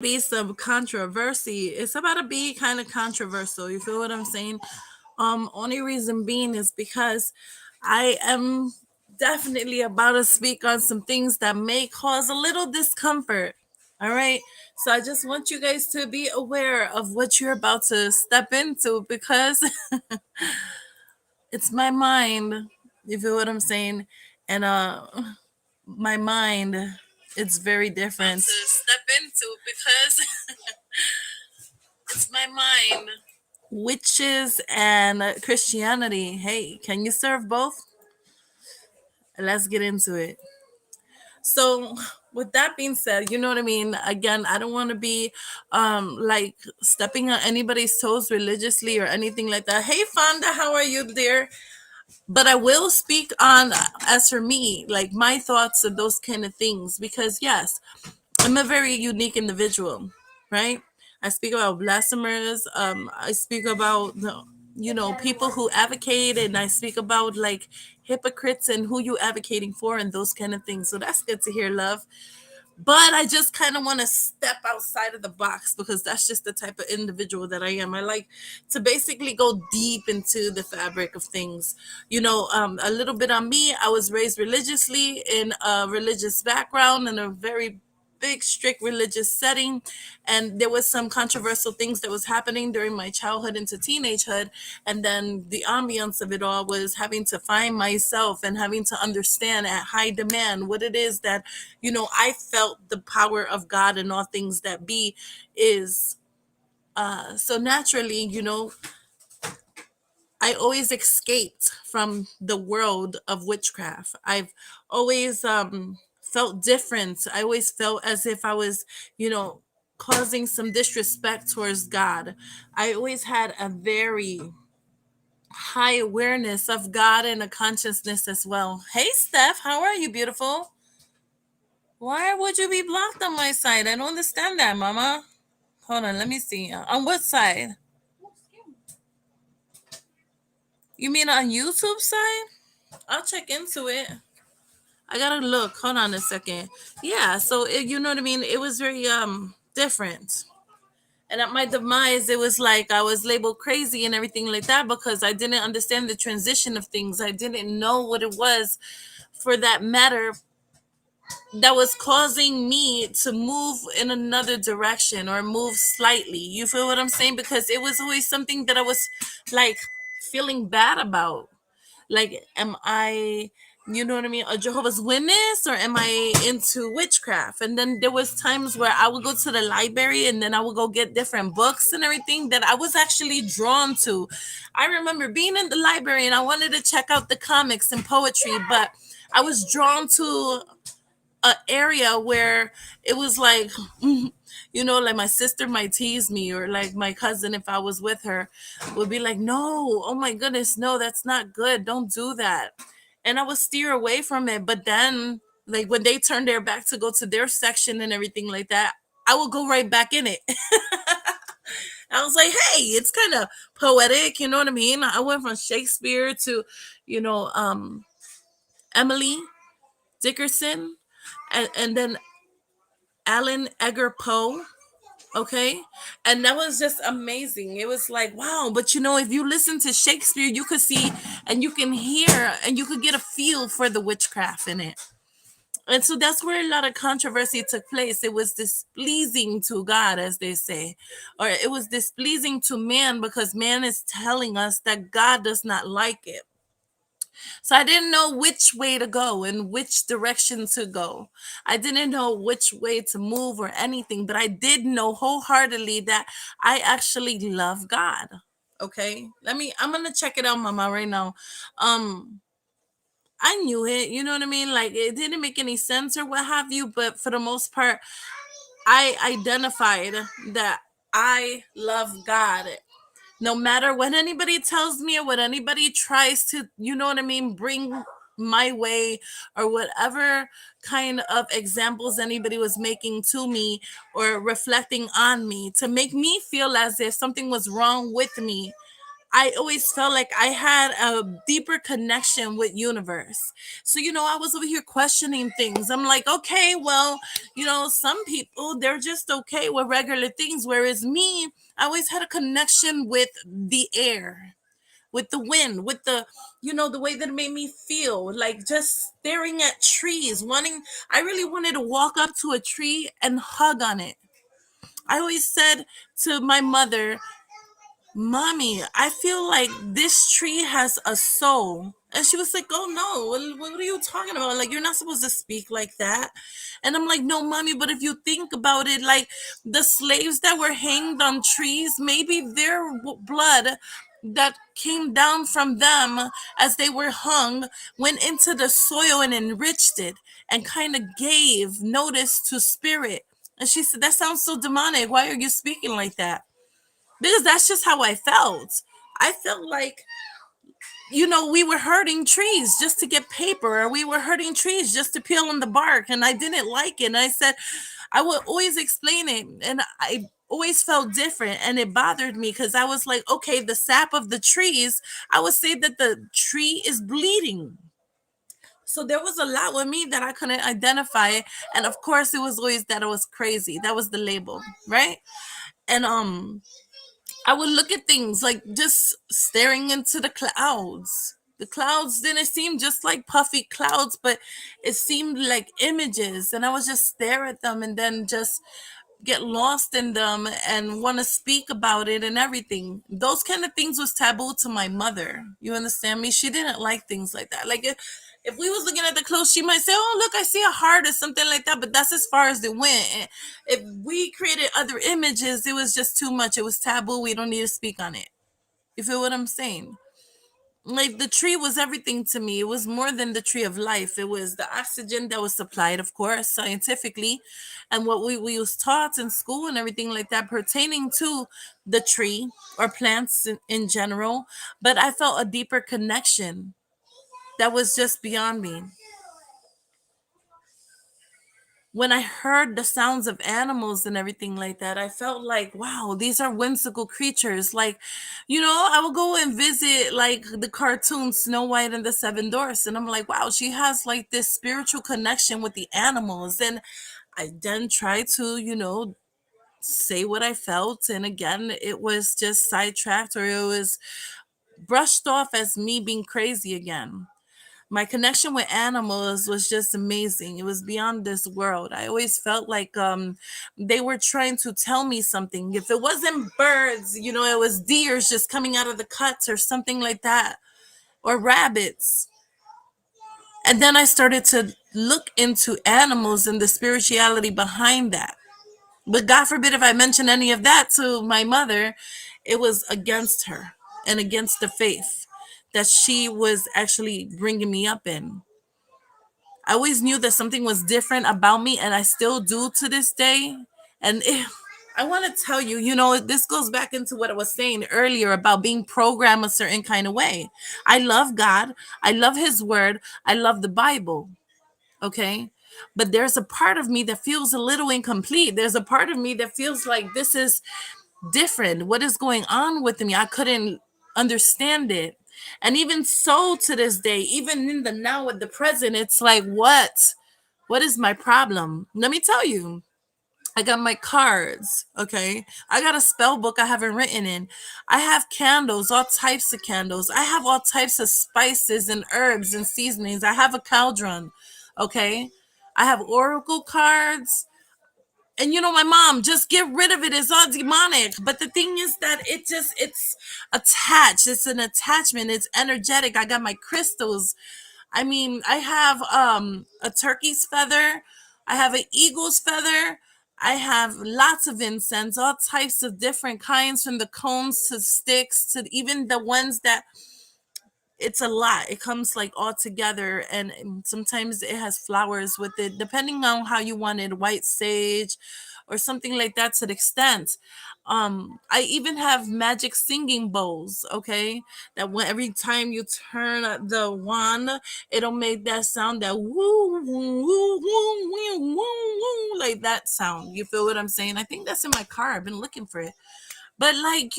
be some controversy. It's about to be kind of controversial. You feel what I'm saying? Only reason being is because I am definitely about to speak on some things that may cause a little discomfort. All right. So I just want you guys to be aware of what you're about to step into because it's my mind. You feel what I'm saying? And my mind, it's very different. To step into because it's my mind. Witches and Christianity. Hey, can you serve both? Let's get into it. So, with that being said, you know what I mean? Again, I don't want to be like stepping on anybody's toes religiously or anything like that. Hey, Fonda, how are you, dear? But I will speak on, as for me, like my thoughts and those kind of things because yes, I'm a very unique individual, right? I speak about blasphemers. I speak about people who advocate, and I speak about like hypocrites and who you advocating for and those kind of things. So that's good to hear, love. But I just kind of want to step outside of the box because that's just the type of individual that I am. I like to basically go deep into the fabric of things. A little bit on me. I was raised religiously in a religious background in a very big strict religious setting, and there was some controversial things that was happening during my childhood into teenagehood, and then the ambiance of it all was having to find myself and having to understand at high demand what it is that I felt the power of God and all things that be is. So naturally, I always escaped from the world of witchcraft. I've always felt different. I always felt as if I was, causing some disrespect towards God. I always had a very high awareness of God and a consciousness as well. Hey, Steph, how are you, beautiful? Why would you be blocked on my side? I don't understand that, Mama. Hold on, let me see. On what side? You mean on YouTube side? I'll check into it. I gotta look. Hold on a second. Yeah, so you know what I mean. It was very different. And at my demise, it was like I was labeled crazy and everything like that because I didn't understand the transition of things. I didn't know what it was, for that matter, that was causing me to move in another direction or move slightly. You feel what I'm saying? Because it was always something that I was like feeling bad about. Like, am I, you know what I mean, a Jehovah's Witness, or am I into witchcraft? And then there was times where I would go to the library and then I would go get different books and everything that I was actually drawn to. I remember being in the library and I wanted to check out the comics and poetry, but I was drawn to a area where it was like like my sister might tease me, or like my cousin, if I was with her, would be like, no, oh my goodness, no, that's not good, don't do that. And I would steer away from it, but then like when they turned their back to go to their section and everything like that, I would go right back in it. I was like, hey, it's kind of poetic, you know what I mean? I went from Shakespeare to you know um Emily Dickerson, and then Alan Edgar Poe. Okay. And that was just amazing. It was like, wow. But if you listen to Shakespeare, you could see and you can hear and you could get a feel for the witchcraft in it. And so that's where a lot of controversy took place. It was displeasing to God, as they say, or it was displeasing to man because man is telling us that God does not like it. So I didn't know which way to go and which direction to go. I didn't know which way to move or anything, but I did know wholeheartedly that I actually love God. Okay. I'm gonna check it out, Mama, right now. Um, I knew it, you know what I mean? Like it didn't make any sense or what have you, but for the most part, I identified that I love God, no matter what anybody tells me or what anybody tries to, you know what I mean, bring my way, or whatever kind of examples anybody was making to me or reflecting on me to make me feel as if something was wrong with me. I always felt like I had a deeper connection with universe. So, I was over here questioning things. I'm like, okay, well, some people, they're just okay with regular things. Whereas me, I always had a connection with the air, with the wind, with the way that it made me feel, like just staring at trees, I really wanted to walk up to a tree and hug on it. I always said to my mother, Mommy, I feel like this tree has a soul. And she was like, oh no, what are you talking about? Like, you're not supposed to speak like that. And I'm like, no, Mommy, but if you think about it, like the slaves that were hanged on trees, maybe their blood that came down from them as they were hung went into the soil and enriched it and kind of gave notice to spirit. And she said, that sounds so demonic. Why are you speaking like that? Because that's just how I felt. I felt like, we were hurting trees just to get paper, or we were hurting trees just to peel on the bark. And I didn't like it. And I said, I would always explain it. And I always felt different. And it bothered me because I was like, okay, the sap of the trees, I would say that the tree is bleeding. So there was a lot with me that I couldn't identify. And of course, it was always that I was crazy. That was the label, right? And I would look at things like just staring into the clouds. The clouds didn't seem just like puffy clouds, but it seemed like images. And I would just stare at them and then just get lost in them and want to speak about it and everything. Those kind of things was taboo to my mother. You understand me? She didn't like things like that. Like if we was looking at the clothes, she might say, oh, look, I see a heart or something like that. But that's as far as it went. And if we created other images, it was just too much. It was taboo. We don't need to speak on it. You feel what I'm saying? Like the tree was everything to me. It was more than the tree of life. It was the oxygen that was supplied, of course, scientifically, and what we was taught in school and everything like that pertaining to the tree or plants in general. But I felt a deeper connection that was just beyond me. When I heard the sounds of animals and everything like that, I felt like, wow, these are whimsical creatures. Like, I will go and visit like the cartoon Snow White and the Seven Dwarfs, and I'm like, wow, she has like this spiritual connection with the animals. And I then tried to, say what I felt. And again, it was just sidetracked, or it was brushed off as me being crazy again. My connection with animals was just amazing. It was beyond this world. I always felt like they were trying to tell me something. If it wasn't birds, it was deers just coming out of the cuts or something like that, or rabbits. And then I started to look into animals and the spirituality behind that. But God forbid if I mention any of that to my mother, it was against her and against the faith that she was actually bringing me up in. I always knew that something was different about me, and I still do to this day. And I want to tell you, this goes back into what I was saying earlier about being programmed a certain kind of way. I love God, I love His Word, I love the Bible, okay? But there's a part of me that feels a little incomplete. There's a part of me that feels like this is different. What is going on with me? I couldn't understand it. And even so to this day, even in the now with the present, it's like, what? What is my problem? Let me tell you. I got my cards, okay? I got a spell book I haven't written in. I have candles, all types of candles. I have all types of spices and herbs and seasonings. I have a cauldron, okay? I have oracle cards. And my mom, just get rid of it. It's all demonic. But the thing is that it's attached. It's an attachment. It's energetic. I got my crystals. I mean, I have a turkey's feather. I have an eagle's feather. I have lots of incense, all types of different kinds, from the cones to sticks to even the ones that it's a lot. It comes like all together, and sometimes it has flowers with it, depending on how you want it, white sage or something like that to the extent. I even have magic singing bowls, okay? That when every time you turn the wand, it'll make that sound, that woo woo woo woo woo woo woo, like that sound. You feel what I'm saying? I think that's in my car. I've been looking for it. But like,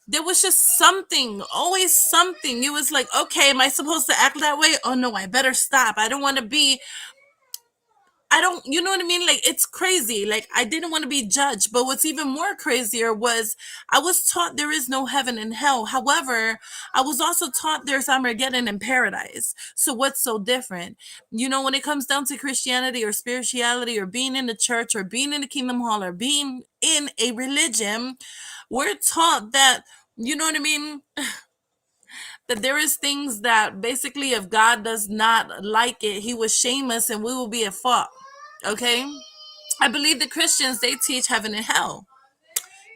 There was just something, always something. It was like, okay, am I supposed to act that way? Oh no, I better stop. I don't want to be, I don't, you know what I mean? Like, it's crazy. Like, I didn't want to be judged. But what's even more crazier was I was taught there is no heaven and hell. However, I was also taught there's Armageddon and paradise. So what's so different? You know, when it comes down to Christianity or spirituality or being in the church or being in the kingdom hall or being in a religion, we're taught that, you know what I mean? That there is things that basically if God does not like it, he will shame us and we will be at fault. Okay? I believe the Christians, they teach heaven and hell.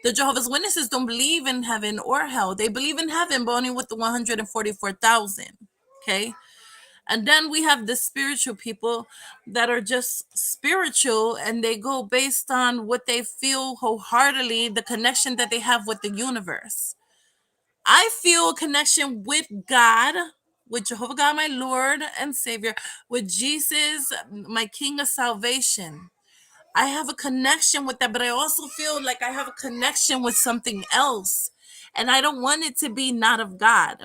The Jehovah's Witnesses don't believe in heaven or hell. They believe in heaven, but only with the 144,000. Okay? And then we have the spiritual people that are just spiritual and they go based on what they feel wholeheartedly, the connection that they have with the universe. I feel a connection with God, with Jehovah God, my Lord and Savior, with Jesus, my King of salvation. I have a connection with that, but I also feel like I have a connection with something else. And I don't want it to be not of God.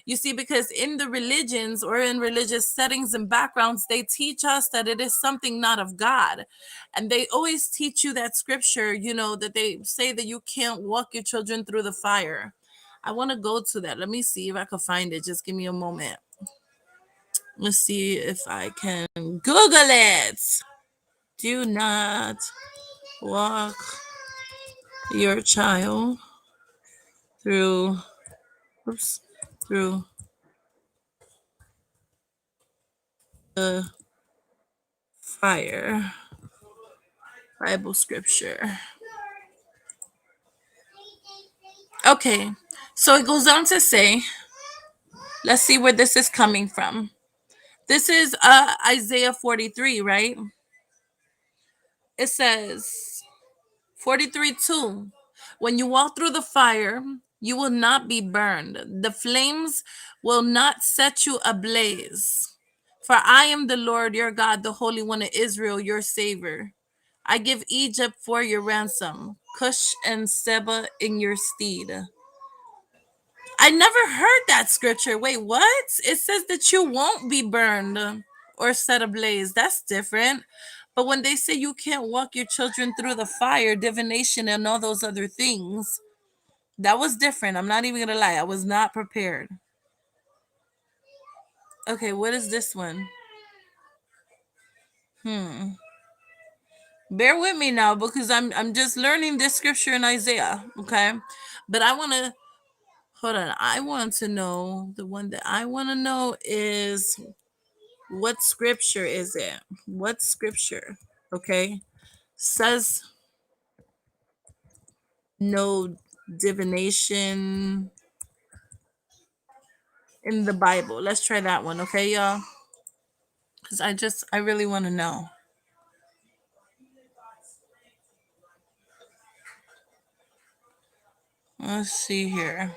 You see, because in the religions or in religious settings and backgrounds, they teach us that it is something not of God. And they always teach you that scripture, you know, that they say that you can't walk your children through the fire. I want to go to that. Let me see if I can find it. Just give me a moment. Let's see if I can Google it. Do not walk your child through oops, through the fire. Bible scripture. Okay, so it goes on to say, let's see where this is coming from. This is Isaiah 43, right? It says 43:2. When you walk through the fire, you will not be burned. The flames will not set you ablaze. For I am the Lord your God, the Holy One of Israel, your Savior. I give Egypt for your ransom, Cush and Seba in your stead. I never heard that scripture. Wait, what? It says that you won't be burned or set ablaze. That's different. But when they say you can't walk your children through the fire, divination, and all those other things, that was different. I'm not even going to lie. I was not prepared. Okay, what is this one? Hmm. Bear with me now because I'm just learning this scripture in Isaiah, okay? But I want to hold on. I want to know the one that I want to know is what scripture is it? What scripture? Okay. Says no divination in the Bible. Let's try that one, okay, y'all? Because I really want to know. Let's see here.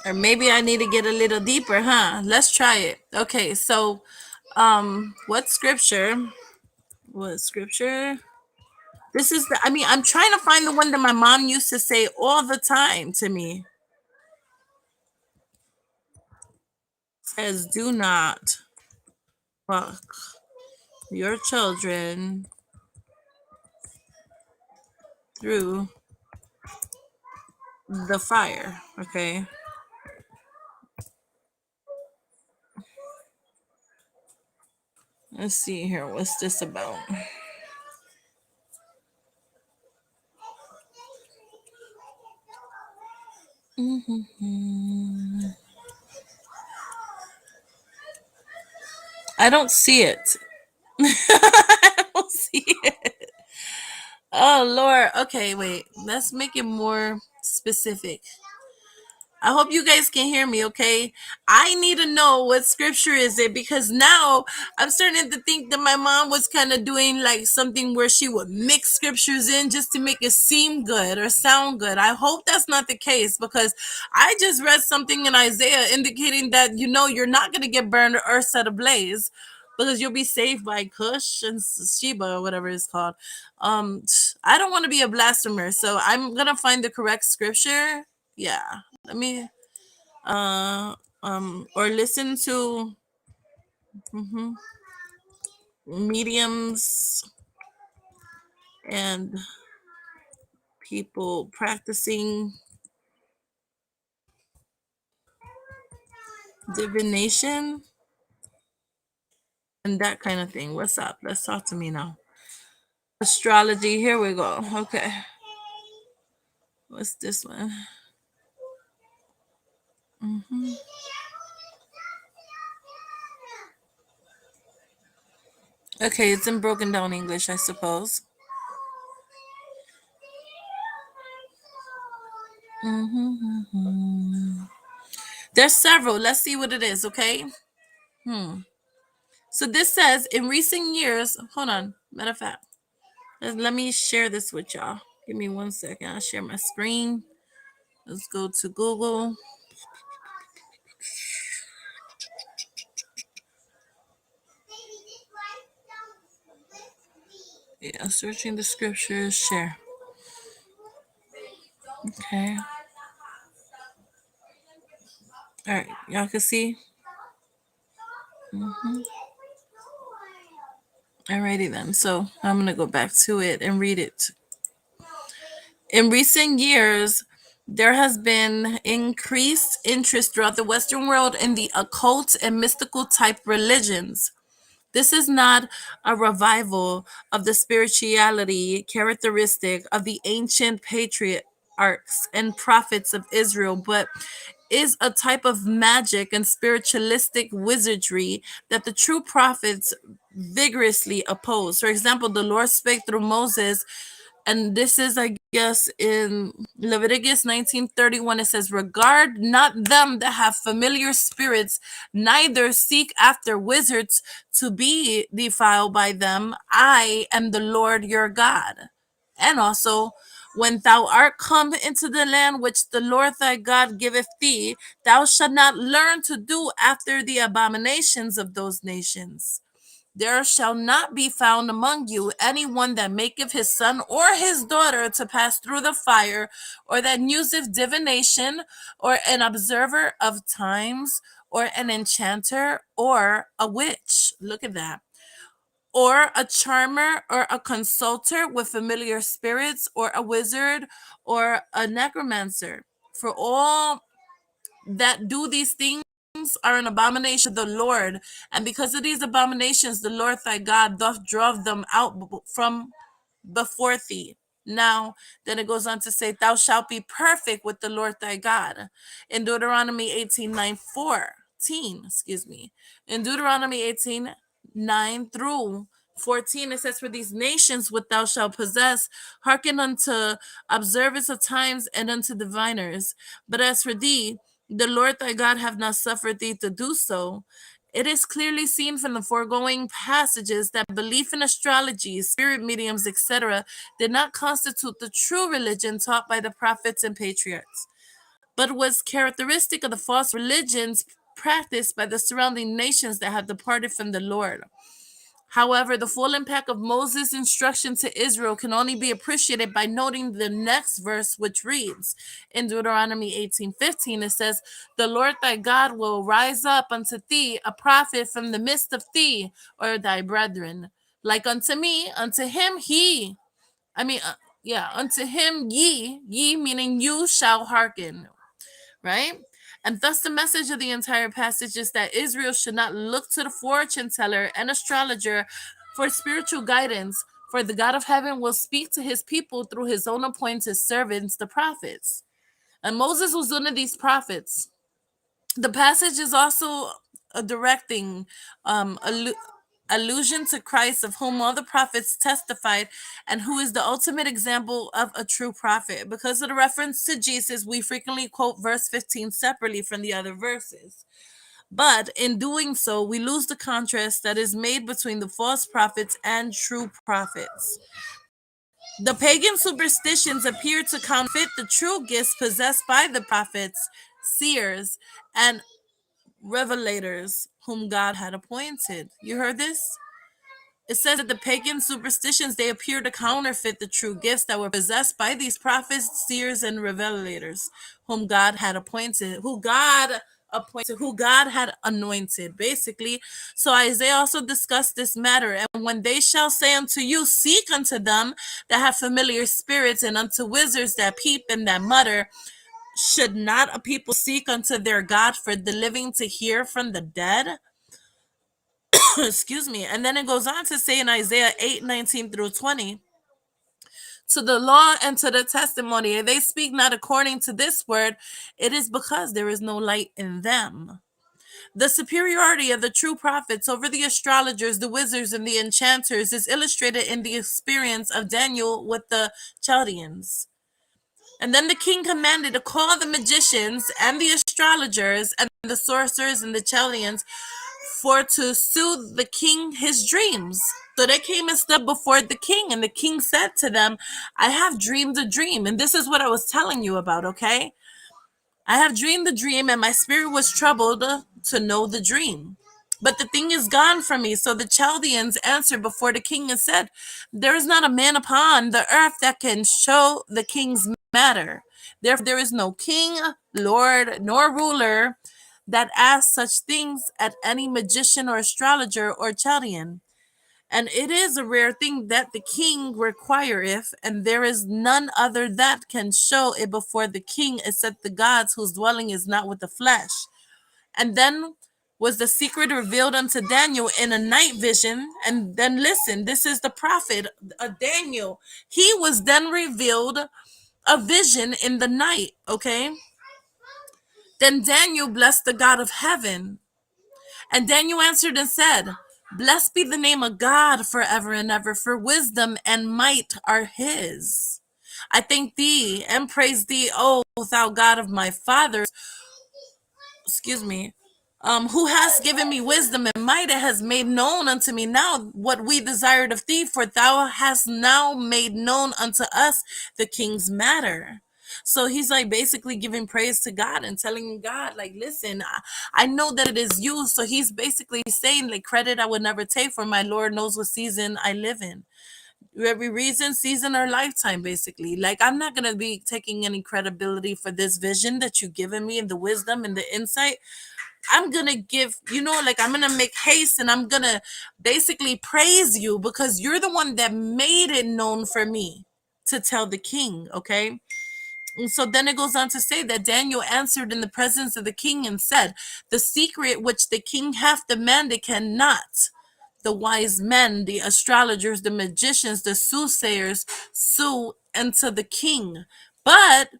Or maybe I need to get a little deeper, huh? Let's try it. Okay, so what scripture? What scripture? This is the I mean, I'm trying to find the one that my mom used to say all the time to me. It says do not walk your children through the fire. Okay. Let's see here. What's this about? I don't see it. I don't see it. Oh Lord. Okay, wait. Let's make it more specific. I hope you guys can hear me, okay? I need to know what scripture is it because now I'm starting to think that my mom was kind of doing like something where she would mix scriptures in just to make it seem good or sound good. I hope that's not the case because I just read something in Isaiah indicating that you know you're not going to get burned or set ablaze. because you'll be saved by Kush and Sheba or whatever it's called. Um, I don't want to be a blasphemer, so I'm gonna find the correct scripture. Yeah, let me or listen to mhm, mediums and people practicing divination and that kind of thing. What's up? Let's talk to me now. Astrology. Here we go. Okay. What's this one? hmm Okay, it's in broken down English, I suppose. hmm There's several. Let's see what it is, okay? Hmm. So this says in recent years, hold on, matter of fact, let me share this with y'all. Give me 1 second. I'll share my screen. Let's go to Google. Yeah, searching the scriptures, share. Okay. All right, y'all can see. Alrighty then. So I'm gonna go back to it and read it. In recent years, there has been increased interest throughout the Western world in the occult and mystical type religions. This is not a revival of the spirituality characteristic of the ancient patriarchs and prophets of Israel, but is a type of magic and spiritualistic wizardry that the true prophets vigorously oppose. For example, the Lord spake through Moses, and this is, I guess, in Leviticus 19:31. It says, regard not them that have familiar spirits, neither seek after wizards to be defiled by them. I am the Lord your God. And also, when thou art come into the land which the Lord thy God giveth thee, thou shalt not learn to do after the abominations of those nations. There shall not be found among you any one that maketh his son or his daughter to pass through the fire, or that useth divination, or an observer of times, or an enchanter, or a witch. Look at that. Or a charmer, or a consulter with familiar spirits, or a wizard, or a necromancer. For all that do these things are an abomination to the Lord, and because of these abominations, the Lord thy God doth draw them out from before thee. Now, then it goes on to say, thou shalt be perfect with the Lord thy God. In Deuteronomy 18:9-14, excuse me. In Deuteronomy 18:9-14, it says, for these nations which thou shalt possess, hearken unto observers of times and unto diviners. But as for thee, the Lord thy God hath not suffered thee to do so. It is clearly seen from the foregoing passages that belief in astrology, spirit mediums, etc., did not constitute the true religion taught by the prophets and patriarchs, but was characteristic of the false religions practiced by the surrounding nations that had departed from the Lord. However, the full impact of Moses' instruction to Israel can only be appreciated by noting the next verse, which reads in Deuteronomy 18:15, it says, the Lord thy God will rise up unto thee a prophet from the midst of thee, or thy brethren, like unto me, unto him unto him ye meaning you shall hearken, right? And thus, the message of the entire passage is that Israel should not look to the fortune teller and astrologer for spiritual guidance, for the God of heaven will speak to his people through his own appointed servants, the prophets. And Moses was one of these prophets. The passage is also a directing allusion to Christ, of whom all the prophets testified, and who is the ultimate example of a true prophet. Because of the reference to Jesus, we frequently quote verse 15 separately from the other verses. But in doing so, we lose the contrast that is made between the false prophets and true prophets. The pagan superstitions appear to counterfeit the true gifts possessed by the prophets, seers, and revelators whom God had appointed. You heard this? It says that the pagan superstitions, they appear to counterfeit the true gifts that were possessed by these prophets, seers, and revelators, whom God had appointed, who God had anointed, basically. So Isaiah also discussed this matter. And when they shall say unto you, seek unto them that have familiar spirits, and unto wizards that peep and that mutter, should not a people seek unto their God for the living to hear from the dead? Excuse me. And then it goes on to say in Isaiah 8:19-20, to the law and to the testimony, and they speak not according to this word, it is because there is no light in them. The superiority of the true prophets over the astrologers, the wizards, and the enchanters is illustrated in the experience of Daniel with the Chaldeans. And then the king commanded to call the magicians and the astrologers and the sorcerers and the Chaldeans for to soothe the king his dreams. So they came and stood before the king, and the king said to them, I have dreamed a dream. And this is what I was telling you about, okay? I have dreamed the dream, and my spirit was troubled to know the dream. But the thing is gone from me. So the Chaldeans answered before the king and said, there is not a man upon the earth that can show the king's matter. Therefore, there is no king, lord, nor ruler that asks such things at any magician or astrologer or Chaldean. And it is a rare thing that the king requireth, and there is none other that can show it before the king except the gods whose dwelling is not with the flesh. And then was the secret revealed unto Daniel in a night vision. And then listen, this is the prophet Daniel. He was then revealed a vision in the night, okay? Then Daniel blessed the God of heaven. And Daniel answered and said, blessed be the name of God forever and ever, for wisdom and might are his. I thank thee and praise thee, O thou God of my fathers, who has given me wisdom and might, and has made known unto me now what we desired of thee, for thou hast now made known unto us the king's matter. So he's like basically giving praise to God and telling God, like, listen, I know that it is you. So he's basically saying, like, credit I would never take, for my Lord knows what season I live in. Every reason, season, or lifetime, basically. Like, I'm not going to be taking any credibility for this vision that you've given me and the wisdom and the insight. I'm going to give, I'm going to make haste, and I'm going to basically praise you because you're the one that made it known for me to tell the king, okay? And so then it goes on to say that Daniel answered in the presence of the king and said, the secret which the king hath demanded cannot the wise men, the astrologers, the magicians, the soothsayers sue unto the king. But,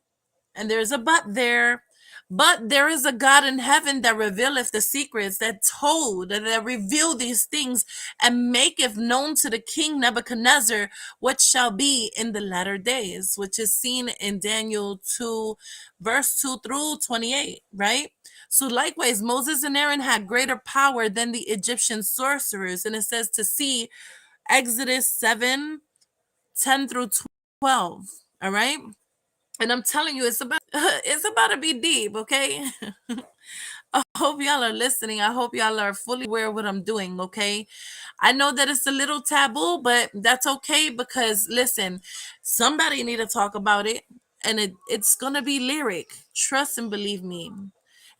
and there's a but there, but there is a God in heaven that revealeth the secrets, that reveal these things, and maketh known to the king Nebuchadnezzar what shall be in the latter days, which is seen in Daniel 2, verse 2-28, right? So likewise, Moses and Aaron had greater power than the Egyptian sorcerers. And it says to see Exodus 7:10-12. All right. And I'm telling you, it's about to be deep, okay? I hope y'all are listening. I hope y'all are fully aware of what I'm doing, okay? I know that it's a little taboo, but that's okay because, listen, somebody need to talk about it, and it's going to be lyric. Trust and believe me.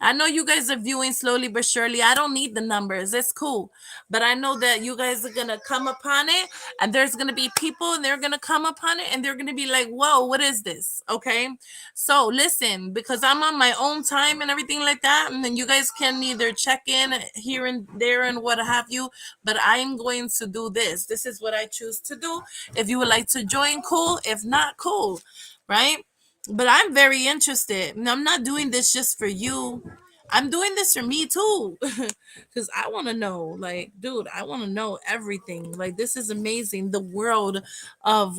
I know you guys are viewing slowly but surely. I don't need the numbers. It's cool. But I know that you guys are going to come upon it, and there's going to be people, and they're going to come upon it, and they're going to be like, whoa, what is this? Okay. So listen, because I'm on my own time and everything like that. And then you guys can either check in here and there and what have you. But I'm going to do this. This is what I choose to do. If you would like to join, cool. If not, cool. Right? But I'm very interested. And I'm not doing this just for you. I'm doing this for me too. Because I want to know, like, dude, I want to know everything. Like, this is amazing. The world of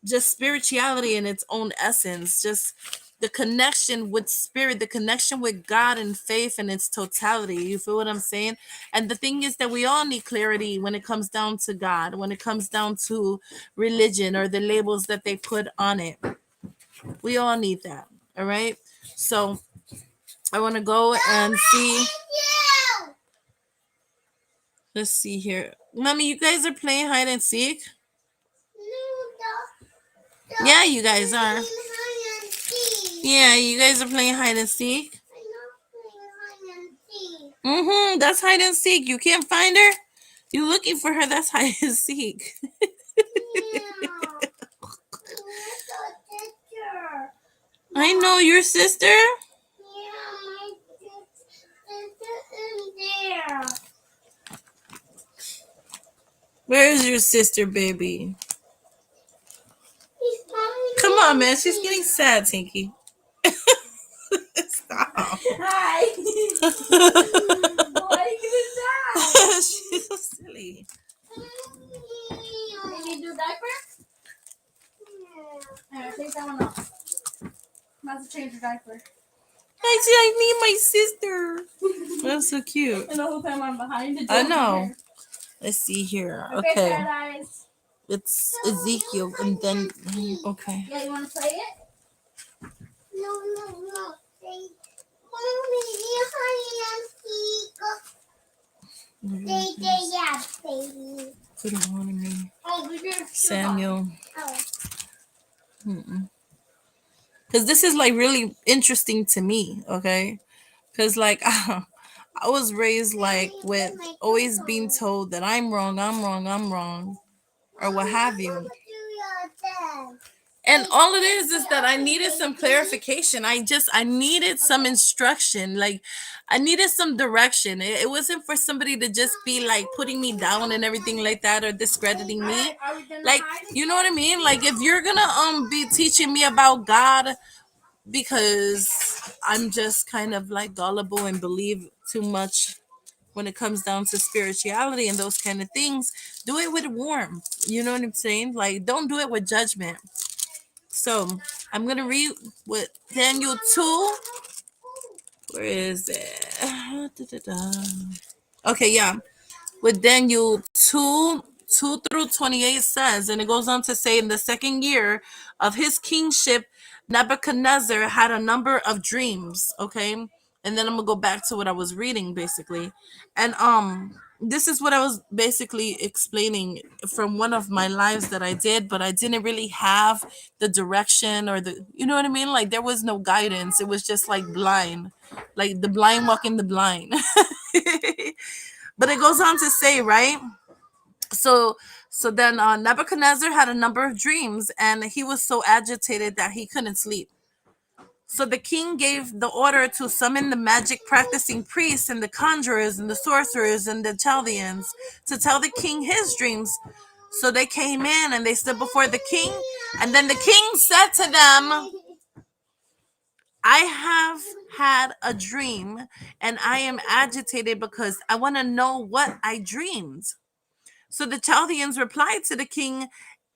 just spirituality in its own essence. Just the connection with spirit, the connection with God and faith in its totality. You feel what I'm saying? And the thing is that we all need clarity when it comes down to God, when it comes down to religion or the labels that they put on it. We all need that. All right. So I want to go and see Let's see here. Mommy, you guys are playing hide and seek? Yeah, you guys are. Yeah, you guys are playing hide and seek. Mm-hmm. That's hide and seek. You can't find her? You looking for her, that's hide and seek. I know your sister. Where is your sister, baby? Come on, man. She's getting sad, Tinky. Stop. Hi. Why are you getting sad? She's so silly. You need to do diaper? Yeah, take that one off. I'm about to change your diaper. I need my sister. That's so cute. And the whole time I'm behind it. I know. Let's see here. Okay. It's Ezekiel and then okay. Yeah, you want to play it? No. Put it on me. Samuel. Because this is like really interesting to me, okay? Because like I was raised like with always being told that I'm wrong, or what have you. And all it is that I needed some clarification. I needed some instruction. Like I needed some direction. It wasn't for somebody to just be like putting me down and everything like that or discrediting me. Like, you know what I mean? Like if you're gonna be teaching me about God because I'm just kind of like gullible and believe too much when it comes down to spirituality and those kind of things, do it with warmth. You know what I'm saying? Like don't do it with judgment. So I'm gonna read with Daniel 2. Where is it? Okay, yeah. With Daniel 2 through 28 says, and it goes on to say, in the second year of his kingship, Nebuchadnezzar had a number of dreams. Okay. And then I'm gonna go back to what I was reading basically. And this is what I was basically explaining from one of my lives that I did, but I didn't really have the direction or the, you know what I mean? Like there was no guidance. It was just like blind, like the blind walking the blind. But it goes on to say, right? So then Nebuchadnezzar had a number of dreams, and he was so agitated that he couldn't sleep. So the king gave the order to summon the magic practicing priests and the conjurers and the sorcerers and the Chaldeans to tell the king his dreams. So they came in and they stood before the king, and then the king said to them, I have had a dream and I am agitated because I want to know what I dreamed. So the Chaldeans replied to the king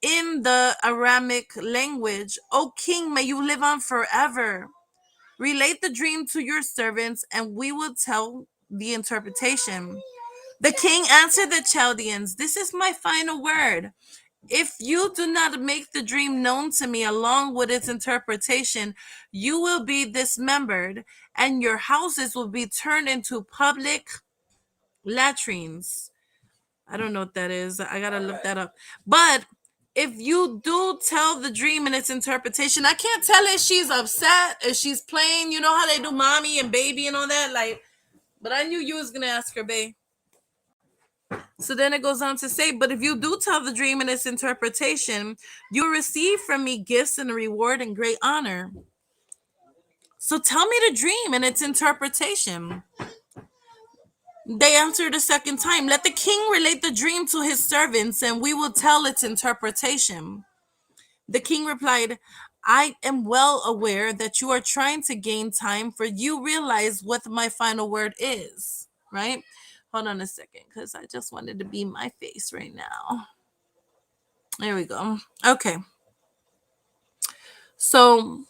in the Aramic language, O king, may you live on forever. Relate the dream to your servants and we will tell the interpretation. The king answered the Chaldeans, this is my final word. If you do not make the dream known to me along with its interpretation, you will be dismembered and your houses will be turned into public latrines. I don't know what that is. I gotta look that up. But if you do tell the dream and its interpretation, I can't tell if she's upset, if she's playing. You know how they do mommy and baby and all that? Like, but I knew you was gonna ask her, babe. So then it goes on to say, but if you do tell the dream and its interpretation, you receive from me gifts and reward and great honor. So tell me the dream and its interpretation. They answered a second time, let the king relate the dream to his servants and we will tell its interpretation. The king replied, I am well aware that you are trying to gain time, for you realize what my final word is, right? Hold on a second, because I just wanted to be my face right now. There we go. Okay. So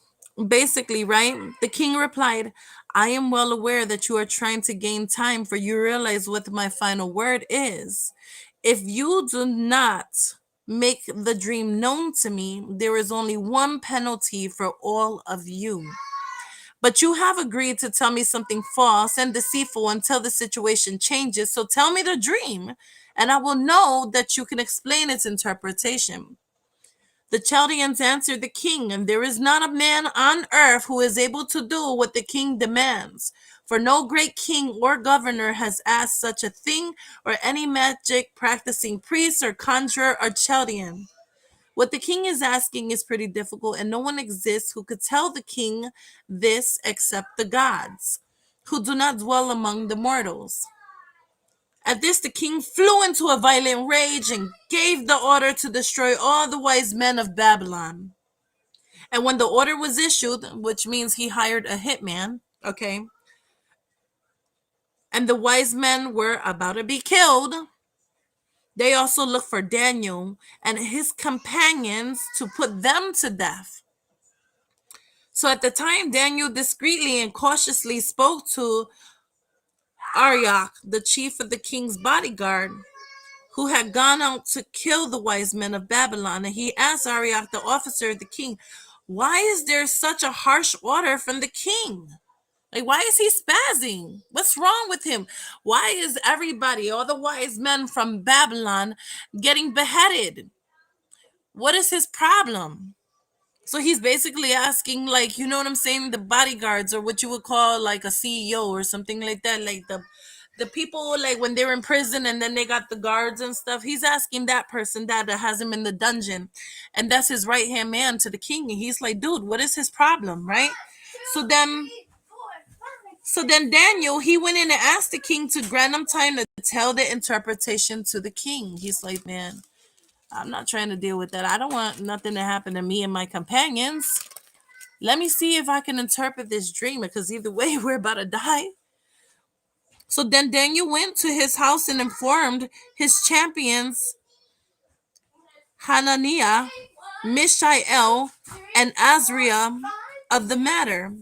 basically, right? The king replied, I am well aware that you are trying to gain time, for you realize what my final word is. If you do not make the dream known to me, there is only one penalty for all of you. But you have agreed to tell me something false and deceitful until the situation changes. So tell me the dream, and I will know that you can explain its interpretation. The Chaldeans answered the king, and there is not a man on earth who is able to do what the king demands. For no great king or governor has asked such a thing, or any magic practicing priest or conjurer or Chaldean. What the king is asking is pretty difficult, and no one exists who could tell the king this except the gods, who do not dwell among the mortals. At this, the king flew into a violent rage and gave the order to destroy all the wise men of Babylon. And when the order was issued, which means he hired a hitman, okay, and the wise men were about to be killed, they also looked for Daniel and his companions to put them to death. So at the time, Daniel discreetly and cautiously spoke to Arioch, the chief of the king's bodyguard, who had gone out to kill the wise men of Babylon. And he asked Arioch, the officer of the king, why is there such a harsh order from the king? Like, why is he spazzing? What's wrong with him? Why is everybody, all the wise men from Babylon, getting beheaded? What is his problem? So he's basically asking, like, you know what I'm saying, the bodyguards, or what you would call like a CEO or something like that, like the people, like when they're in prison and then they got the guards and stuff. He's asking that person that has him in the dungeon, and that's his right hand man to the king. And he's like, dude, what is his problem, right? So then Daniel, he went in and asked the king to grant him time to tell the interpretation to the king. He's like, man, I'm not trying to deal with that. I don't want nothing to happen to me and my companions. Let me see if I can interpret this dream, because either way, we're about to die. So then Daniel went to his house and informed his champions, Hananiah, Mishael, and Azariah, of the matter.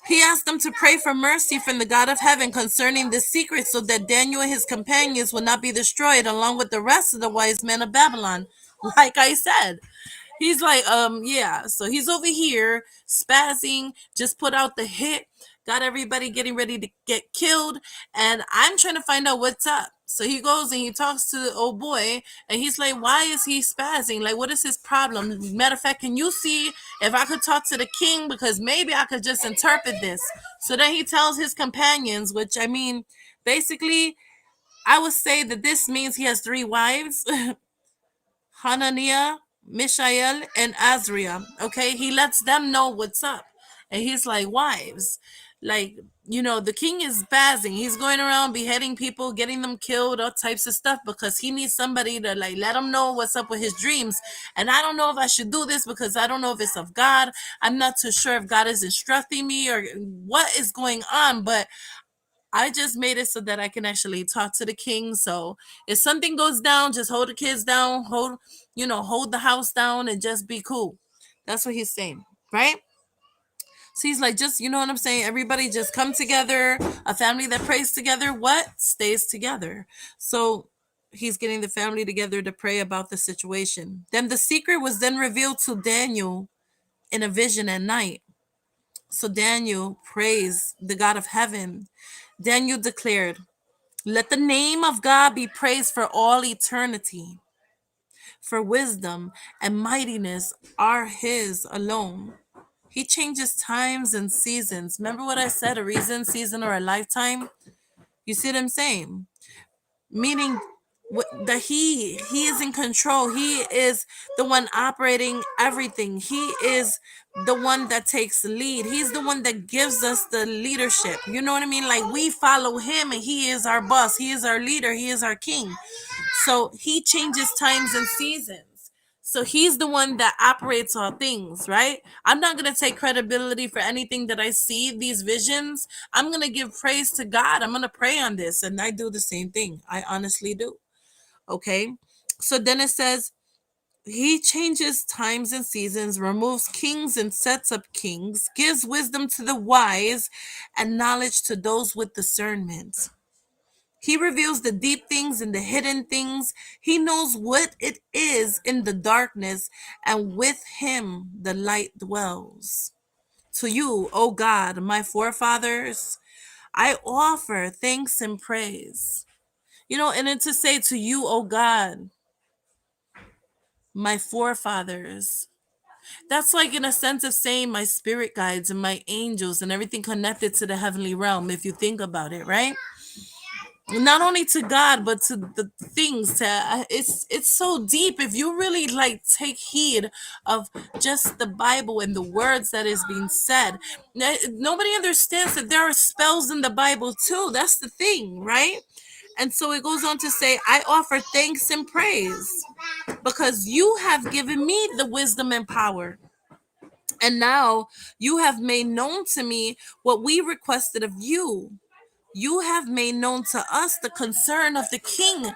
He asked them to pray for mercy from the God of heaven concerning this secret, so that Daniel and his companions would not be destroyed along with the rest of the wise men of Babylon. Like I said, he's like, yeah. So he's over here spazzing, just put out the hit, got everybody getting ready to get killed, and I'm trying to find out what's up. So he goes and he talks to the old boy, and he's like, why is he spazzing? Like, what is his problem? Matter of fact, can you see if I could talk to the king? Because maybe I could just interpret this. So then he tells his companions, which, I mean, basically, I would say that this means he has 3 wives. Hananiah, Mishael, and Azariah. Okay, he lets them know what's up. And he's like, wives, like, the king is spazzing. He's going around beheading people, getting them killed, all types of stuff, because he needs somebody to, like, let him know what's up with his dreams. And I don't know if I should do this, because I don't know if it's of God. I'm not too sure if God is instructing me or what is going on, but I just made it so that I can actually talk to the king. So if something goes down, just hold the kids down, hold the house down, and just be cool. That's what he's saying, right? So he's like, just, you know what I'm saying? Everybody just come together. A family that prays together, what? Stays together. So he's getting the family together to pray about the situation. Then the secret was then revealed to Daniel in a vision at night. So Daniel praised the God of heaven. Daniel declared, let the name of God be praised for all eternity. For wisdom and mightiness are his alone. He changes times and seasons. Remember what I said, a reason, season, or a lifetime? You see what I'm saying? Meaning that he is in control. He is the one operating everything. He is the one that takes the lead. He's the one that gives us the leadership. You know what I mean? Like, we follow him, and he is our boss. He is our leader. He is our king. So he changes times and seasons. So he's the one that operates all things, right? I'm not going to take credibility for anything that I see, these visions. I'm going to give praise to God. I'm going to pray on this. And I do the same thing. I honestly do. Okay. So then it says, he changes times and seasons, removes kings and sets up kings, gives wisdom to the wise and knowledge to those with discernment. He reveals the deep things and the hidden things. He knows what it is in the darkness, and with him the light dwells. To you, O God, my forefathers, I offer thanks and praise. And then to say to you, O God, my forefathers, that's like in a sense of saying my spirit guides and my angels and everything connected to the heavenly realm, if you think about it, right? Not only to God, but to the things. It's so deep. If you really like take heed of just the Bible and the words that is being said, nobody understands that there are spells in the Bible too. That's the thing, right? And so it goes on to say, I offer thanks and praise because you have given me the wisdom and power. And now you have made known to me what we requested of you. You have made known to us the concern of the king.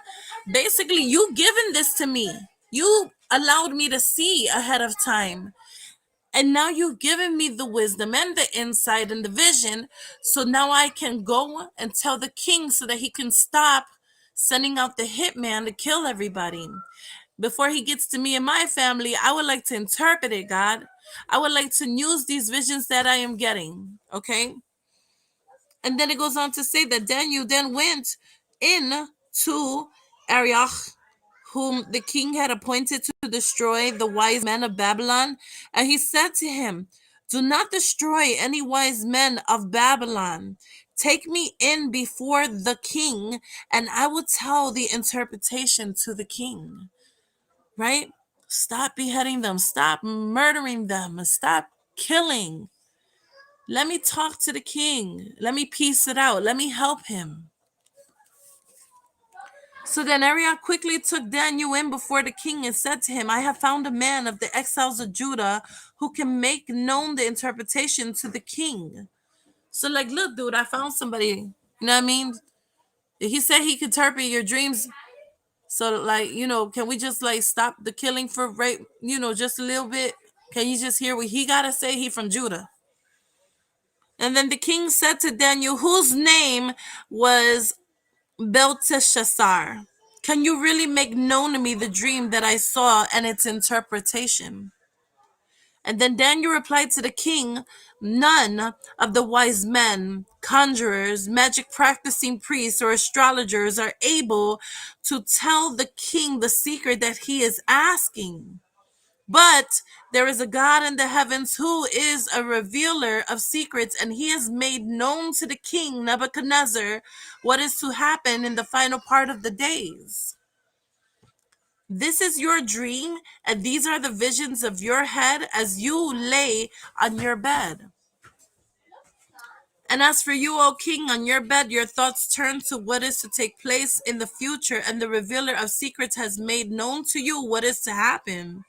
Basically, you given this to me. You allowed me to see ahead of time. And now you've given me the wisdom and the insight and the vision. So now I can go and tell the king so that he can stop sending out the hitman to kill everybody. Before he gets to me and my family, I would like to interpret it, God. I would like to use these visions that I am getting. Okay. And then it goes on to say that Daniel then went in to Arioch, whom the king had appointed to destroy the wise men of Babylon. And he said to him, do not destroy any wise men of Babylon. Take me in before the king, and I will tell the interpretation to the king. Right? Stop beheading them. Stop murdering them. Stop killing. Let me talk to the king. Let me piece it out. Let me help him. So then Arioch quickly took Daniel in before the king and said to him, I have found a man of the exiles of Judah who can make known the interpretation to the king. So like, look, dude, I found somebody. You know what I mean? He said he could interpret your dreams. So like, can we just like stop the killing for just a little bit? Can you just hear what he got to say? He from Judah. And then the king said to Daniel, whose name was Belteshazzar, can you really make known to me the dream that I saw and its interpretation? And then Daniel replied to the king, none of the wise men, conjurers, magic practicing priests, or astrologers are able to tell the king the secret that he is asking. But there is a God in the heavens who is a revealer of secrets, and he has made known to the king Nebuchadnezzar what is to happen in the final part of the days. This is your dream, and these are the visions of your head as you lay on your bed. And as for you, O king, on your bed, your thoughts turn to what is to take place in the future, and the revealer of secrets has made known to you what is to happen.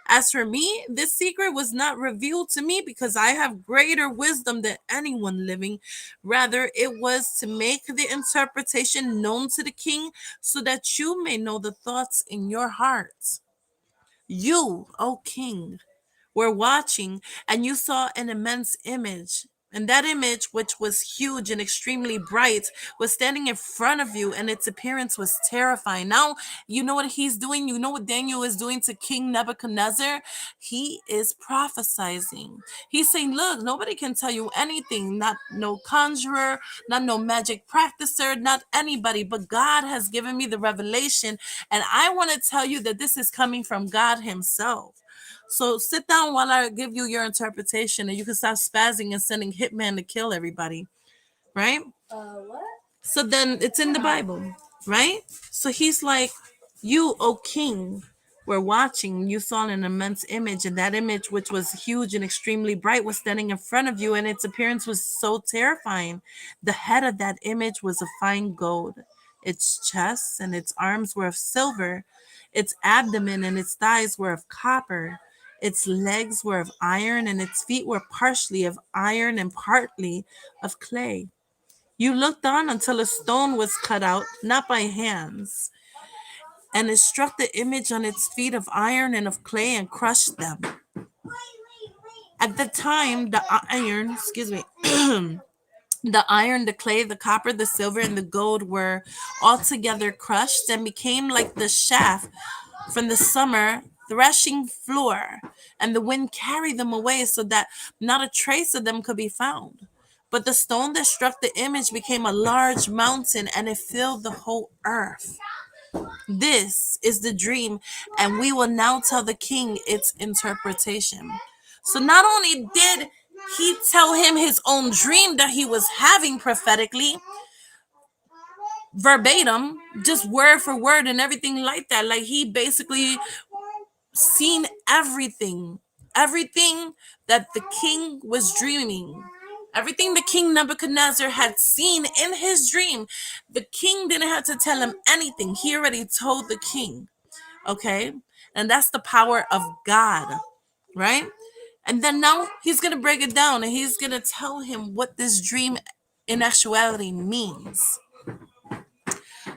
As for me, this secret was not revealed to me because I have greater wisdom than anyone living. Rather, it was to make the interpretation known to the king so that you may know the thoughts in your heart. You, O king, were watching, and you saw an immense image. And that image, which was huge and extremely bright, was standing in front of you, and its appearance was terrifying. Now, you know what he's doing? You know what Daniel is doing to King Nebuchadnezzar? He is prophesizing. He's saying, look, nobody can tell you anything. Not no conjurer, not no magic practicer, not anybody, but God has given me the revelation. And I want to tell you that this is coming from God himself. So sit down while I give you your interpretation, and you can stop spazzing and sending hitman to kill everybody, right? What? So then it's in the Bible, right? So he's like, you, O king, were watching. You saw an immense image, and that image, which was huge and extremely bright, was standing in front of you, and its appearance was so terrifying. The head of that image was of fine gold. Its chest and its arms were of silver. Its abdomen and its thighs were of copper. Its legs were of iron, and its feet were partially of iron and partly of clay. You looked on until a stone was cut out, not by hands, and it struck the image on its feet of iron and of clay and crushed them. At the time, the iron, the iron, the clay, the copper, the silver, and the gold were altogether crushed and became like the chaff from the summer threshing floor, and the wind carried them away so that not a trace of them could be found. But the stone that struck the image became a large mountain, and it filled the whole earth. This is the dream, and we will now tell the king its interpretation. So not only did he tell him his own dream that he was having prophetically, verbatim, just word for word and everything like that. Like he basically seen everything that the king was dreaming. Everything the king Nebuchadnezzar had seen in his dream, the king didn't have to tell him anything. He already told the king. Okay? And that's the power of God, right? And then now he's going to break it down and he's going to tell him what this dream in actuality means.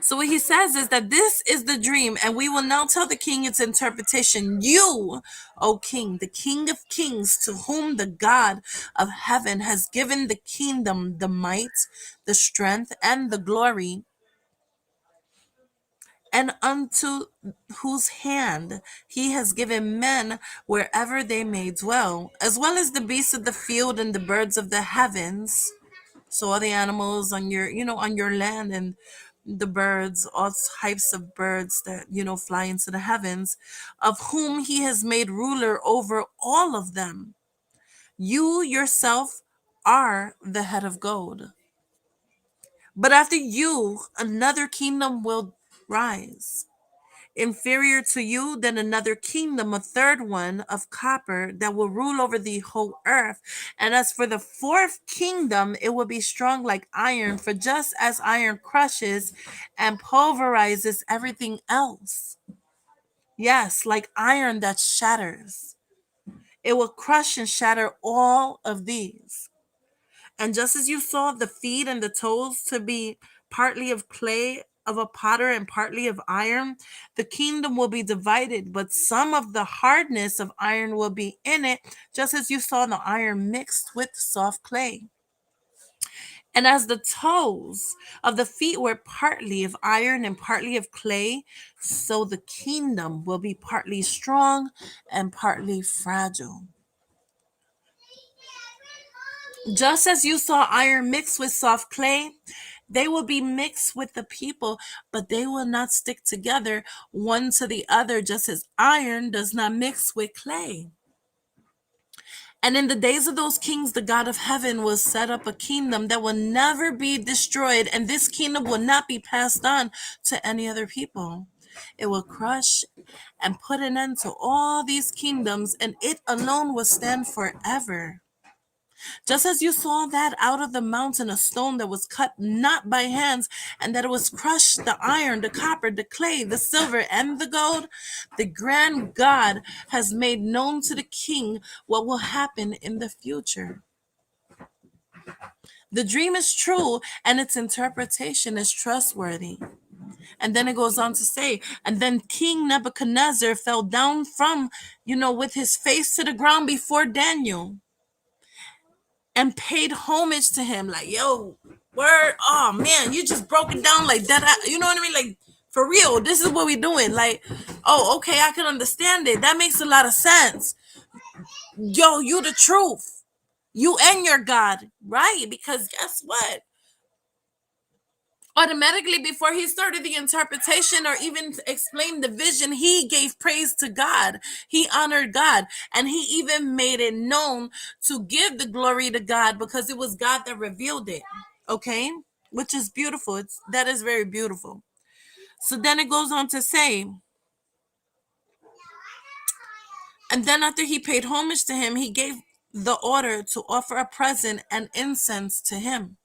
So what he says is that this is the dream, and we will now tell the king its interpretation. You, O king, the king of kings, to whom the God of heaven has given the kingdom, the might, the strength, and the glory, and unto whose hand he has given men wherever they may dwell, as well as the beasts of the field and the birds of the heavens. So all the animals on your, on your land, and the birds, all types of birds that, fly into the heavens, of whom he has made ruler over all of them. You yourself are the head of gold. But after you, another kingdom will rise, inferior to you, then another kingdom, a third one of copper, that will rule over the whole earth. And as for the fourth kingdom, it will be strong like iron, for just as iron crushes and pulverizes everything else, yes, like iron that shatters, it will crush and shatter all of these. And just as you saw the feet and the toes to be partly of clay of a potter and partly of iron, the kingdom will be divided, but some of the hardness of iron will be in it, just as you saw the iron mixed with soft clay. And as the toes of the feet were partly of iron and partly of clay, so the kingdom will be partly strong and partly fragile. Just as you saw iron mixed with soft clay, they will be mixed with the people, but they will not stick together one to the other, just as iron does not mix with clay. And in the days of those kings, the God of heaven will set up a kingdom that will never be destroyed, and this kingdom will not be passed on to any other people. It will crush and put an end to all these kingdoms, and it alone will stand forever. Just as you saw that out of the mountain a stone that was cut not by hands, and that it was crushed, the iron, the copper, the clay, the silver, and the gold, the grand God has made known to the king what will happen in the future. The dream is true, and its interpretation is trustworthy. And then it goes on to say, and then King Nebuchadnezzar fell down from, with his face to the ground before Daniel, and paid homage to him, like, yo, word, oh man, you just broke it down like that. You know what I mean? Like, for real, this is what we doing. Like, oh, okay, I can understand it. That makes a lot of sense. Yo, you the truth. You and your God, right? Because guess what? Automatically, before he started the interpretation or even explained the vision, he gave praise to God. He honored God, and he even made it known to give the glory to God, because it was God that revealed it. Okay, which is beautiful. That is very beautiful. So then it goes on to say, and then after he paid homage to him, he gave the order to offer a present and incense to him.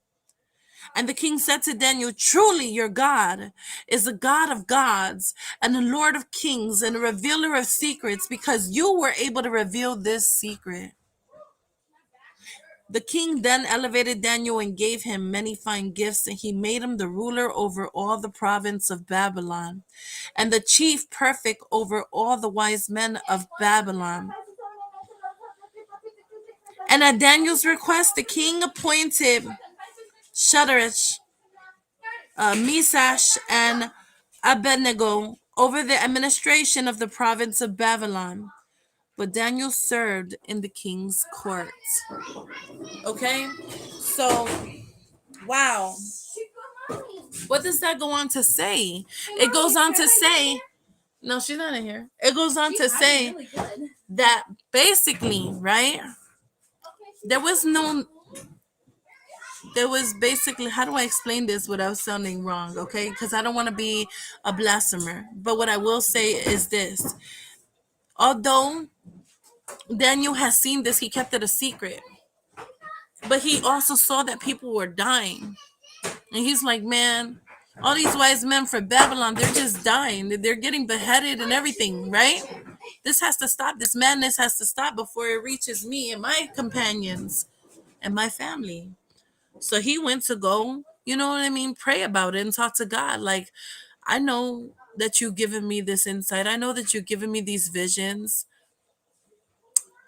And the king said to Daniel, truly your God is the God of gods and the Lord of kings and a revealer of secrets, because you were able to reveal this secret. The king then elevated Daniel and gave him many fine gifts, and he made him the ruler over all the province of Babylon, and the chief prefect over all the wise men of Babylon. And at Daniel's request, the king appointed Shadrach, Meshach, and Abednego over the administration of the province of Babylon. But Daniel served in the king's court. Okay? So, wow. What does that go on to say? It goes on to say, no, she's not in here. It goes on to say that basically, right? There was no, there was basically, how do I explain this without sounding wrong? Okay? Because I don't want to be a blasphemer. But what I will say is this. Although Daniel has seen this, he kept it a secret. But he also saw that people were dying. And he's like, man, all these wise men for Babylon, they're just dying. They're getting beheaded and everything, right? This has to stop. This madness has to stop before it reaches me and my companions and my family. So he went to go, you know what I mean, pray about it and talk to God. Like, I know that you've given me this insight. I know that you've given me these visions.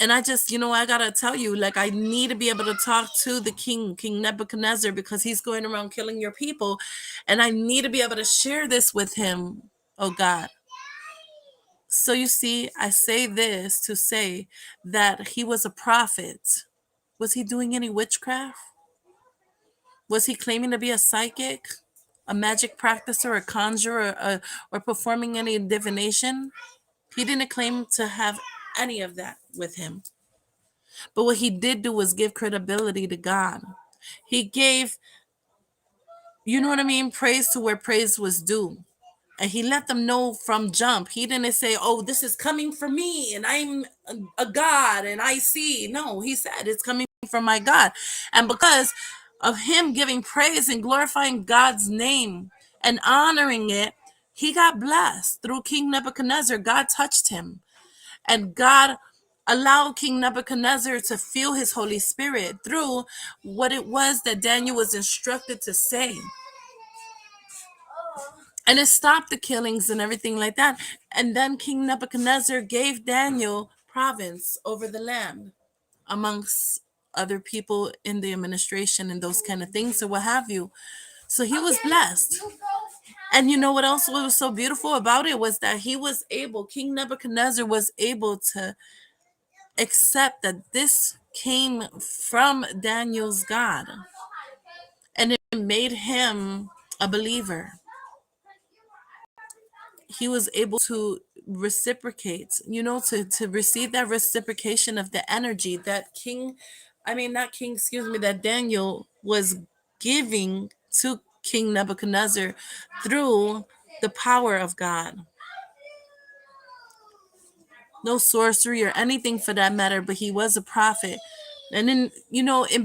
And I just, I gotta tell you, like, I need to be able to talk to the King Nebuchadnezzar, because he's going around killing your people. And I need to be able to share this with him, oh God. So you see, I say this to say that he was a prophet. Was he doing any witchcraft? Was he claiming to be a psychic, a magic practicer, a conjurer, or performing any divination? He didn't claim to have any of that with him. But what he did do was give credibility to God. He gave, you know what I mean, praise to where praise was due. And he let them know from jump. He didn't say, oh, this is coming from me and I'm a God and I see. No, he said it's coming from my God. And because of him giving praise and glorifying God's name and honoring it, he got blessed through King Nebuchadnezzar. God touched him. And God allowed King Nebuchadnezzar to feel his Holy Spirit through what it was that Daniel was instructed to say. And it stopped the killings and everything like that. And then King Nebuchadnezzar gave Daniel province over the land amongst other people in the administration and those kind of things or what have you. So he was blessed. And you know what else was so beautiful about it was that King Nebuchadnezzar was able to accept that this came from Daniel's God. And it made him a believer. He was able to reciprocate, to receive that reciprocation of the energy that that Daniel was giving to King Nebuchadnezzar through the power of God. No sorcery or anything for that matter, but he was a prophet. And in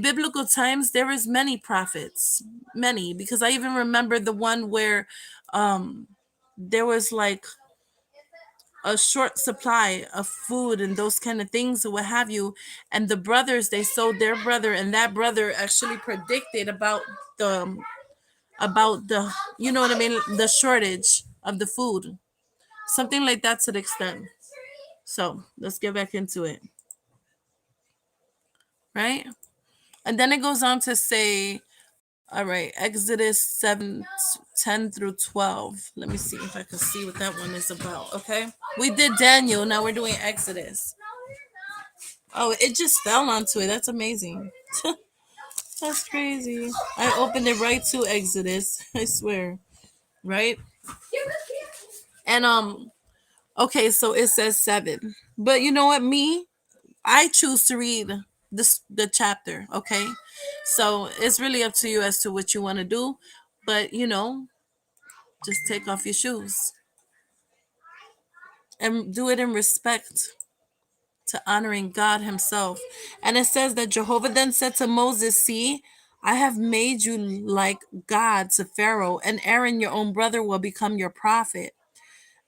biblical times, there was many prophets, many, because I even remember the one where there was like a short supply of food and those kind of things or what have you. And the brothers, they sold their brother, and that brother actually predicted about the the shortage of the food. Something like that to the extent. So let's get back into it. Right? And then it goes on to say, all right, Exodus 7:10-12. Let me see if I can see what that one is about. Okay. We did Daniel. Now we're doing Exodus. Oh, it just fell onto it. That's amazing. That's crazy. I opened it right to Exodus. I swear. Right? And okay, so it says 7. But you know what? I choose to read the chapter, okay? So it's really up to you as to what you want to do. But just take off your shoes and do it in respect to honoring God himself. And it says that Jehovah then said to Moses, see, I have made you like God to Pharaoh, and Aaron, your own brother, will become your prophet.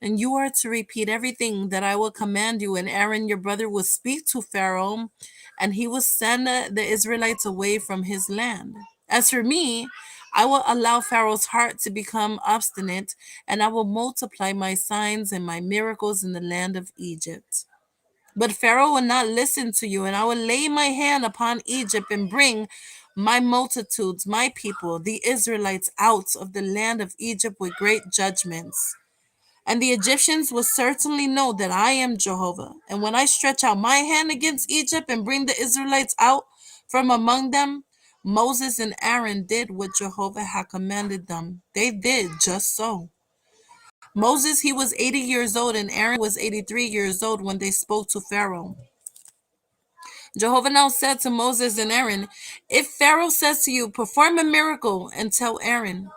And you are to repeat everything that I will command you. And Aaron, your brother, will speak to Pharaoh, and he will send the Israelites away from his land. As for me, I will allow Pharaoh's heart to become obstinate, and I will multiply my signs and my miracles in the land of Egypt. But Pharaoh will not listen to you, and I will lay my hand upon Egypt and bring my multitudes, my people, the Israelites, out of the land of Egypt with great judgments. And the Egyptians will certainly know that I am Jehovah. And when I stretch out my hand against Egypt and bring the Israelites out from among them, Moses and Aaron did what Jehovah had commanded them. They did just so. Moses, he was 80 years old, and Aaron was 83 years old when they spoke to Pharaoh. Jehovah now said to Moses and Aaron, if Pharaoh says to you, perform a miracle, and tell Aaron.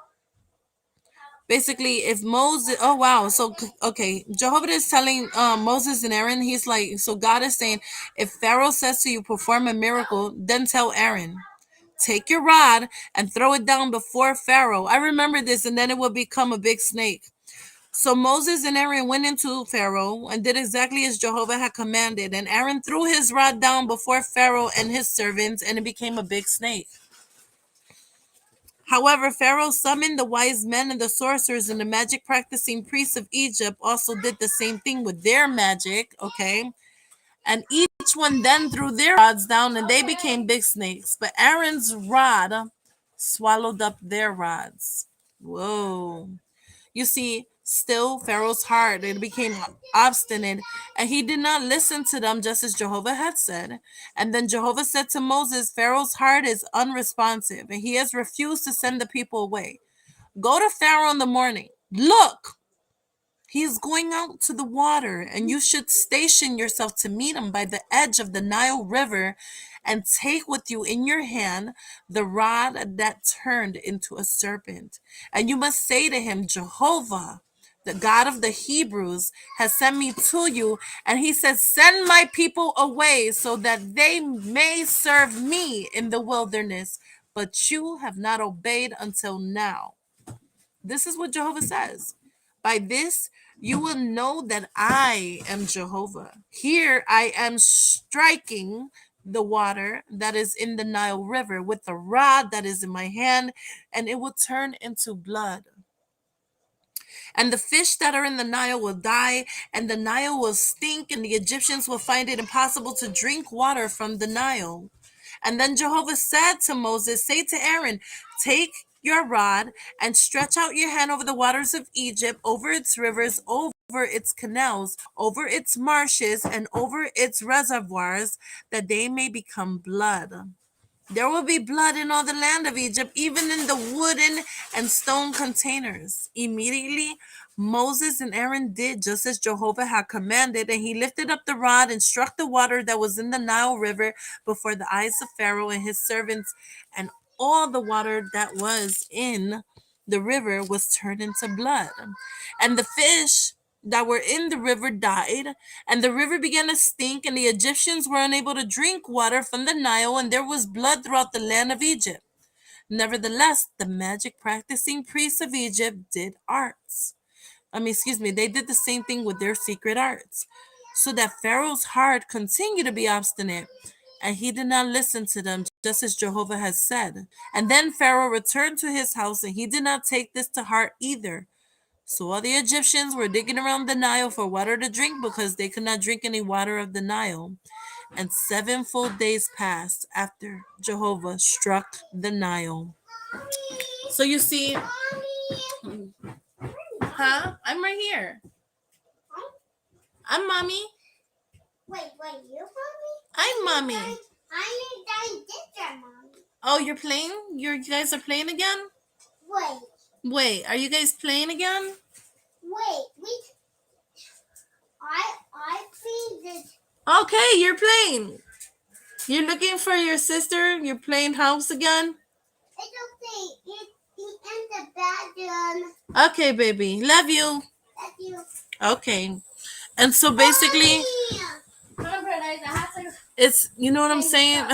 Basically, if Moses, oh wow, so okay, Jehovah is telling Moses and Aaron, he's like, so God is saying, if Pharaoh says to you, perform a miracle, then tell Aaron, take your rod and throw it down before Pharaoh. I remember this, and then it will become a big snake. So Moses and Aaron went into Pharaoh and did exactly as Jehovah had commanded. And Aaron threw his rod down before Pharaoh and his servants, and it became a big snake. However, Pharaoh summoned the wise men and the sorcerers, and the magic practicing priests of Egypt also did the same thing with their magic, okay? And each one then threw their rods down, and they became big snakes. But Aaron's rod swallowed up their rods. Whoa. You see, still Pharaoh's heart, it became obstinate, and he did not listen to them just as Jehovah had said. And then Jehovah said to Moses, Pharaoh's heart is unresponsive, and he has refused to send the people away. Go to Pharaoh in the morning. Look, he is going out to the water, and you should station yourself to meet him by the edge of the Nile River and take with you in your hand the rod that turned into a serpent. And you must say to him, Jehovah, the God of the Hebrews, has sent me to you, and he says, send my people away so that they may serve me in the wilderness. But you have not obeyed until now. This is what Jehovah says. By this, you will know that I am Jehovah. Here I am striking the water that is in the Nile River with the rod that is in my hand, and it will turn into blood. And the fish that are in the Nile will die, and the Nile will stink, and the Egyptians will find it impossible to drink water from the Nile. And then Jehovah said to Moses, say to Aaron, take your rod and stretch out your hand over the waters of Egypt, over its rivers, over its canals, over its marshes, and over its reservoirs, that they may become blood. There will be blood in all the land of Egypt, even in the wooden and stone containers. Immediately, Moses and Aaron did just as Jehovah had commanded, and he lifted up the rod and struck the water that was in the Nile River before the eyes of Pharaoh and his servants, and all the water that was in the river was turned into blood. And the fish that were in the river died, and the river began to stink, and the Egyptians were unable to drink water from the Nile, and there was blood throughout the land of Egypt. Nevertheless, the magic practicing priests of Egypt did arts. They did the same thing with their secret arts, so that Pharaoh's heart continued to be obstinate, and he did not listen to them, just as Jehovah has said. And then Pharaoh returned to his house, and he did not take this to heart either. So all the Egyptians were digging around the Nile for water to drink because they could not drink any water of the Nile. And 7 full days passed after Jehovah struck the Nile. So you see, huh? I'm right here. I'm mommy. Wait, you mommy? I'm mommy. I need that mommy. Oh, you're playing? You guys are playing again? Wait, are you guys playing again? I see this. Okay, you're playing. You're looking for your sister? You're playing house again? It's okay. It's in the bedroom. Okay, baby. Love you. Love you. Okay. And so basically, it's, you know what I'm saying?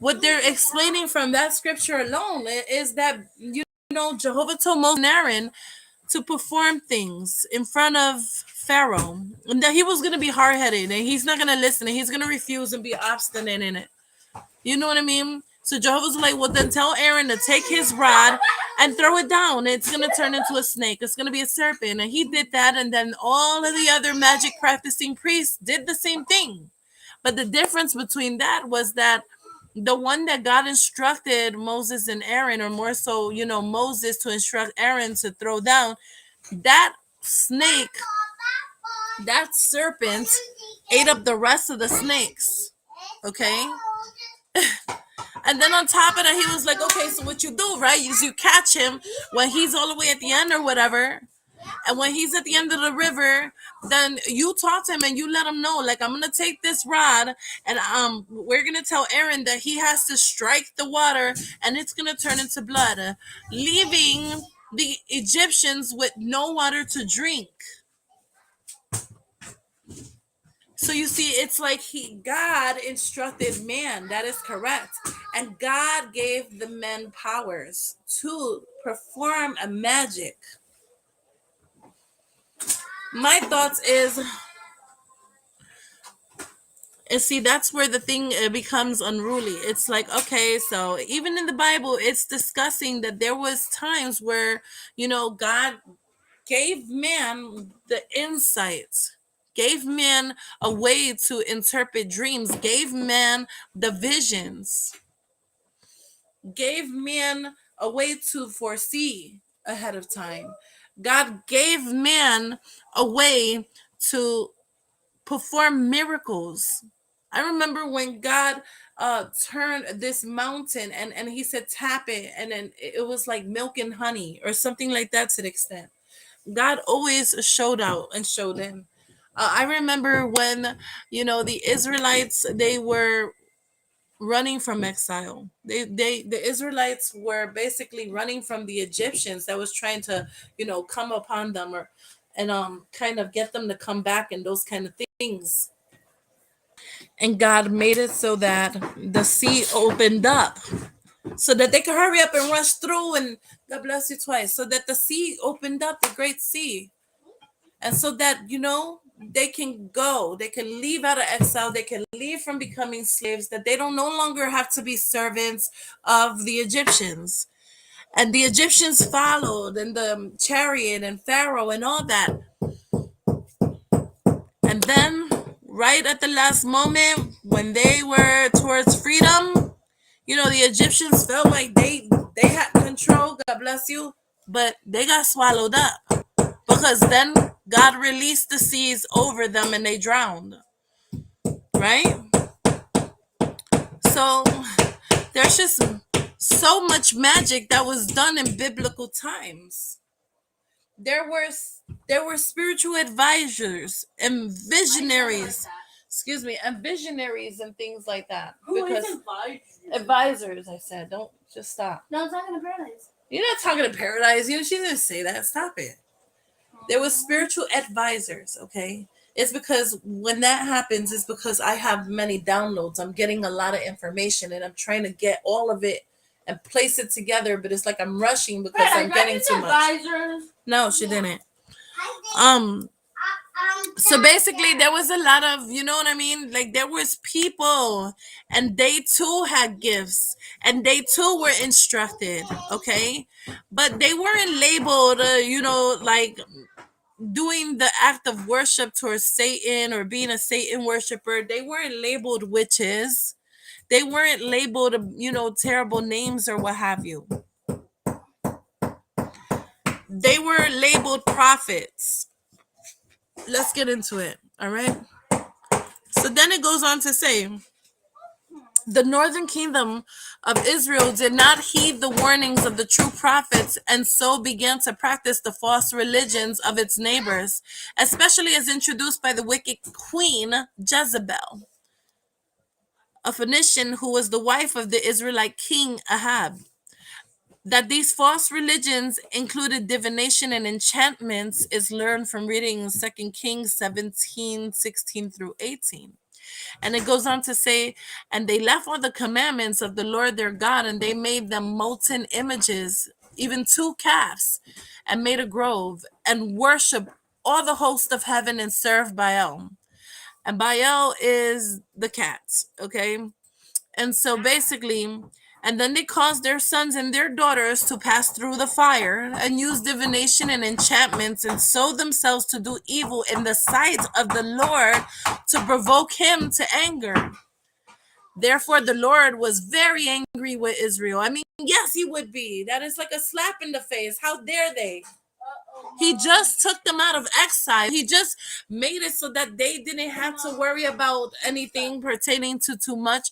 What they're explaining from that scripture alone is that, Jehovah told Moses and Aaron to perform things in front of Pharaoh, and that he was going to be hard-headed, and he's not going to listen, and he's going to refuse and be obstinate in it. You know what I mean? So Jehovah's like, well, then tell Aaron to take his rod and throw it down. It's going to turn into a snake. It's going to be a serpent. And he did that, and then all of the other magic practicing priests did the same thing. But the difference between that was that the one that God instructed Moses and Aaron, or more so, Moses to instruct Aaron to throw down, that snake, that serpent ate up the rest of the snakes. Okay? And then on top of that, he was like, okay, so what you do, right, is you catch him when he's all the way at the end or whatever. And when he's at the end of the river, then you talk to him and you let him know, like, I'm gonna take this rod and we're gonna tell Aaron that he has to strike the water and it's gonna turn into blood, leaving the Egyptians with no water to drink. So you see, it's like God instructed man. That is correct. And God gave the men powers to perform a magic. My thoughts is, and see, that's where the thing becomes unruly. It's like, okay, so even in the Bible, it's discussing that there was times where, God gave man the insight, gave man a way to interpret dreams, gave man the visions, gave man a way to foresee ahead of time. God gave man a way to perform miracles. I remember when God turned this mountain and he said, tap it. And then it was like milk and honey or something like that to the extent. God always showed out and showed in. I remember when, the Israelites, they were running from exile. The Israelites were basically running from the Egyptians that was trying to, come upon them and kind of get them to come back and those kind of things. And God made it so that the sea opened up so that they could hurry up and rush through, and God bless you twice, so that the sea opened up, the great sea. And so that, they can leave out of exile, they can leave from becoming slaves, that they don't no longer have to be servants of the Egyptians. And the Egyptians followed, and the chariot and Pharaoh and all that. And then, right at the last moment, when they were towards freedom, the Egyptians felt like they had control, God bless you, but they got swallowed up. Because then God released the seas over them and they drowned. Right? So there's just so much magic that was done in biblical times. There were spiritual advisors and visionaries. Excuse me, and visionaries and things like that. Who Because is advisors, I said, don't just stop. No, I'm talking to Paradise. You're not talking to Paradise. She didn't say that. Stop it. There was spiritual advisors, okay? It's because when that happens, it's because I have many downloads. I'm getting a lot of information and I'm trying to get all of it and place it together, but it's like I'm rushing because I'm getting too much. Advisors? No, she didn't. So basically there was a lot of, you know what I mean? Like there was people and they too had gifts and they too were instructed, okay? But they weren't labeled, like doing the act of worship towards Satan or being a Satan worshiper. They weren't labeled witches. They weren't labeled, terrible names or what have you. They were labeled prophets. Let's get into it. All right. So then it goes on to say, the northern kingdom of Israel did not heed the warnings of the true prophets and so began to practice the false religions of its neighbors, especially as introduced by the wicked queen Jezebel, a Phoenician who was the wife of the Israelite king Ahab. That these false religions included divination and enchantments is learned from reading 2 Kings 17:16 through 18. And it goes on to say, and they left all the commandments of the Lord their God, and they made them molten images, even 2 calves, and made a grove, and worship all the host of heaven and serve Baal. And Baal is the cat, okay? And so basically, and then they caused their sons and their daughters to pass through the fire and use divination and enchantments and sow themselves to do evil in the sight of the Lord to provoke him to anger. Therefore, the Lord was very angry with Israel. I mean, yes, he would be. That is like a slap in the face. How dare they? He just took them out of exile. He just made it so that they didn't have to worry about anything pertaining to too much.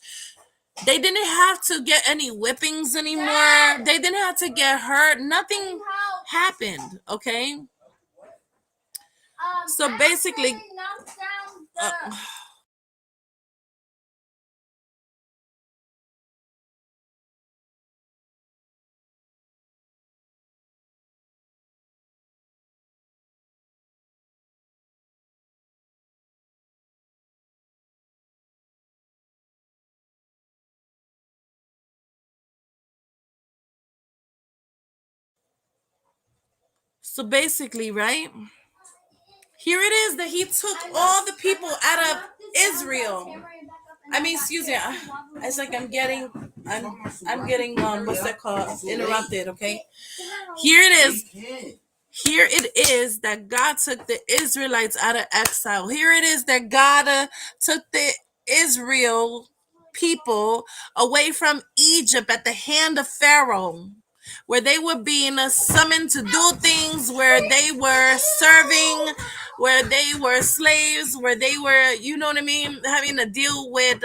They didn't have to get any whippings anymore. They didn't have to get hurt. Nothing happened, okay? So basically, uh, so basically, right? Here it is that he took all the people out of Israel. I mean, excuse me. It's like I'm getting what's that called? Interrupted. Okay. Here it is. Here it is that God took the Israelites out of exile. Here it is that God took the Israel people away from Egypt at the hand of Pharaoh, where they were being summoned to do things, where they were serving, where they were slaves, where they were, you know what I mean, having to deal with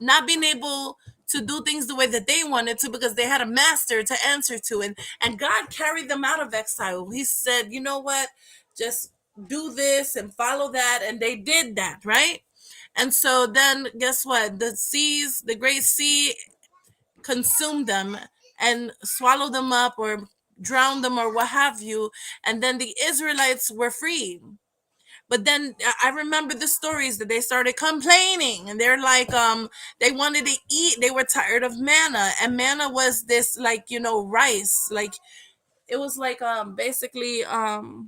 not being able to do things the way that they wanted to because they had a master to answer to, and God carried them out of exile. He said, you know what, just do this and follow that, and they did that, right? And so then guess what, the great sea consumed them and swallowed them up or drowned them or what have you, and then the Israelites were free. But then I remember the stories that they started complaining, and they're like, they wanted to eat. They were tired of manna, and manna was this, like, rice. Like, it was like basically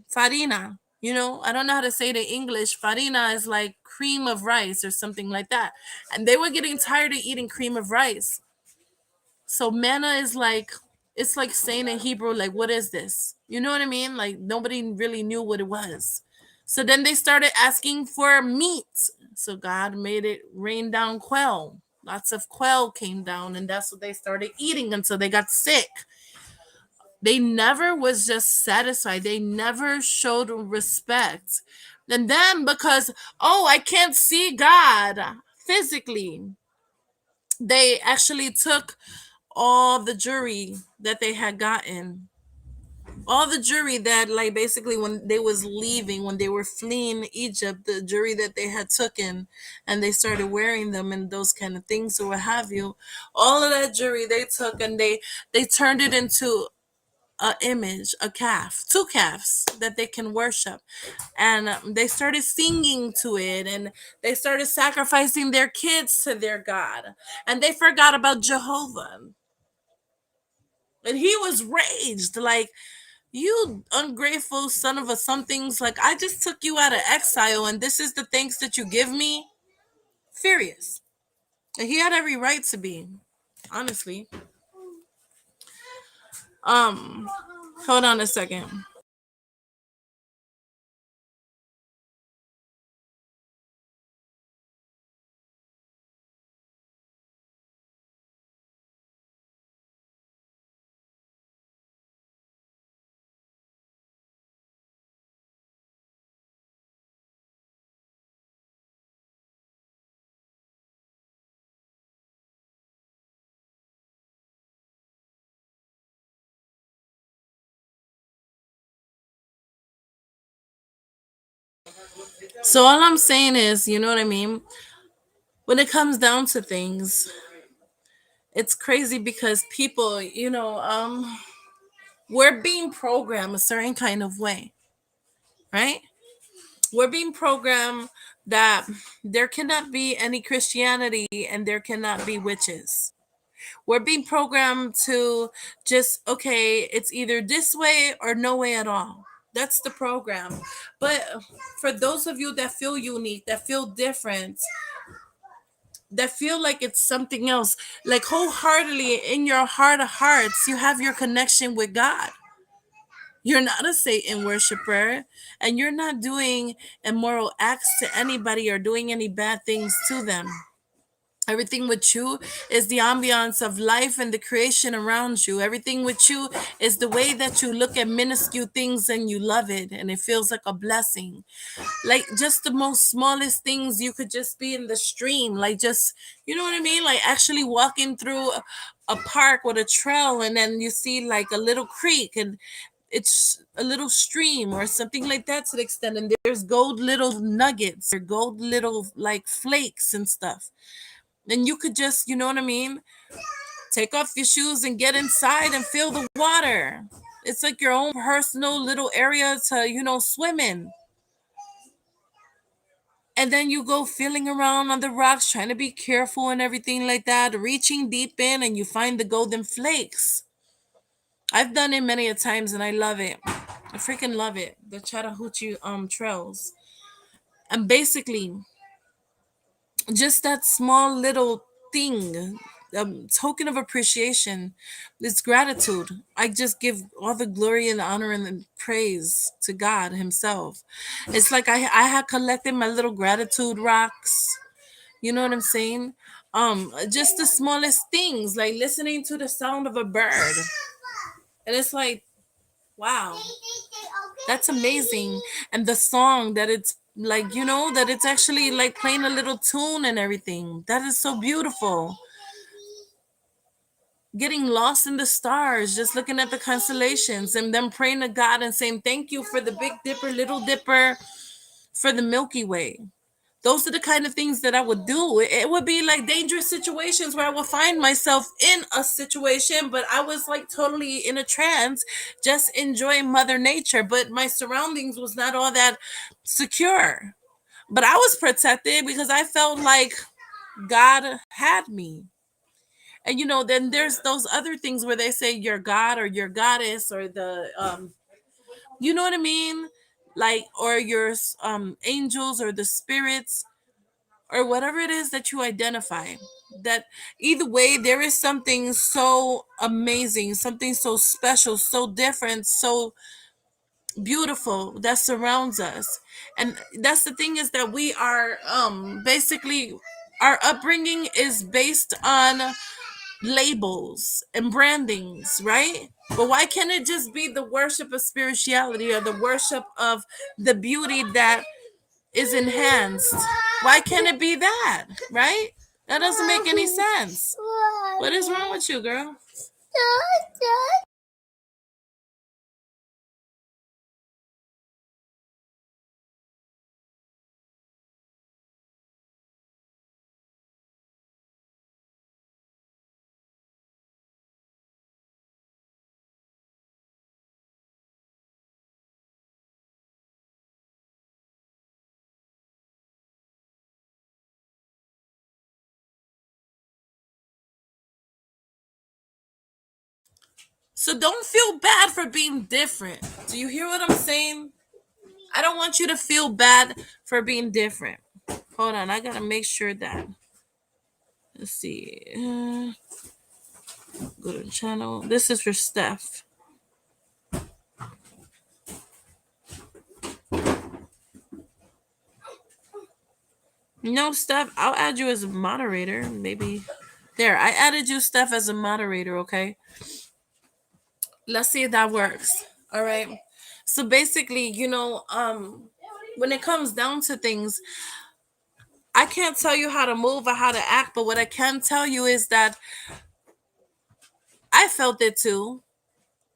farina. I don't know how to say it in English. Farina is like cream of rice or something like that, and they were getting tired of eating cream of rice. So manna is like, it's like saying in Hebrew, like, what is this? You know what I mean? Like, nobody really knew what it was. So then they started asking for meat. So God made it rain down quail. Lots of quail came down, and that's what they started eating until they got sick. They never was just satisfied. They never showed respect. And then because, oh, I can't see God physically, they actually took all the jewelry that they had gotten, all the jewelry that, like, basically when they was leaving, when they were fleeing Egypt, the jewelry that they had taken, and they started wearing them and those kind of things or what have you, all of that jewelry they took, and they turned it into a image, a calf, two calves that they can worship, and they started singing to it, and they started sacrificing their kids to their God, and they forgot about Jehovah. And he was raged, like, you ungrateful son of a somethings, like, I just took you out of exile and this is the thanks that you give me? Furious. And he had every right to be, honestly. Um, Hold on a second. So all I'm saying is, you know what I mean? When it comes down to things, it's crazy because people, we're being programmed a certain kind of way, right? We're being programmed that there cannot be any Christianity and there cannot be witches. We're being programmed to just, okay, it's either this way or no way at all. That's the program. But for those of you that feel unique, that feel different, that feel like it's something else, like wholeheartedly in your heart of hearts, you have your connection with God. You're not a Satan worshiper, and you're not doing immoral acts to anybody or doing any bad things to them. Everything with you is the ambiance of life and the creation around you. Everything with you is the way that you look at minuscule things and you love it and it feels like a blessing. Like just the most smallest things, you could just be in the stream, like just, you know what I mean? Like actually walking through a park with a trail and then you see like a little creek and it's a little stream or something like that to the extent, and there's gold little nuggets or gold little like flakes and stuff, and you could just, you know what I mean, take off your shoes and get inside and feel the water. It's like your own personal little area to, swim in. And then you go feeling around on the rocks, trying to be careful and everything like that, reaching deep in, and you find the golden flakes. I've done it many a times and I love it. I freaking love it. The Chattahoochee trails. And basically, just that small little thing, token of appreciation, it's gratitude. I just give all the glory and honor and the praise to God Himself. It's like I had collected my little gratitude rocks. You know what I'm saying? Just the smallest things, like listening to the sound of a bird, and it's like, wow, that's amazing. And the song that it's like, that it's actually like playing a little tune and everything. That is so beautiful. Getting lost in the stars, just looking at the constellations and then praying to God and saying, thank you for the Big Dipper, Little Dipper, for the Milky Way. Those are the kind of things that I would do. It would be like dangerous situations where I would find myself in a situation, but I was like totally in a trance, just enjoying Mother Nature. But my surroundings was not all that secure. But I was protected because I felt like God had me. And then there's those other things where they say you're God or your goddess or the you know what I mean? Like, or your angels or the spirits or whatever it is that you identify, that either way there is something so amazing, something so special, so different, so beautiful that surrounds us. And that's the thing, is that we are basically, our upbringing is based on labels and brandings, right? But why can't it just be the worship of spirituality or the worship of the beauty that is enhanced? Why can't it be that? Right? That doesn't make any sense. What is wrong with you, girl? So don't feel bad for being different. Do you hear what I'm saying? I don't want you to feel bad for being different. Hold on, I gotta make sure that. Let's see. Go to channel. This is for Steph. No, Steph, I'll add you as a moderator. Maybe. There, I added you, Steph, as a moderator, okay? Let's see if that works. All right. So basically, when it comes down to things, I can't tell you how to move or how to act, but what I can tell you is that I felt it too.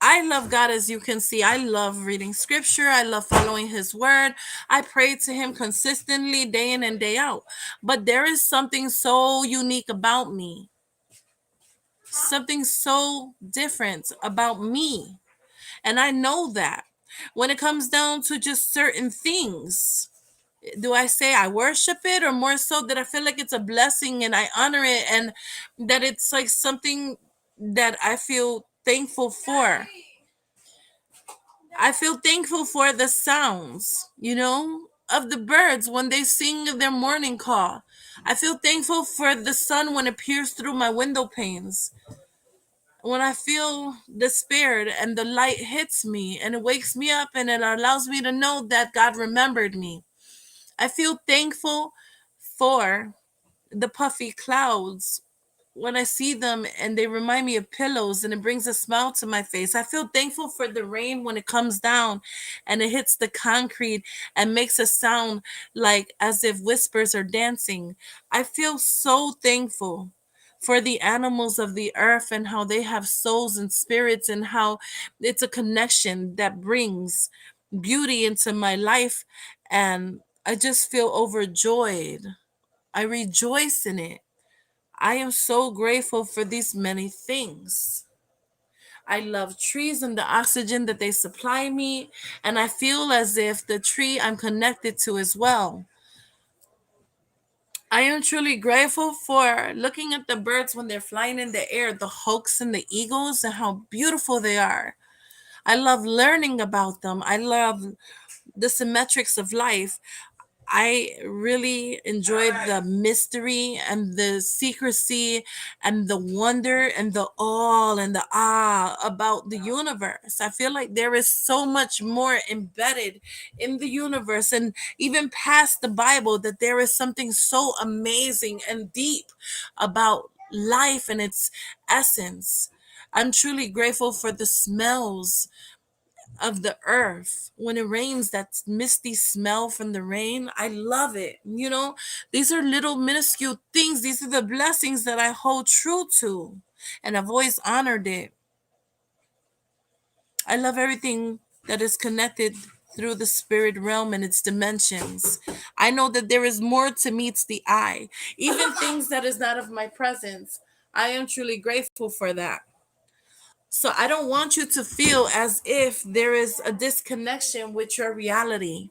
I love God, as you can see. I love reading scripture. I love following His word. I pray to Him consistently, day in and day out. But there is something so unique about me, something so different about me. And I know that when it comes down to just certain things, do I say I worship it, or more so that I feel like it's a blessing and I honor it, and that it's like something that I feel thankful for? I feel thankful for the sounds, of the birds when they sing their morning call. I feel thankful for the sun when it peers through my window panes. When I feel despaired and the light hits me and it wakes me up and it allows me to know that God remembered me. I feel thankful for the puffy clouds, when I see them and they remind me of pillows and it brings a smile to my face. I feel thankful for the rain when it comes down and it hits the concrete and makes a sound like as if whispers are dancing. I feel so thankful for the animals of the earth and how they have souls and spirits and how it's a connection that brings beauty into my life, and I just feel overjoyed. I rejoice in it. I am so grateful for these many things. I love trees and the oxygen that they supply me, and I feel as if the tree I'm connected to as well. I am truly grateful for looking at the birds when they're flying in the air, the hawks and the eagles, and how beautiful they are. I love learning about them. I love the symmetrics of life. I really enjoyed the mystery and the secrecy and the wonder and the awe and the about the universe. I feel like there is so much more embedded in the universe and even past the Bible, that there is something so amazing and deep about life and its essence. I'm truly grateful for the smells of the earth when it rains, that misty smell from the rain. I love it. These are little minuscule things. These are the blessings that I hold true to, and I've always honored it. I love everything that is connected through the spirit realm and its dimensions. I know that there is more to meets the eye, even things that is not of my presence. I am truly grateful for that. So I don't want you to feel as if there is a disconnection with your reality.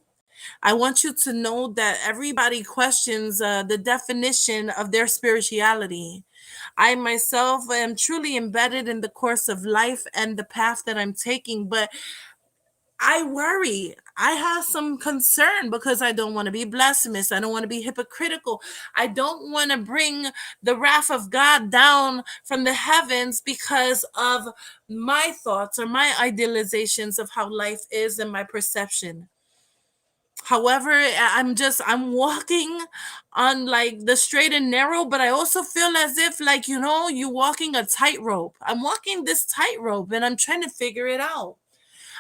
I want you to know that everybody questions the definition of their spirituality. I myself am truly embedded in the course of life and the path that I'm taking, but I worry. I have some concern because I don't want to be blasphemous. I don't want to be hypocritical. I don't want to bring the wrath of God down from the heavens because of my thoughts or my idealizations of how life is and my perception. However, I'm walking on like the straight and narrow, but I also feel as if like, you walking a tightrope. I'm walking this tightrope and I'm trying to figure it out.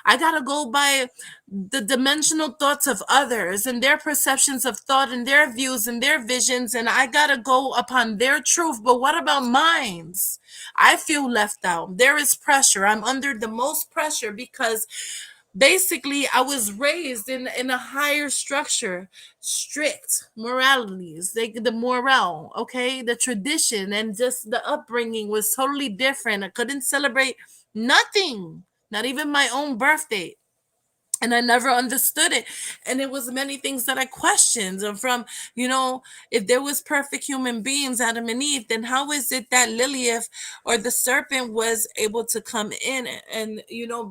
I gotta go by the dimensional thoughts of others and their perceptions of thought and their views and their visions, and I gotta go upon their truth. But what about mine's? I feel left out. There is pressure. I'm under the most pressure because basically I was raised in a higher structure, strict moralities, the morale, okay, the tradition and just the upbringing was totally different. I couldn't celebrate nothing, not even my own birthday, and I never understood it. And it was many things that I questioned. And from, if there was perfect human beings, Adam and Eve, then how is it that Lilith or the serpent was able to come in and,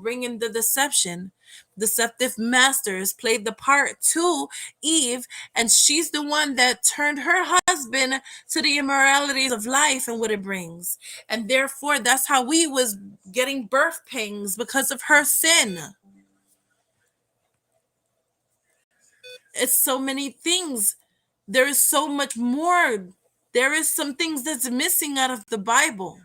bring in the deception? Deceptive masters played the part to Eve, and she's the one that turned her husband to the immoralities of life and what it brings. And therefore, that's how we was getting birth pangs because of her sin. It's so many things. There is so much more. There is some things that's missing out of the Bible.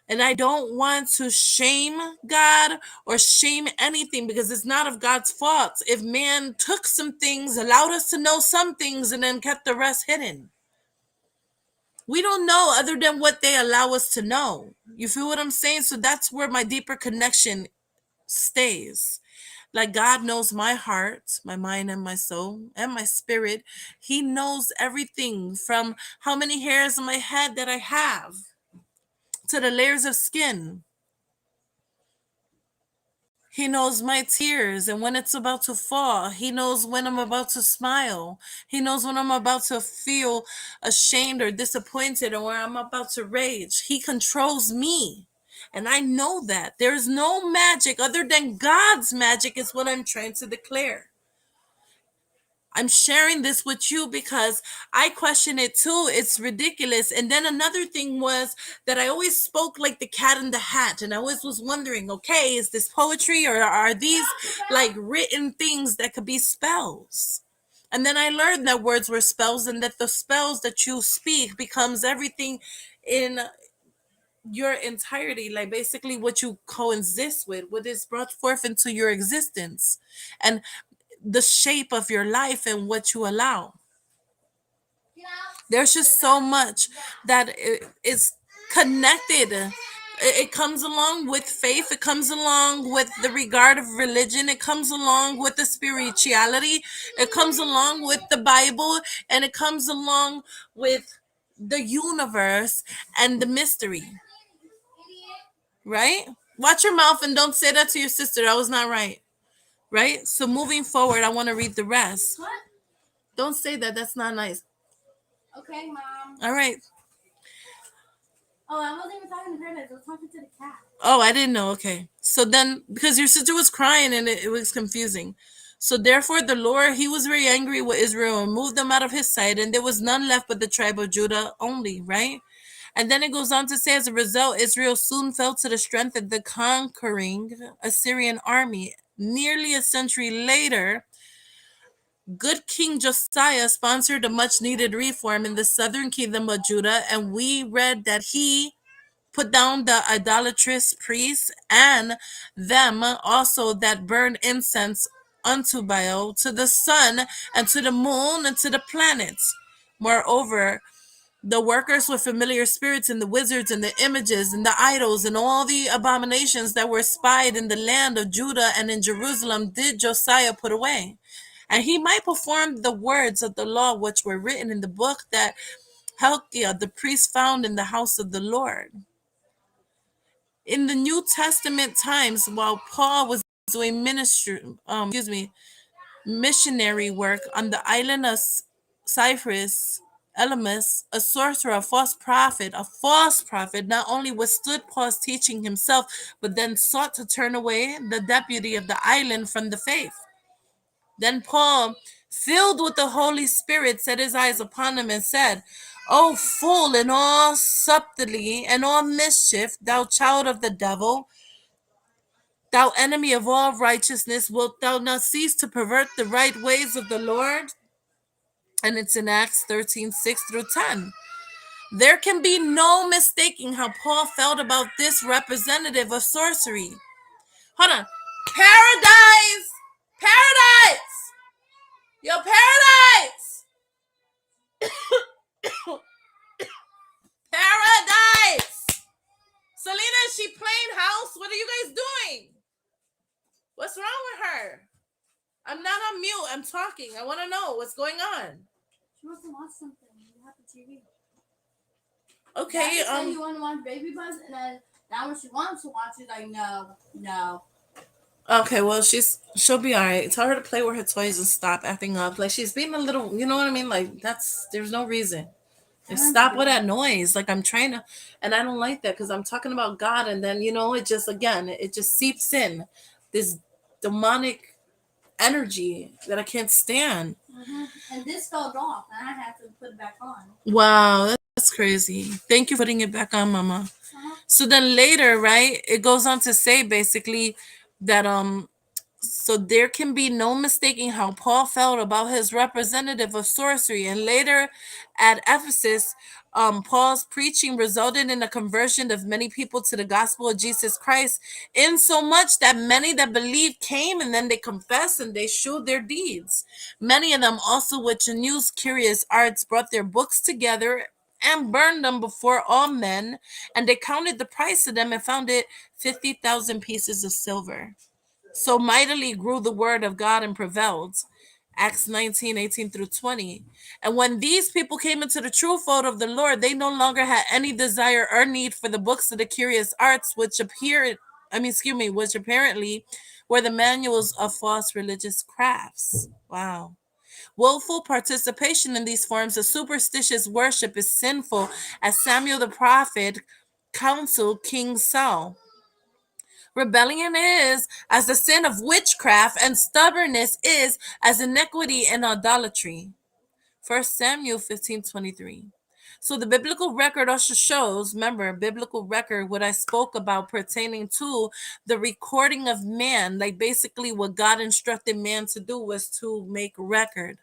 And I don't want to shame God or shame anything because it's not of God's fault. If man took some things, allowed us to know some things, and then kept the rest hidden, we don't know other than what they allow us to know. You feel what I'm saying? So that's where my deeper connection stays. Like God knows my heart, my mind, and my soul, and my spirit. He knows everything from how many hairs on my head that I have to the layers of skin. He knows my tears and when it's about to fall. He knows when I'm about to smile. He knows when I'm about to feel ashamed or disappointed or when I'm about to rage. He controls me. And I know that. There's no magic other than God's magic, is what I'm trying to declare. I'm sharing this with you because I question it too. It's ridiculous. And then another thing was that I always spoke like the cat in the hat. And I always was wondering, okay, is this poetry or are these like written things that could be spells? And then I learned that words were spells, and that the spells that you speak becomes everything in your entirety, like basically what you coexist with, what is brought forth into your existence, and the shape of your life and what you allow. There's just so much that is connected. It comes along with faith, it comes along with the regard of religion, it comes along with the spirituality, it comes along with the Bible, and it comes along with the universe and the mystery, right? Watch your mouth and don't say that to your sister. That was not right. Right? So moving forward, I want to read the rest. What? Don't say that. That's not nice. Okay, Mom. All right. Oh, I wasn't even talking to her. I was talking to the cat. Oh, I didn't know. Okay. So then, because your sister was crying and it was confusing. So therefore, the Lord, he was very angry with Israel and moved them out of his sight, and there was none left but the tribe of Judah only, right? And then it goes on to say, as a result, Israel soon fell to the strength of the conquering Assyrian army. Nearly a century later, good King Josiah sponsored a much needed reform in the southern kingdom of Judah, and we read that he put down the idolatrous priests and them also that burned incense unto Baal, to the sun, and to the moon, and to the planets. Moreover, the workers with familiar spirits, and the wizards, and the images, and the idols, and all the abominations that were spied in the land of Judah and in Jerusalem did Josiah put away. And he might perform the words of the law which were written in the book that Hilkiah the priest found in the house of the Lord. In the New Testament times, while Paul was doing missionary work on the island of Cyprus, Elymas, a sorcerer, a false prophet, not only withstood Paul's teaching himself, but then sought to turn away the deputy of the island from the faith. Then Paul, filled with the Holy Spirit, set his eyes upon him and said, O fool, in all subtlety and all mischief, thou child of the devil, thou enemy of all righteousness, wilt thou not cease to pervert the right ways of the Lord? And it's in Acts 13:6-10. There can be no mistaking how Paul felt about this representative of sorcery. Hold on. Paradise! Paradise! Yo, Paradise! Paradise! Selena, is she playing house? What are you guys doing? What's wrong with her? I'm not on mute. I'm talking. I want to know what's going on. She wants to watch something. You have the TV. Okay. Daddy said you want to watch Baby Buzz, and then now when she wants to watch it, like no. Okay, well she'll be all right. Tell her to play with her toys and stop acting up. Like she's being a little, you know what I mean? Like there's no reason. Like, stop with that noise. Like I'm trying to, and I don't like that because I'm talking about God, and then it just seeps in this demonic energy that I can't stand. And this fell off, and I had to put it back on. Wow, that's crazy. Thank you for putting it back on, Mama. So then later, right, it goes on to say basically that so there can be no mistaking how Paul felt about his representative of sorcery. And later at Ephesus, Paul's preaching resulted in the conversion of many people to the gospel of Jesus Christ, in so much that many that believed came and then they confessed and they showed their deeds. Many of them also with Janus curious arts brought their books together and burned them before all men, and they counted the price of them and found it 50,000 pieces of silver. So mightily grew the word of God and prevailed. Acts 19:18-20. And when these people came into the true fold of the Lord, they no longer had any desire or need for the books of the curious arts, which apparently were the manuals of false religious crafts. Wow. Willful participation in these forms of superstitious worship is sinful, as Samuel the prophet counseled King Saul. Rebellion is as the sin of witchcraft, and stubbornness is as iniquity and idolatry. 1 Samuel 15:23. So the biblical record also shows, remember, biblical record, what I spoke about pertaining to the recording of man, like basically what God instructed man to do was to make record.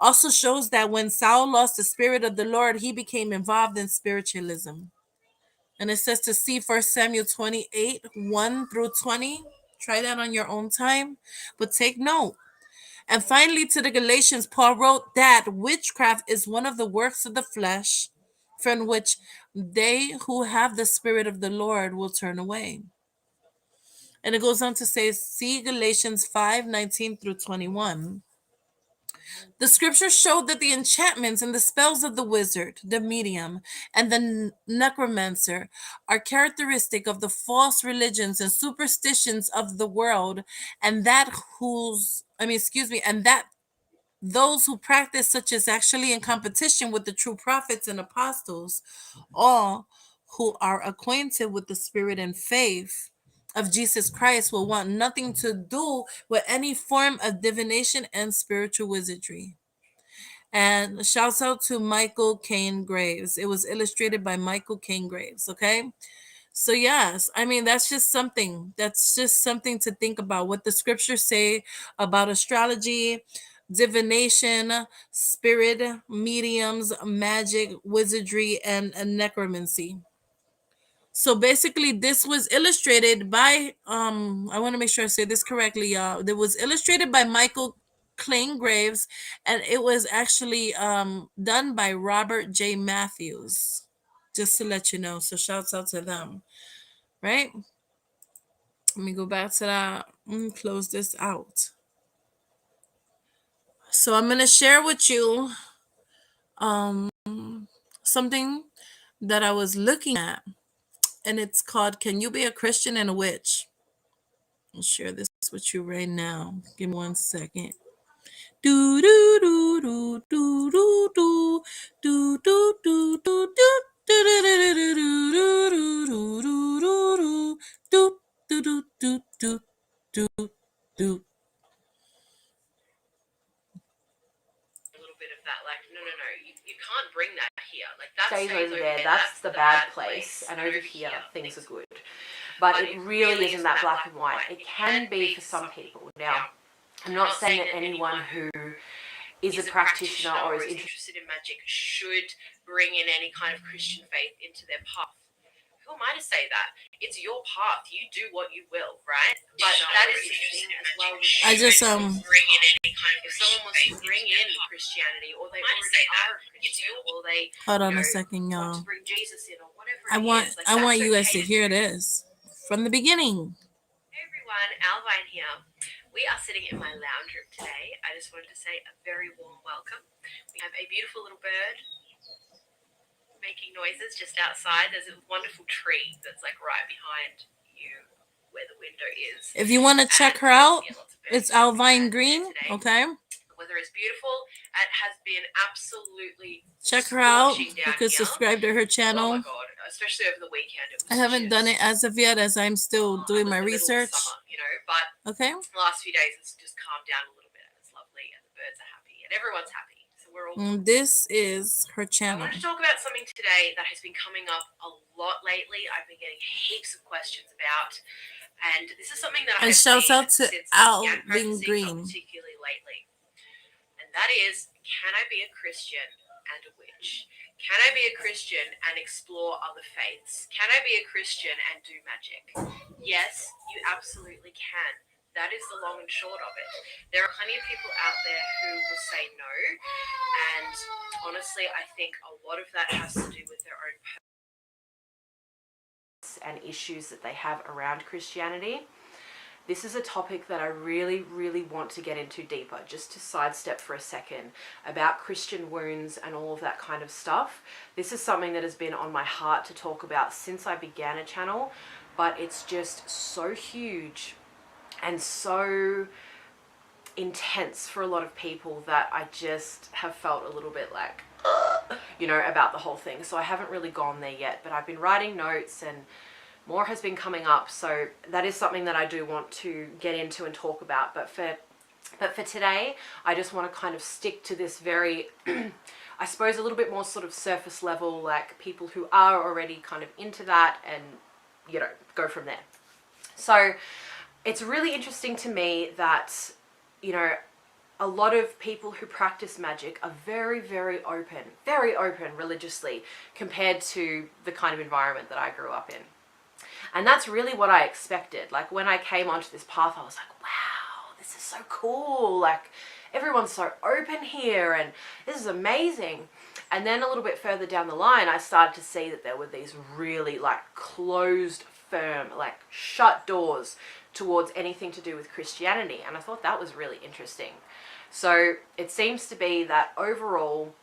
also shows that when Saul lost the spirit of the Lord, he became involved in spiritualism. And it says to see 1 Samuel 28, 1 through 20. Try that on your own time, but take note. And finally, to the Galatians, Paul wrote that witchcraft is one of the works of the flesh from which they who have the Spirit of the Lord will turn away. And it goes on to say, see Galatians 5:19 through 21. The scriptures show that the enchantments and the spells of the wizard, the medium, and the necromancer are characteristic of the false religions and superstitions of the world, and and that those who practice such is actually in competition with the true prophets and apostles, all who are acquainted with the spirit and faith of Jesus Christ will want nothing to do with any form of divination and spiritual wizardry. And shouts out to Michael Caine Graves. It was illustrated by Michael Caine Graves. Okay. So yes, I mean that's just something. That's just something to think about. What the scriptures say about astrology, divination, spirit, mediums, magic, wizardry, and necromancy. So basically, this was illustrated by I want to make sure I say this correctly, y'all. It was illustrated by Michael Klein Graves, and it was actually done by Robert J. Matthews. Just to let you know. So shouts out to them. Right? Let me go back to that. Close this out. So I'm gonna share with you um something that I was looking at, and it's called "Can You Be a Christian and a Witch?" I'll share this with you right now. Give me 1 second. Do do do do do do do do do do do do. Stays over there, that's the bad place, and over here things are good. But it really isn't that black and white. It can be for some people. Now, I'm not saying that anyone who is a practitioner or is interested in magic should bring in any kind of Christian faith into their path. Who am I to say that? It's your path. You do what you will, right? But that is the thing as well. I just bring in any kind of, if someone wants to bring in Christianity, or they already are a Christian, or they hold on a second, want y'all. to bring Jesus in, or whatever I want it is, like, I want that's you guys to okay hear do. this from the beginning. Hey everyone, Alvine here. We are sitting in my lounge room today. I just wanted to say a very warm welcome. We have a beautiful little bird making noises just outside. There's a wonderful tree that's like right behind you where the window is. If you want to check her out, it's Alvine Green. Okay. The weather is beautiful. It has been absolutely check her out. scorching You down could here. subscribe to her Oh channel. my god! Especially over the weekend, it was I haven't done it as of yet, as I'm still doing my the middle of research. summer, you know, but Okay. the last few days it's just calmed down a little bit, and it's lovely, and the birds are happy, and everyone's happy. So we're all. This is her I channel. wanted to talk about something today that has been coming up a lot lately. I've been getting heaps of questions about, and this is something that I have shouts seen out to since I began Alvin practicing, Green. but particularly lately. And that is, can I be a Christian and a witch? Can I be a Christian and explore other faiths? Can I be a Christian and do magic? Yes, you absolutely can. That is the long and short of it. There are plenty of people out there who will say no, and honestly, I think a lot of that has to do with their own and issues that they have around Christianity. This is a topic that I really, really want to get into deeper, just to sidestep for a second about Christian wounds and all of that kind of stuff. This is something that has been on my heart to talk about since I began a channel, but it's just so huge and so intense for a lot of people that I just have felt a little bit like, you know, about the whole thing. So I haven't really gone there yet, but I've been writing notes and more has been coming up, so that is something that I do want to get into and talk about. But for today, I just want to kind of stick to this very, I suppose, a little bit more sort of surface level, like people who are already kind of into that, and, you know, go from there. So it's really interesting to me that, you know, a lot of people who practice magic are very open religiously compared to the kind of environment that I grew up in. And that's really what I expected. Like when I came onto this path, I was like, wow, this is so cool. Like everyone's so open here and this is amazing. And then a little bit further down the line, I started to see that there were these really like closed, firm, like shut doors towards anything to do with Christianity. And I thought that was really interesting. So it seems to be that overall,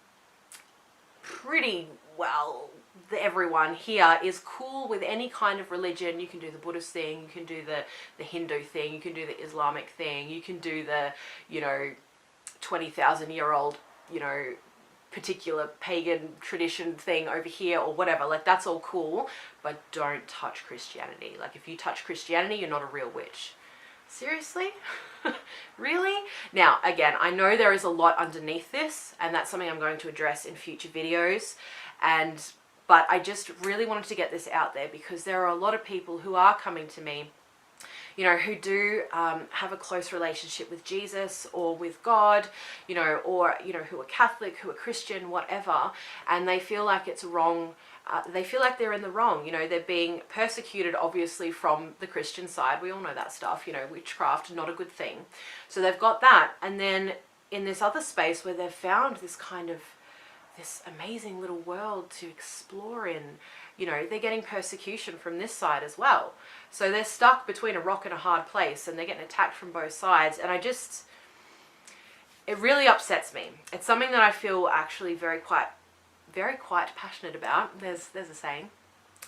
pretty well, everyone here is cool with any kind of religion. You can do the Buddhist thing, you can do the Hindu thing, you can do the Islamic thing, you can do the, 20,000-year-old, particular pagan tradition thing over here or whatever. Like that's all cool, but don't touch Christianity. Like if you touch Christianity, you're not a real witch. Seriously? Really? Now, again, I know there is a lot underneath this, and that's something I'm going to address in future videos. But I just really wanted to get this out there because there are a lot of people who are coming to me, who do have a close relationship with Jesus or with God, or, who are Catholic, who are Christian, whatever, and they feel like it's wrong. They feel like they're in the wrong. They're being persecuted, obviously, from the Christian side. We all know that stuff, witchcraft, not a good thing. So they've got that. And then in this other space where they've found this kind of, this amazing little world to explore in, they're getting persecution from this side as well. So they're stuck between a rock and a hard place and they're getting attacked from both sides. And it really upsets me. It's something that I feel actually very quite passionate about. There's a saying,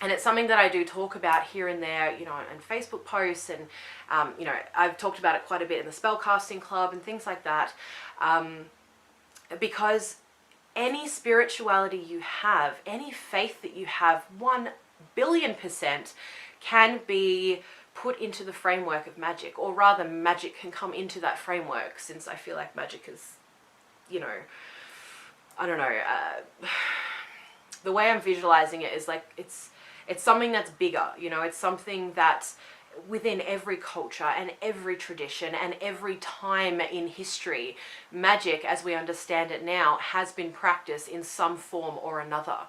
and it's something that I do talk about here and there, in Facebook posts, and I've talked about it quite a bit in the spellcasting club and things like that, because any spirituality you have, any faith that you have, 1,000,000,000% can be put into the framework of magic, or rather magic can come into that framework, since I feel like magic is, I don't know, the way I'm visualizing it is like it's something that's bigger, it's something that's within every culture and every tradition and every time in history. Magic, as we understand it now, has been practiced in some form or another.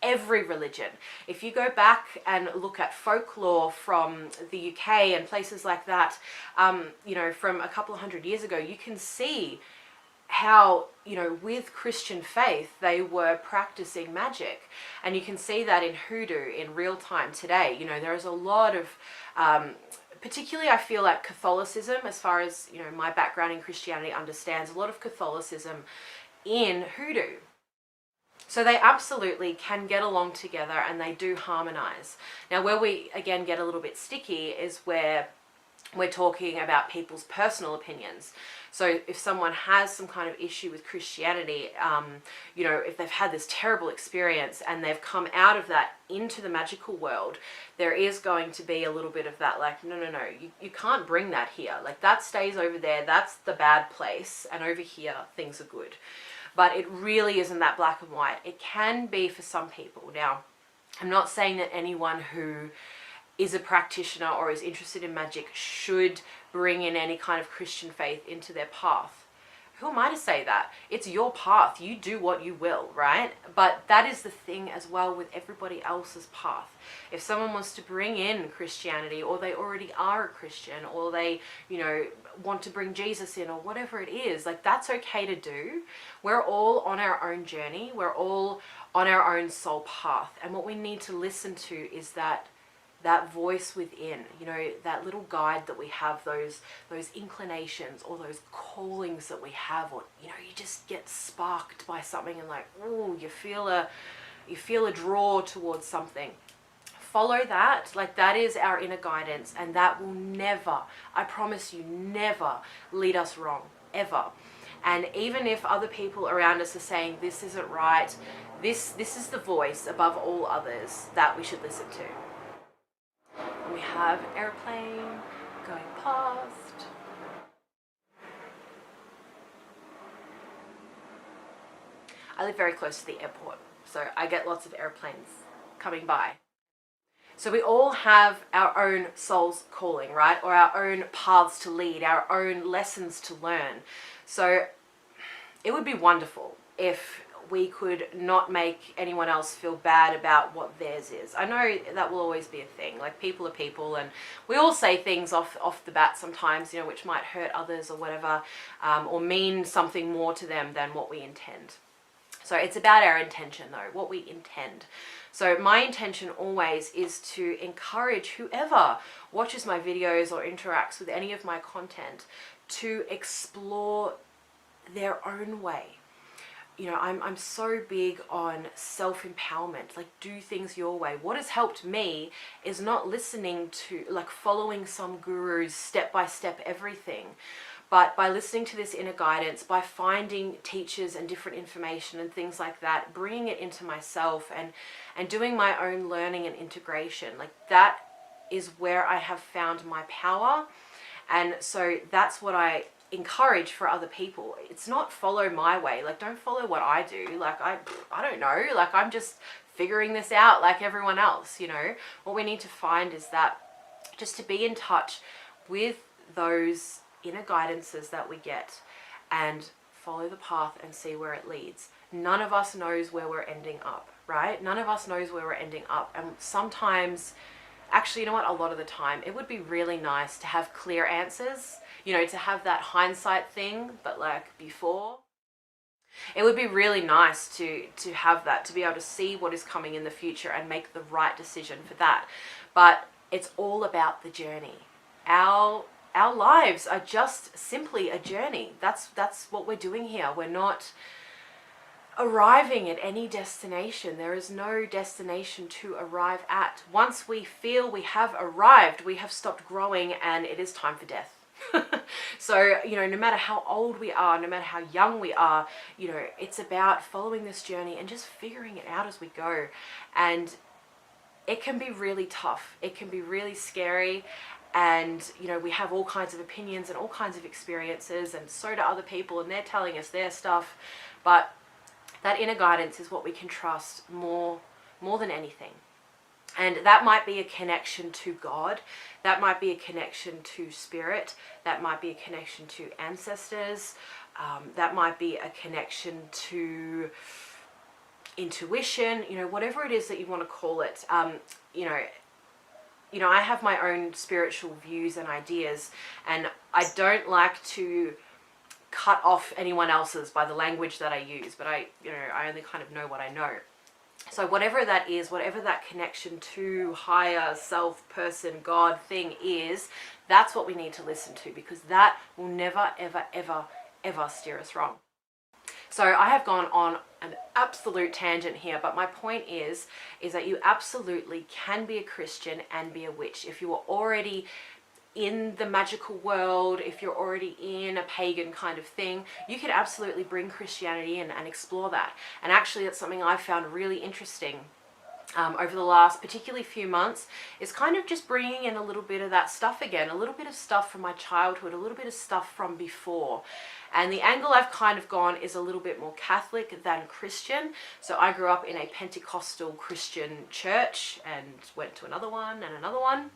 Every religion. If you go back and look at folklore from the UK and places like that, from a couple of hundred years ago, you can see how, with Christian faith, they were practicing magic. And you can see that in hoodoo in real time today. There is a lot of, particularly I feel like Catholicism, as far as, my background in Christianity understands, a lot of Catholicism in hoodoo. So they absolutely can get along together and they do harmonize. Now, where we, again, get a little bit sticky is where we're talking about people's personal opinions. So if someone has some kind of issue with Christianity, if they've had this terrible experience and they've come out of that into the magical world, there is going to be a little bit of that, like, no, you can't bring that here. Like, that stays over there, that's the bad place, and over here, things are good. But it really isn't that black and white. It can be for some people. Now, I'm not saying that anyone who is a practitioner or is interested in magic should bring in any kind of Christian faith into their path. Who am I to say that? It's your path. You do what you will, right? But that is the thing as well with everybody else's path. If someone wants to bring in Christianity, or they already are a Christian, or they, want to bring Jesus in, or whatever it is, like, that's okay to do. We're all on our own journey. We're all on our own soul path. And what we need to listen to is that voice within, that little guide that we have, those inclinations or those callings that we have, or, you just get sparked by something and like, ooh, you feel a draw towards something. Follow that. Like, that is our inner guidance, and that will never, I promise you, never lead us wrong, ever. And even if other people around us are saying this isn't right, this is the voice above all others that we should listen to. We have airplane going past. I live very close to the airport, so I get lots of airplanes coming by. So we all have our own soul's calling, right? Or our own paths to lead, our own lessons to learn. So it would be wonderful if we could not make anyone else feel bad about what theirs is. I know that will always be a thing. Like, people are people, and we all say things off the bat sometimes, you know, which might hurt others or whatever, or mean something more to them than what we intend. So it's about our intention, though, what we intend. So my intention always is to encourage whoever watches my videos or interacts with any of my content to explore their own way. You know, I'm so big on self-empowerment, like, do things your way. What has helped me is not listening to, like, following some guru's step-by-step everything, but by listening to this inner guidance, by finding teachers and different information and things like that, bringing it into myself and doing my own learning and integration. Like, that is where I have found my power. And so that's what I encourage for other people. It's not follow my way. Like, don't follow what I do. Like, I don't know. Like, I'm just figuring this out like everyone else, you know. What we need to find is that just to be in touch with those inner guidances that we get and follow the path and see where it leads. None of us knows where we're ending up, right? None of us knows where we're ending up. And sometimes, actually, you know what, a lot of the time, it would be really nice to have clear answers, you know, to have that hindsight thing, but like before. It would be really nice to have that, to be able to see what is coming in the future and make the right decision for that. But it's all about the journey. Our lives are just simply a journey. That's what we're doing here. We're not arriving at any destination. There is no destination to arrive at. Once we feel we have arrived, we have stopped growing, and it is time for death. So, you know, no matter how old we are, no matter how young we are, you know, it's about following this journey and just figuring it out as we go. And it can be really tough. It can be really scary. And, you know, we have all kinds of opinions and all kinds of experiences, and so do other people, and they're telling us their stuff. But that inner guidance is what we can trust more than anything. And that might be a connection to God. That might be a connection to spirit. That might be a connection to ancestors. That might be a connection to intuition, you know, whatever it is that you want to call it. You know, I have my own spiritual views and ideas, and I don't like to cut off anyone else's by the language that I use, but I only kind of know what I know. So whatever that is, whatever that connection to higher self, person, God thing is, that's what we need to listen to, because that will never, ever, ever, ever steer us wrong. So I have gone on an absolute tangent here, but my point is that you absolutely can be a Christian and be a witch. If you are already in the magical world, if you're already in a pagan kind of thing, you could absolutely bring Christianity in and explore that. And actually, that's something I've found really interesting over the last particularly few months, is kind of just bringing in a little bit of that stuff again, a little bit of stuff from my childhood, a little bit of stuff from before. And the angle I've kind of gone is a little bit more Catholic than Christian. So I grew up in a Pentecostal Christian church and went to another one and another one.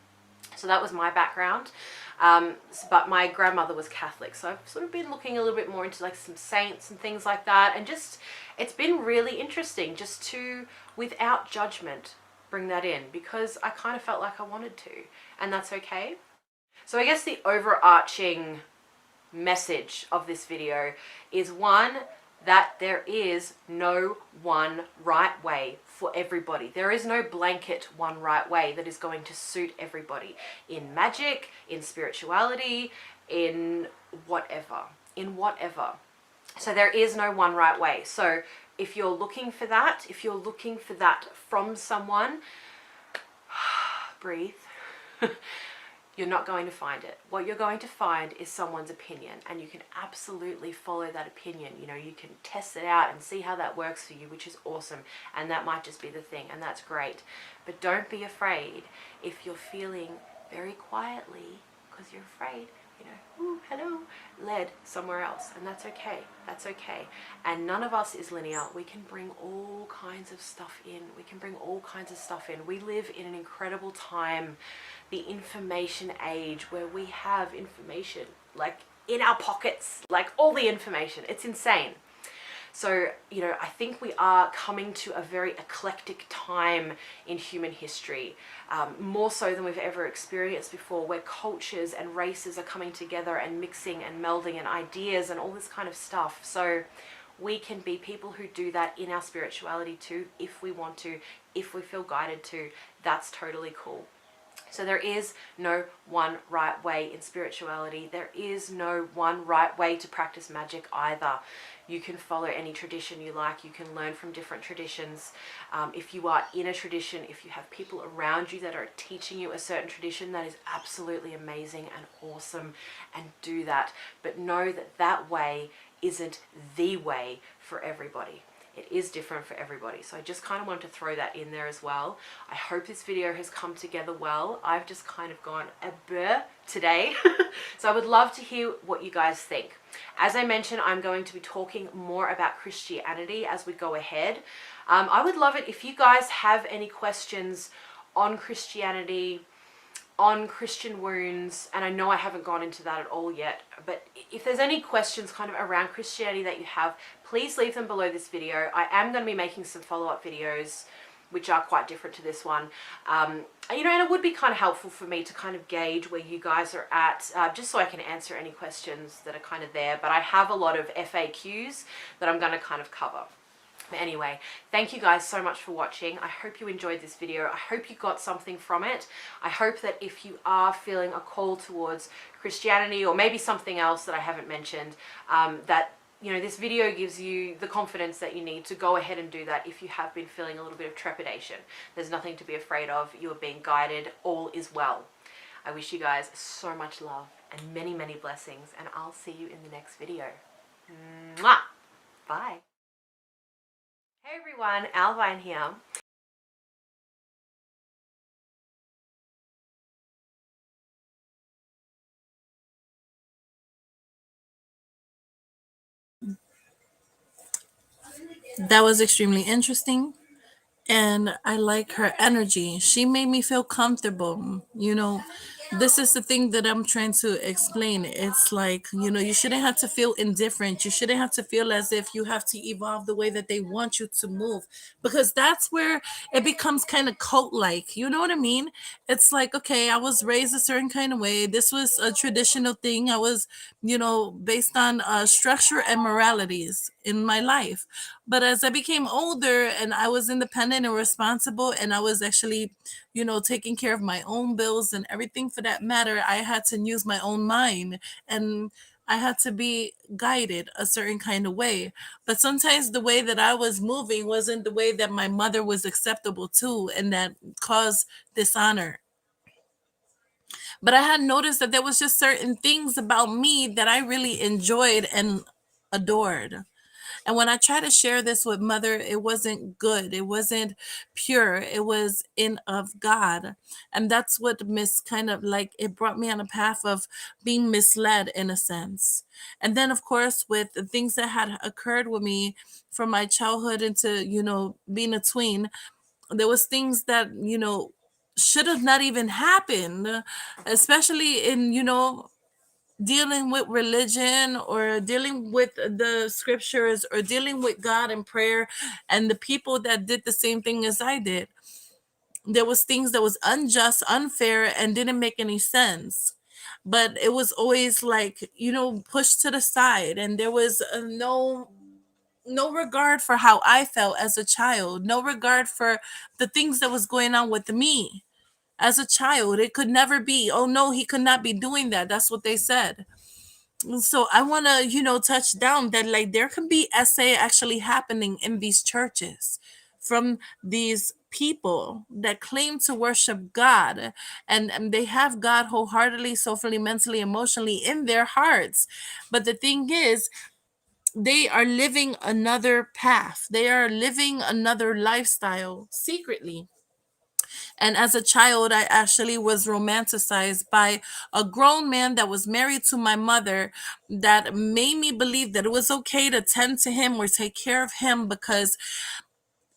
So that was my background. But my grandmother was Catholic. So I've sort of been looking a little bit more into like some saints and things like that. And just, it's been really interesting just to, without judgment, bring that in, because I kind of felt like I wanted to, and that's okay. So I guess the overarching message of this video is, one, that there is no one right way for everybody. There is no blanket one right way that is going to suit everybody in magic, in spirituality, in whatever. So there is no one right way. So if you're looking for that, from someone, breathe. You're not going to find it. What you're going to find is someone's opinion, and you can absolutely follow that opinion. You know, you can test it out and see how that works for you, which is awesome. And that might just be the thing, and that's great. But don't be afraid if you're feeling very quietly, because you're afraid, hello, led somewhere else. And that's okay. That's okay. And none of us is linear. We can bring all kinds of stuff in. We can bring all kinds of stuff in. We live in an incredible time, the information age, where we have information like in our pockets, like all the information. It's insane. So, I think we are coming to a very eclectic time in human history, more so than we've ever experienced before, where cultures and races are coming together and mixing and melding and ideas and all this kind of stuff. So we can be people who do that in our spirituality too, if we want to, if we feel guided to. That's totally cool. So there is no one right way in spirituality. There is no one right way to practice magic either. You can follow any tradition you like. You can learn from different traditions. If you are in a tradition, if you have people around you that are teaching you a certain tradition, that is absolutely amazing and awesome, and do that. But know that that way isn't the way for everybody. It is different for everybody. So I just kind of wanted to throw that in there as well. I hope this video has come together well. I've just kind of gone a blur today. So I would love to hear what you guys think. As I mentioned, I'm going to be talking more about Christianity as we go ahead. I would love it if you guys have any questions on Christianity, on Christian wounds, and I know I haven't gone into that at all yet, but if there's any questions kind of around Christianity that you have, please leave them below this video. I am going to be making some follow-up videos which are quite different to this one. And it would be kind of helpful for me to kind of gauge where you guys are at, just so I can answer any questions that are kind of there. But I have a lot of FAQs that I'm going to kind of cover. But anyway, thank you guys so much for watching. I hope you enjoyed this video. I hope you got something from it. I hope that if you are feeling a call towards Christianity, or maybe something else that I haven't mentioned, that this video gives you the confidence that you need to go ahead and do that if you have been feeling a little bit of trepidation. There's nothing to be afraid of. You are being guided. All is well. I wish you guys so much love and many, many blessings, and I'll see you in the next video. Mwah! Bye. Hey everyone, Alvine here. That was extremely interesting. And I like her energy. She made me feel comfortable. This is the thing that I'm trying to explain. It's like, you shouldn't have to feel indifferent. You shouldn't have to feel as if you have to evolve the way that they want you to move, because that's where it becomes kind of cult like. You know what I mean? It's like, okay, I was raised a certain kind of way. This was a traditional thing. I was, based on structure and moralities in my life. But as I became older and I was independent and responsible, and I was actually, taking care of my own bills and everything for that matter, I had to use my own mind, and I had to be guided a certain kind of way. But sometimes the way that I was moving wasn't the way that my mother was acceptable to, and that caused dishonor. But I had noticed that there was just certain things about me that I really enjoyed and adored. And when I try to share this with mother, it wasn't good. It wasn't pure. It was in of God. And that's what kind of like it brought me on a path of being misled in a sense. And then of course with the things that had occurred with me from my childhood into, being a tween, there was things that, should have not even happened, especially in, dealing with religion or dealing with the scriptures or dealing with God in prayer and the people that did the same thing as I did. There was things that was unjust, unfair, and didn't make any sense. But it was always like, pushed to the side, and there was no regard for how I felt as a child, no regard for the things that was going on with me as a child. It could never be, oh no, he could not be doing that. That's what they said. So I want to, touch down that like there can be SA actually happening in these churches from these people that claim to worship God, and they have God wholeheartedly, soulfully, mentally, emotionally in their hearts. But the thing is, they are living another path. They are living another lifestyle secretly. And as a child, I actually was romanticized by a grown man that was married to my mother, that made me believe that it was okay to tend to him or take care of him because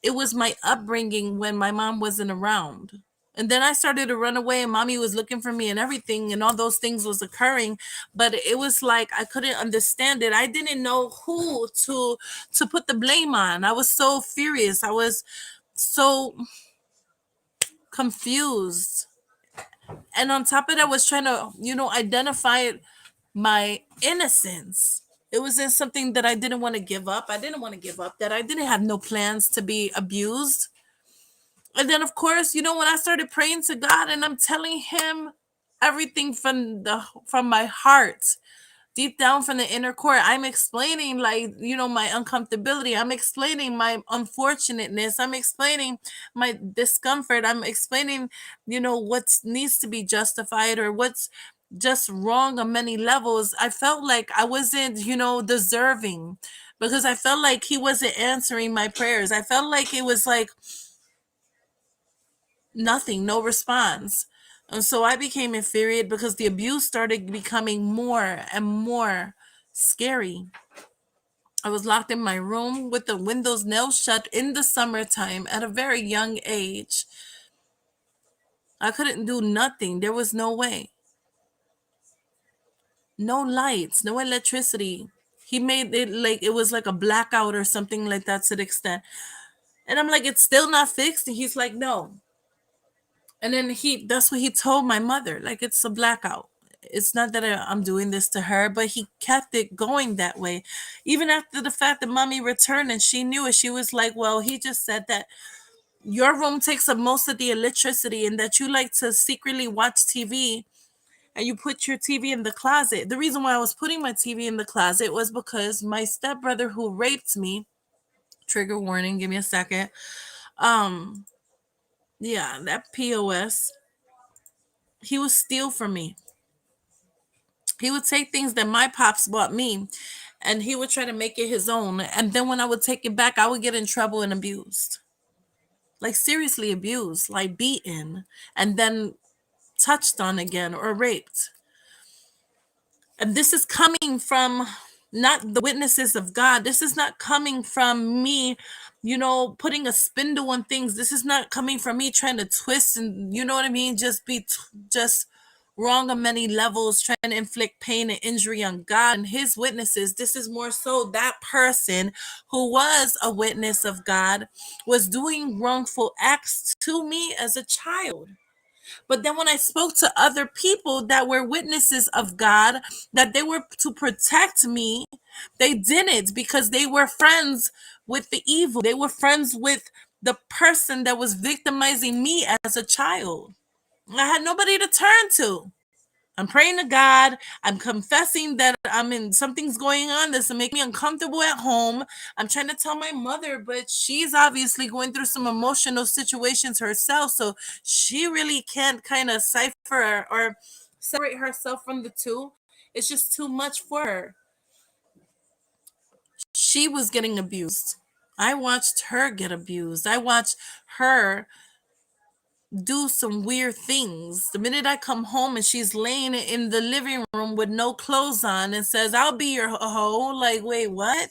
it was my upbringing when my mom wasn't around. And then I started to run away and mommy was looking for me and everything and all those things was occurring, but it was like I couldn't understand it. I didn't know who to put the blame on. I was so furious. I was so confused. And on top of that, I was trying to, identify my innocence. It was in something that I didn't want to give up. I didn't want to give up that. I didn't have no plans to be abused. And then of course, when I started praying to God and I'm telling him everything from my heart, deep down from the inner core, I'm explaining, like, my uncomfortability. I'm explaining my unfortunateness. I'm explaining my discomfort. I'm explaining, what needs to be justified or what's just wrong on many levels. I felt like I wasn't, deserving, because I felt like he wasn't answering my prayers. I felt like it was like nothing, no response. And so I became infuriated because the abuse started becoming more and more scary. I was locked in my room with the windows nailed shut in the summertime at a very young age. I couldn't do nothing. There was no way. No lights, no electricity. He made it like it was like a blackout or something like that to the extent. And I'm like, it's still not fixed. And he's like, no. And then that's what he told my mother, like, it's a blackout. It's not that I'm doing this to her, but he kept it going that way. Even after the fact that mommy returned and she knew it, she was like, well, he just said that your room takes up most of the electricity and that you like to secretly watch TV and you put your TV in the closet. The reason why I was putting my TV in the closet was because my stepbrother who raped me, trigger warning, give me a second. Um, yeah, that POS, he would steal from me. He would take things that my pops bought me and he would try to make it his own. And then when I would take it back, I would get in trouble and abused. Like seriously abused, like beaten, and then touched on again or raped. And this is coming from not the witnesses of God. This is not coming from me, putting a spindle on things. This is not coming from me trying to twist and, you know what I mean? Just wrong on many levels, trying to inflict pain and injury on God and his witnesses. This is more so that person who was a witness of God was doing wrongful acts to me as a child. But then when I spoke to other people that were witnesses of God, that they were to protect me, they didn't, because they were friends with the evil. They were friends with the person that was victimizing me as a child. I had nobody to turn to. I'm praying to God. I'm confessing that I'm in something's going on that's making me uncomfortable at home. I'm trying to tell my mother, but she's obviously going through some emotional situations herself. So she really can't kind of cipher or separate herself from the two. It's just too much for her. She was getting abused. I watched her get abused. I watched her do some weird things. The minute I come home and she's laying in the living room with no clothes on and says, I'll be your hoe. Like, wait, what?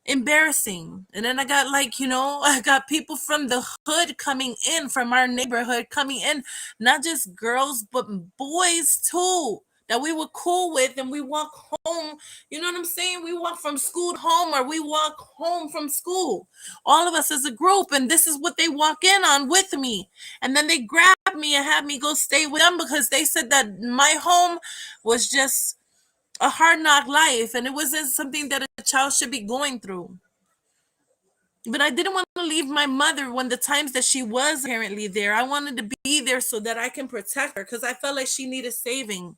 Embarrassing. And then I got I got people from the hood coming in, from our neighborhood coming in, not just girls, but boys too, that we were cool with. And we walk home, you know what I'm saying? We walk from school home, or we walk home from school, all of us as a group. And this is what they walk in on with me. And then they grab me and have me go stay with them because they said that my home was just a hard knock life and it wasn't something that a child should be going through. But I didn't want to leave my mother when the times that she was apparently there. I wanted to be there so that I can protect her because I felt like she needed saving.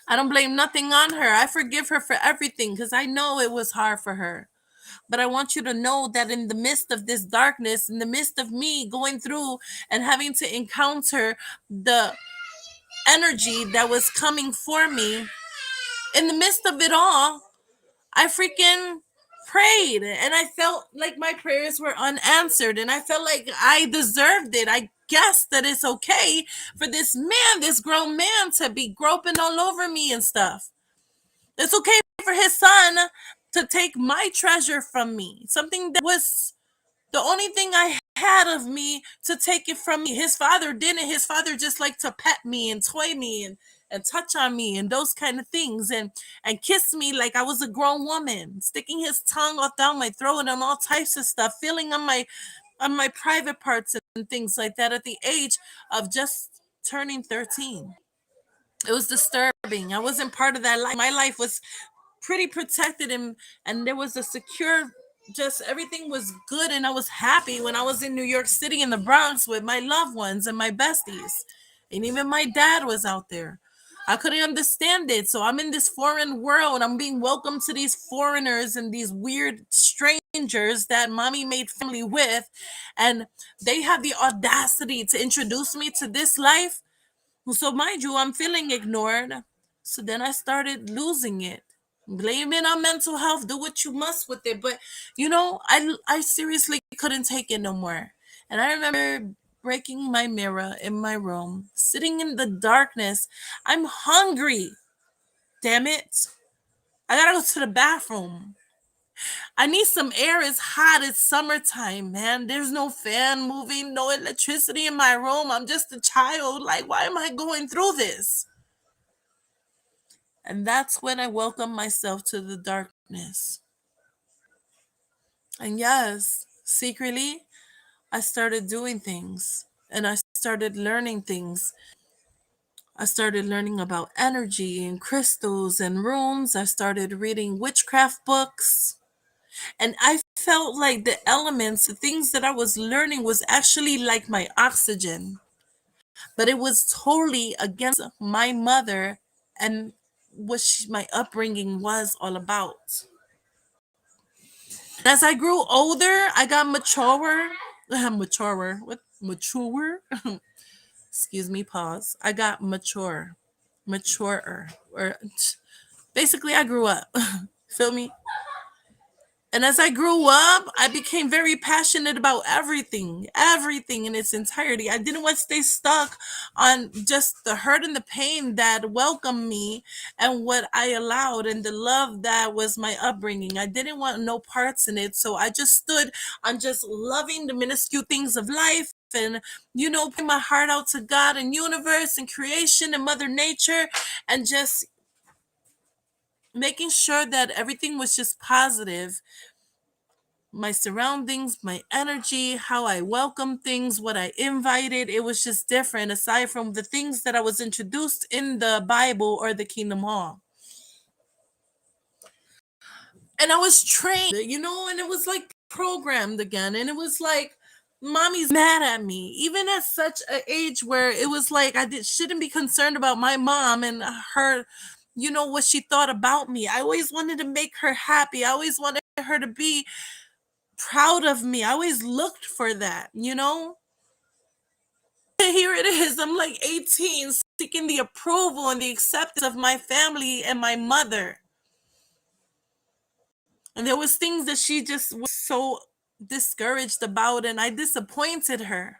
I don't blame nothing on her. I forgive her for everything because I know it was hard for her. But I want you to know that in the midst of this darkness, in the midst of me going through and having to encounter the energy that was coming for me, in the midst of it all, I freaking prayed and I felt like my prayers were unanswered and I felt like I deserved it. I guess that it's okay for this man, this grown man, to be groping all over me and stuff. It's okay for his son to take my treasure from me, something that was the only thing I had of me, to take it from me. His father didn't. His father just liked to pet me and toy me and touch on me and those kind of things and kiss me like I was a grown woman, sticking his tongue all down my throat and all types of stuff, feeling on my private parts and things like that at the age of just turning 13. It was disturbing. I wasn't part of that life. My life was pretty protected and there was a secure, just everything was good and I was happy when I was in New York City in the Bronx with my loved ones and my besties. And even my dad was out there. I couldn't understand it. So I'm in this foreign world. I'm being welcomed to these foreigners and these weird strangers that mommy made family with. And they have the audacity to introduce me to this life. So mind you, I'm feeling ignored. So then I started losing it. Blame it on mental health. Do what you must with it. But I seriously couldn't take it no more. And I remember breaking my mirror in my room, sitting in the darkness. I'm hungry. Damn it. I gotta go to the bathroom. I need some air. It's hot. It's summertime, man. There's no fan moving, no electricity in my room. I'm just a child. Like, why am I going through this? And that's when I welcome myself to the darkness. And yes, secretly, I started doing things and I started learning things. I started learning about energy and crystals and runes. I started reading witchcraft books. And I felt like the elements, the things that I was learning was actually like my oxygen. But it was totally against my mother and my upbringing was all about. As I grew older, I got maturer. Maturer. What? Mature? Excuse me, pause. I got maturer. Or basically, I grew up. Feel me? And as I grew up, I became very passionate about everything in its entirety. I didn't want to stay stuck on just the hurt and the pain that welcomed me and what I allowed and the love that was my upbringing. I didn't want no parts in it. So I just stood on just loving the minuscule things of life and, putting my heart out to God and universe and creation and Mother Nature and just making sure that everything was just positive, my surroundings, my energy, how I welcome things, what I invited. It was just different aside from the things that I was introduced in the Bible or the Kingdom Hall. And I was trained, and it was like programmed again. And it was like, mommy's mad at me, even at such an age where it was like shouldn't be concerned about my mom and her, what she thought about me. I always wanted to make her happy. I always wanted her to be proud of me. I always looked for that. Here it is. I'm like 18, seeking the approval and the acceptance of my family and my mother. And there was things that she just was so discouraged about, and I disappointed her.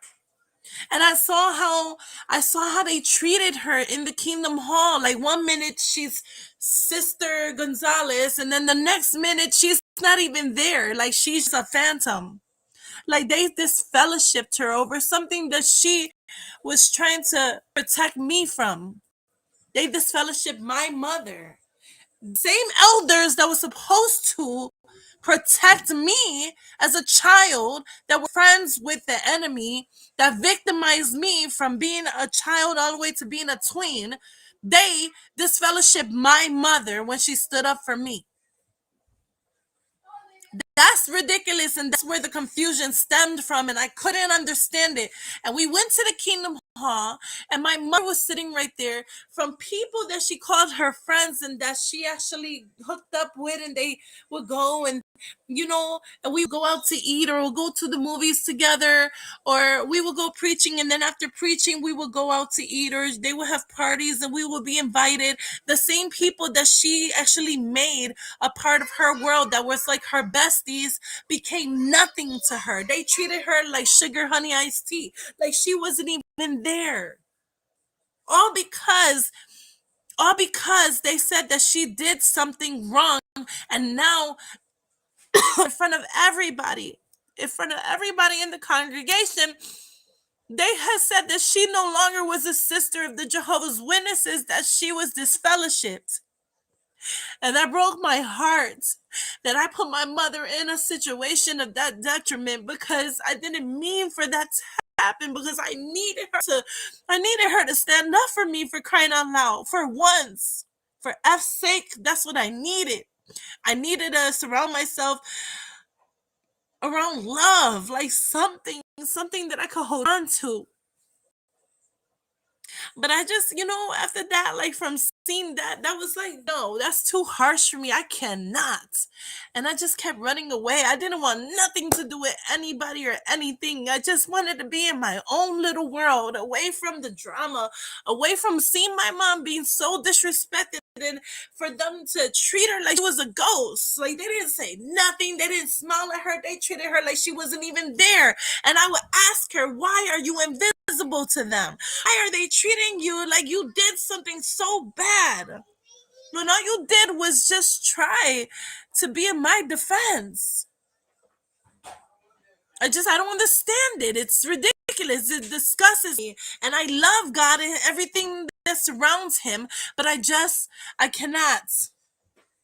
And I saw how they treated her in the Kingdom Hall. Like 1 minute she's Sister Gonzalez, and then the next minute she's not even there. Like she's a phantom. Like they disfellowshipped her over something that she was trying to protect me from. They disfellowshipped my mother. Same elders that were supposed to protect me as a child, that were friends with the enemy, that victimized me from being a child all the way to being a tween, they disfellowshipped my mother when she stood up for me. That's ridiculous, and that's where the confusion stemmed from, and I couldn't understand it. And we went to the Kingdom hall, and my mother was sitting right there, from people that she called her friends and that she actually hooked up with, and they would go and and we would go out to eat, or we'll go to the movies together, or we would go preaching, and then after preaching we would go out to eat, or they would have parties and we would be invited. The same people that she actually made a part of her world, that was like her besties, became nothing to her. They treated her like sugar honey iced tea, like she wasn't even there. All because they said that she did something wrong, and now in front of everybody, in the congregation, they had said that she no longer was a sister of the Jehovah's Witnesses, that she was disfellowshipped. And that broke my heart, that I put my mother in a situation of that detriment, because I didn't mean for that to happen, because I needed her to stand up for me, for crying out loud, for once. For F's sake, that's what I needed. I needed to surround myself around love, like something that I could hold on to. But I just, after that, like from seeing that, that was like, no, that's too harsh for me. I cannot. And I just kept running away. I didn't want nothing to do with anybody or anything. I just wanted to be in my own little world, away from the drama, away from seeing my mom being so disrespected, and for them to treat her like she was a ghost. Like, they didn't say nothing. They didn't smile at her. They treated her like she wasn't even there. And I would ask her, why are you invisible to them? Why are they treating you like you did something so bad, when all you did was just try to be in my defense? I don't understand it. It's ridiculous. It disgusts me. And I love God and everything that surrounds him, but I cannot.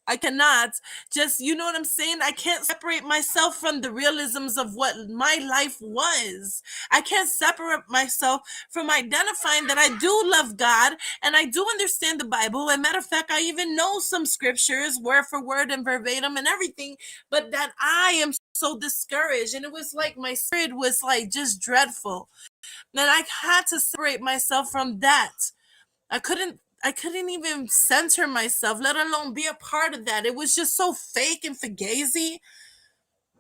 I cannot just, you know what I'm saying? I can't separate myself from the realisms of what my life was. I can't separate myself from identifying that I do love God and I do understand the Bible. And matter of fact, I even know some scriptures word for word and verbatim and everything, but that I am so discouraged. And it was like my spirit was like just dreadful. And I had to separate myself from that. I couldn't even center myself, let alone be a part of that. It was just so fake and fugazi.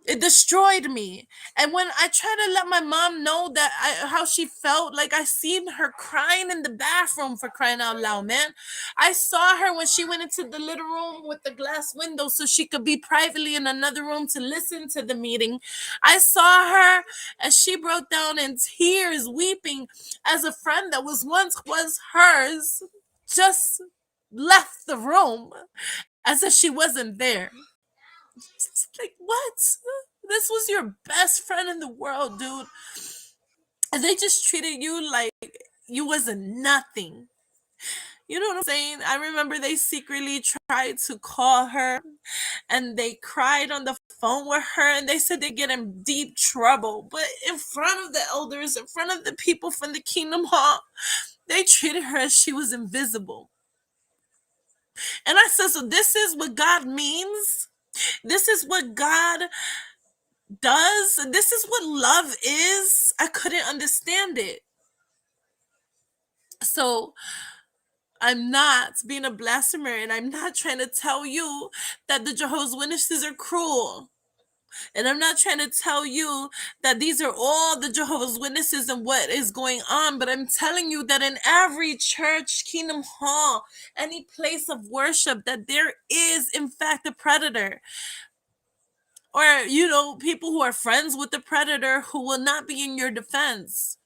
It destroyed me. And when I tried to let my mom know that how she felt, like I seen her crying in the bathroom, for crying out loud, man. I saw her when she went into the little room with the glass window so she could be privately in another room to listen to the meeting. I saw her as she broke down in tears, weeping, as a friend that once was hers just left the room as if she wasn't there. It's like, what? This was your best friend in the world, dude. And they just treated you like you wasn't nothing. You know what I'm saying? I remember they secretly tried to call her and they cried on the phone with her, and they said they get in deep trouble. But in front of the elders, in front of the people from the Kingdom Hall, they treated her as she was invisible. And I said, so this is what God means? This is what God does? This is what love is? I couldn't understand it. So I'm not being a blasphemer, and I'm not trying to tell you that the Jehovah's Witnesses are cruel. And I'm not trying to tell you that these are all the Jehovah's Witnesses and what is going on, but I'm telling you that in every church, Kingdom Hall, any place of worship, that there is, in fact, a predator. Or, people who are friends with the predator who will not be in your defense.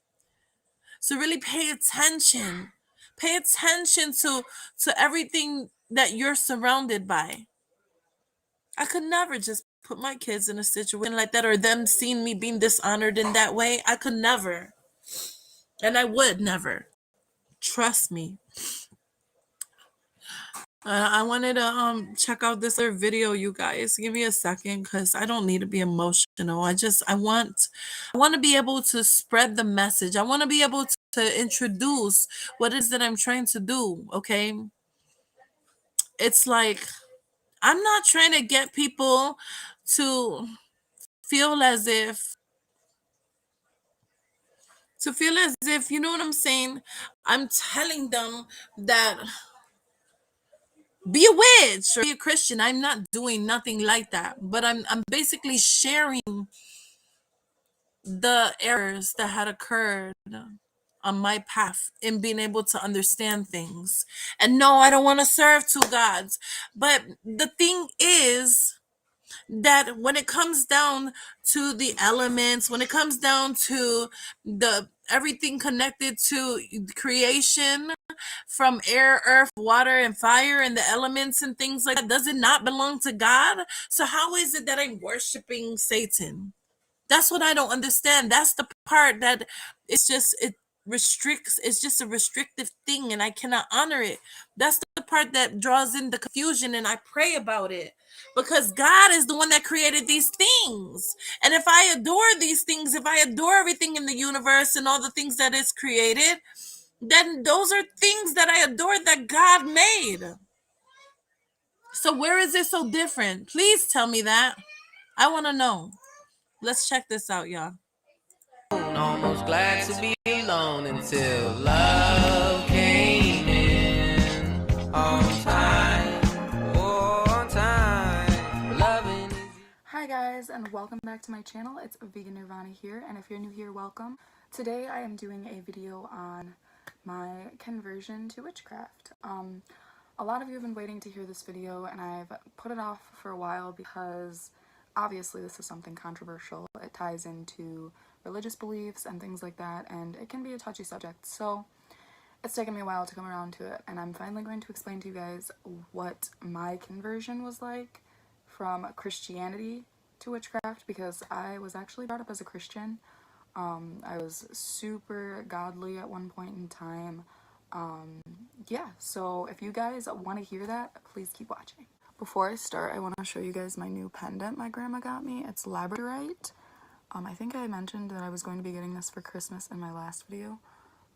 So really pay attention. Pay attention to everything that you're surrounded by. I could never just put my kids in a situation like that, or them seeing me being dishonored in that way. I could never. And I would never. Trust me. I wanted to check out this other video, you guys. Give me a second, because I don't need to be emotional. I want to be able to spread the message. I want to be able to introduce what it is that I'm trying to do. Okay. It's like, I'm not trying to get people to feel as if to feel as if, you know what I'm saying, I'm telling them that be a witch or be a Christian. I'm not doing nothing like that, but I'm basically sharing the errors that had occurred on my path in being able to understand things. And no, I don't want to serve two gods. But the thing is that when it comes down to the elements, when it comes down to the everything connected to creation, from air, earth, water, and fire, and the elements and things like that, does it not belong to God? So how is it that I'm worshiping Satan? That's what I don't understand. That's the part that it's just it restricts. It's just a restrictive thing, and I cannot honor it. That's the part that draws in the confusion, and I pray about it because God is the one that created these things. And if I adore these things, if I adore everything in the universe and all the things that is created, then those are things that I adore that God made. So where is it so different? Please tell me that. I want to know. Let's check this out, y'all. Almost glad to be alone until love came in on time. Oh, on time. Loving is. Hi guys, and welcome back to my channel. It's Vegan Nirvana here, and if you're new here, welcome. Today I am doing a video on my conversion to witchcraft. A lot of you have been waiting to hear this video, and I've put it off for a while because obviously this is something controversial. It ties into religious beliefs and things like that, and it can be a touchy subject, so it's taken me a while to come around to it, and I'm finally going to explain to you guys what my conversion was like from Christianity to witchcraft, because I was actually brought up as a Christian. I was super godly at one point in time. Yeah, so if you guys want to hear that, please keep watching. Before I start, I want to show you guys my new pendant my grandma got me. It's labradorite. I think I mentioned that I was going to be getting this for Christmas in my last video,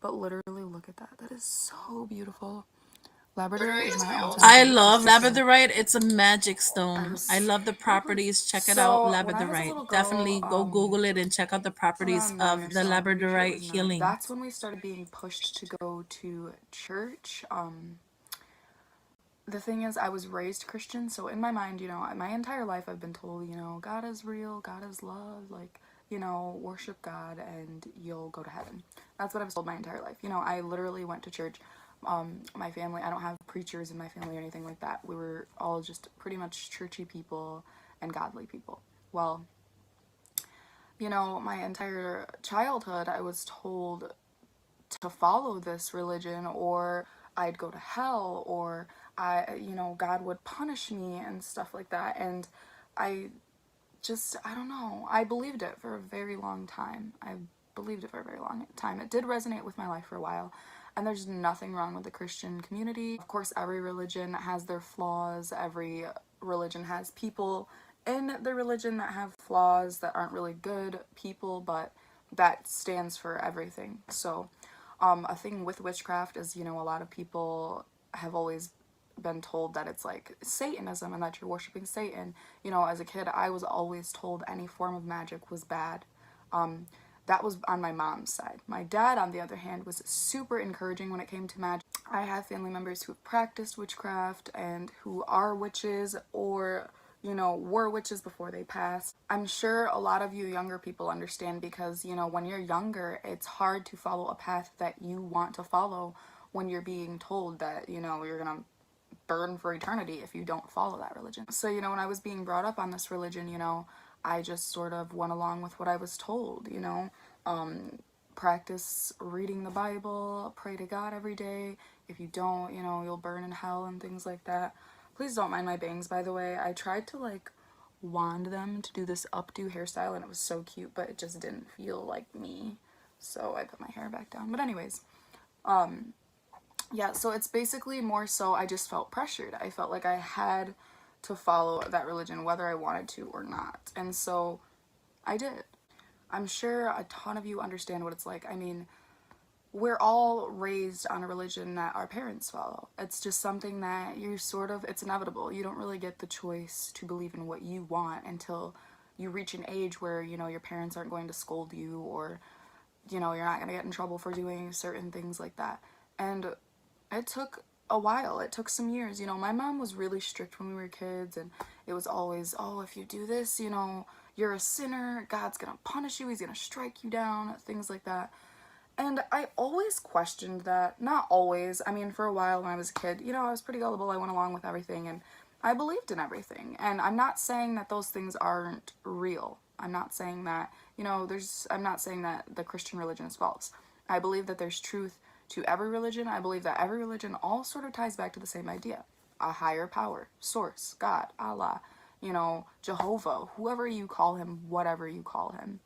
but literally look at that. That is so beautiful. Labradorite is my all-time I favorite love precious stone. labradorite. It's a magic I stone. I was love the properties. Check it out, so when I was a labradorite. little girl, Definitely go Google it and check out the properties around 9 or of the so, I'm pretty sure it labradorite was 9. healing. That's when we started being pushed to go to church. The thing is, I was raised Christian, so in my mind, you know, my entire life I've been told, you know, God is real, God is love, like, you know, worship God and you'll go to heaven. That's what I was told my entire life. You know, I literally went to church. My family, I don't have preachers in my family or anything like that. We were all just pretty much churchy people and godly people. Well, you know, my entire childhood I was told to follow this religion or I'd go to hell or you know, God would punish me and stuff like that. And I I don't know, I believed it for a very long time. I believed it for a very long time. It did resonate with my life for a while. And there's nothing wrong with the Christian community. Of course, every religion has their flaws. Every religion has people in the religion that have flaws that aren't really good people, but that stands for everything. So, a thing with witchcraft is, you know, a lot of people have always been told that it's like Satanism and that you're worshiping Satan. You know, as a kid, I was always told any form of magic was bad. That was on my mom's side. My dad, on the other hand, was super encouraging when it came to magic. I have family members who have practiced witchcraft and who are witches or, you know, were witches before they passed. I'm sure a lot of you younger people understand because, you know, when you're younger, it's hard to follow a path that you want to follow when you're being told that, you know, you're gonna burn for eternity if you don't follow that religion. So, you know, when I was being brought up on this religion, you know, I just sort of went along with what I was told, you know. Practice reading the Bible, pray to God every day. If you don't, you know, you'll burn in hell and things like that. Please don't mind my bangs, by the way. I tried to, like, wand them to do this updo hairstyle, and it was so cute, but it just didn't feel like me. So I put my hair back down. But anyways, yeah, so it's basically more so I just felt pressured. I felt like I had to follow that religion whether I wanted to or not. And so I did. I'm sure a ton of you understand what it's like. I mean, we're all raised on a religion that our parents follow. It's just something that you sort of, it's inevitable. You don't really get the choice to believe in what you want until you reach an age where, you know, your parents aren't going to scold you or you know, you're not going to get in trouble for doing certain things like that. And it took a while. It took some years. You know, my mom was really strict when we were kids, and it was always, oh, if you do this, you know, you're a sinner. God's going to punish you. He's going to strike you down, things like that. And I always questioned that. Not always. I mean, for a while when I was a kid, you know, I was pretty gullible. I went along with everything, and I believed in everything. And I'm not saying that those things aren't real. I'm not saying that, you know, I'm not saying that the Christian religion is false. I believe that there's truth to every religion. I believe that every religion all sort of ties back to the same idea. A higher power, source, God, Allah, you know, Jehovah, whoever you call him, whatever you call him.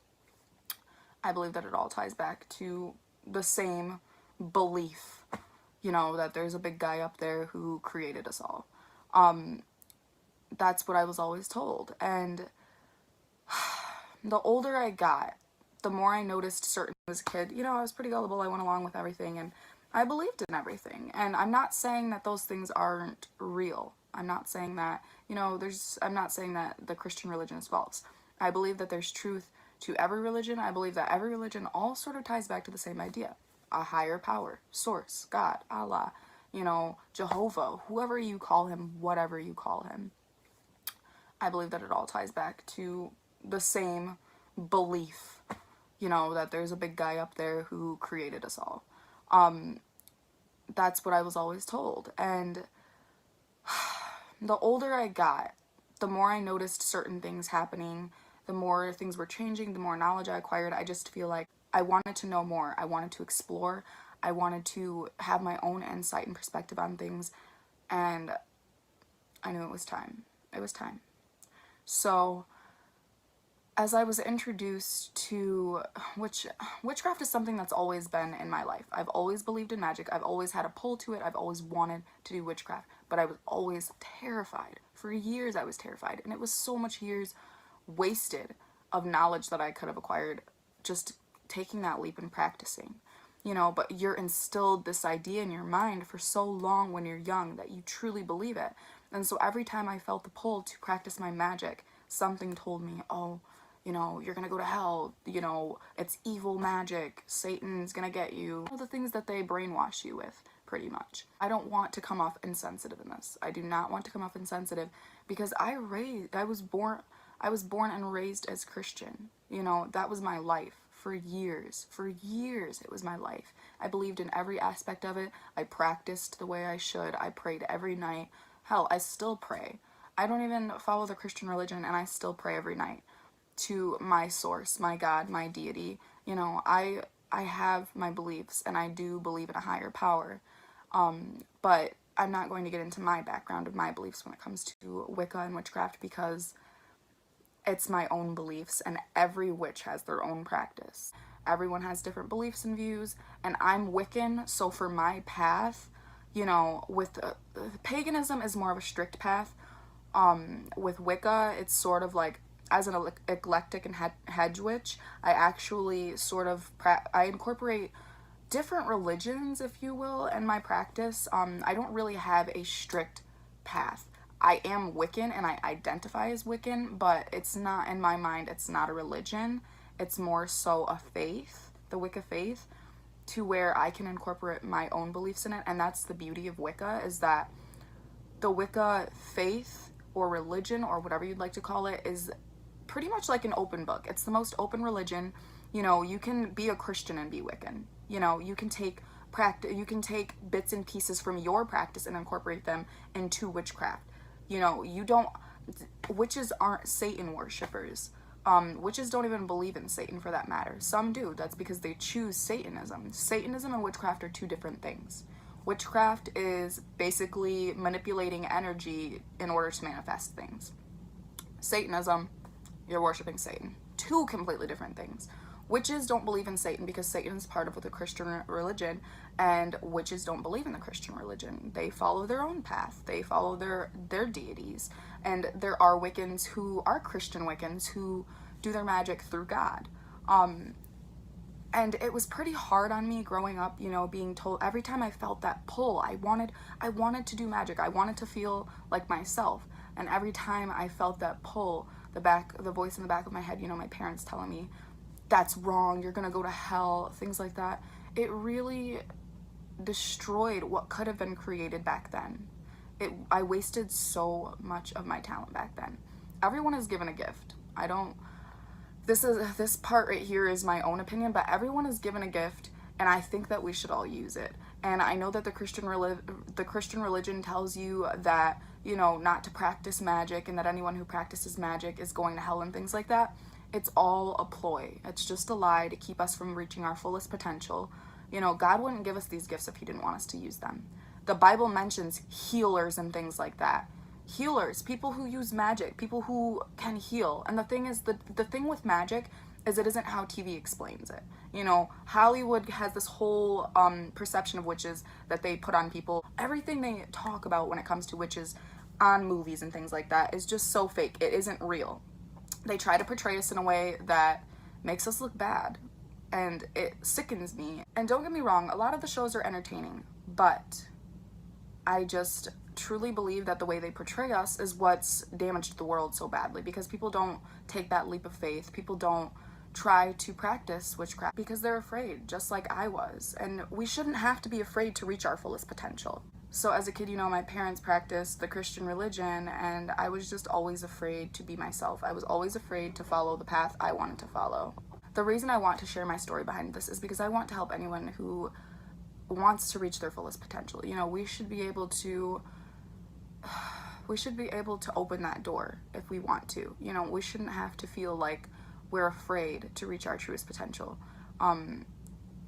I believe that it all ties back to the same belief, you know, that there's a big guy up there who created us all. That's what I was always told. And the older I got, the more I noticed certain as a kid, you know, I was pretty gullible. I went along with everything, and I believed in everything. And I'm not saying that those things aren't real. I'm not saying that, you know, I'm not saying that the Christian religion is false. I believe that there's truth to every religion. I believe that every religion all sort of ties back to the same idea. A higher power, source, God, Allah, you know, Jehovah, whoever you call him, whatever you call him. I believe that it all ties back to the same belief, you know, that there's a big guy up there who created us all. That's what I was always told. And the older I got, the more I noticed certain things happening, the more things were changing, the more knowledge I acquired. I just feel like I wanted to know more. I wanted to explore. I wanted to have my own insight and perspective on things. And I knew it was time. It was time. So as I was introduced to witchcraft is something that's always been in my life. I've always believed in magic. I've always had a pull to it. I've always wanted to do witchcraft, but I was always terrified. For years I was terrified, and it was so much years wasted of knowledge that I could have acquired just taking that leap and practicing. You know, but you're instilled this idea in your mind for so long when you're young that you truly believe it. And so every time I felt the pull to practice my magic, something told me, oh, you know, you're gonna go to hell, you know, it's evil magic, Satan's gonna get you. All the things that they brainwash you with, pretty much. I don't want to come off insensitive in this. I do not want to come off insensitive because I was born and raised as Christian. You know, that was my life for years. For years, it was my life. I believed in every aspect of it. I practiced the way I should. I prayed every night. Hell, I still pray. I don't even follow the Christian religion, and I still pray every night to my source, my God, my deity. You know, I have my beliefs, and I do believe in a higher power. But I'm not going to get into my background of my beliefs when it comes to Wicca and witchcraft because it's my own beliefs, and every witch has their own practice. Everyone has different beliefs and views, and I'm Wiccan, so for my path, you know, with paganism is more of a strict path. With Wicca, it's sort of like, as an eclectic and hedge witch, I actually sort of, I incorporate different religions, if you will, in my practice. I don't really have a strict path. I am Wiccan and I identify as Wiccan, but it's not, in my mind, it's not a religion. It's more so a faith, the Wicca faith, to where I can incorporate my own beliefs in it. And that's the beauty of Wicca, is that the Wicca faith or religion or whatever you'd like to call it is pretty much like an open book. It's the most open religion. You know, you can be a Christian and be Wiccan. You know, you can take bits and pieces from your practice and incorporate them into witchcraft. You know, witches aren't Satan worshippers. Witches don't even believe in Satan for that matter. Some do. That's because they choose Satanism. Satanism and witchcraft are two different things. Witchcraft is basically manipulating energy in order to manifest things. Satanism, you're worshiping Satan. Two completely different things. Witches don't believe in Satan because Satan is part of the Christian religion, and witches don't believe in the Christian religion. They follow their own path. They follow their deities. And there are Wiccans who are Christian Wiccans who do their magic through God. And it was pretty hard on me growing up, you know, being told every time I felt that pull, I wanted to do magic. I wanted to feel like myself. And every time I felt that pull, the voice in the back of my head, you know, my parents telling me, that's wrong, you're gonna go to hell, things like that. It really destroyed what could have been created back then. I wasted so much of my talent back then. Everyone is given a gift. I don't, this part right here is my own opinion, but everyone is given a gift, and I think that we should all use it. And I know that the Christian religion tells you that, you know, not to practice magic, and that anyone who practices magic is going to hell and things like that. It's all a ploy. It's just a lie to keep us from reaching our fullest potential. You know, God wouldn't give us these gifts if he didn't want us to use them. The Bible mentions healers and things like that. Healers, people who use magic, people who can heal. And the thing is, the thing with magic is it isn't how TV explains it. You know, Hollywood has this whole perception of witches that they put on people. Everything they talk about when it comes to witches on movies and things like that is just so fake. It isn't real. They try to portray us in a way that makes us look bad, and it sickens me. And don't get me wrong, a lot of the shows are entertaining, but I just truly believe that the way they portray us is what's damaged the world so badly, because people don't take that leap of faith. People don't try to practice witchcraft because they're afraid, just like I was. And we shouldn't have to be afraid to reach our fullest potential. So as a kid, you know, my parents practiced the Christian religion, and I was just always afraid to be myself. I was always afraid to follow the path I wanted to follow. The reason I want to share my story behind this is because I want to help anyone who wants to reach their fullest potential. You know, we should be able to open that door if we want to. You know, we shouldn't have to feel like we're afraid to reach our truest potential.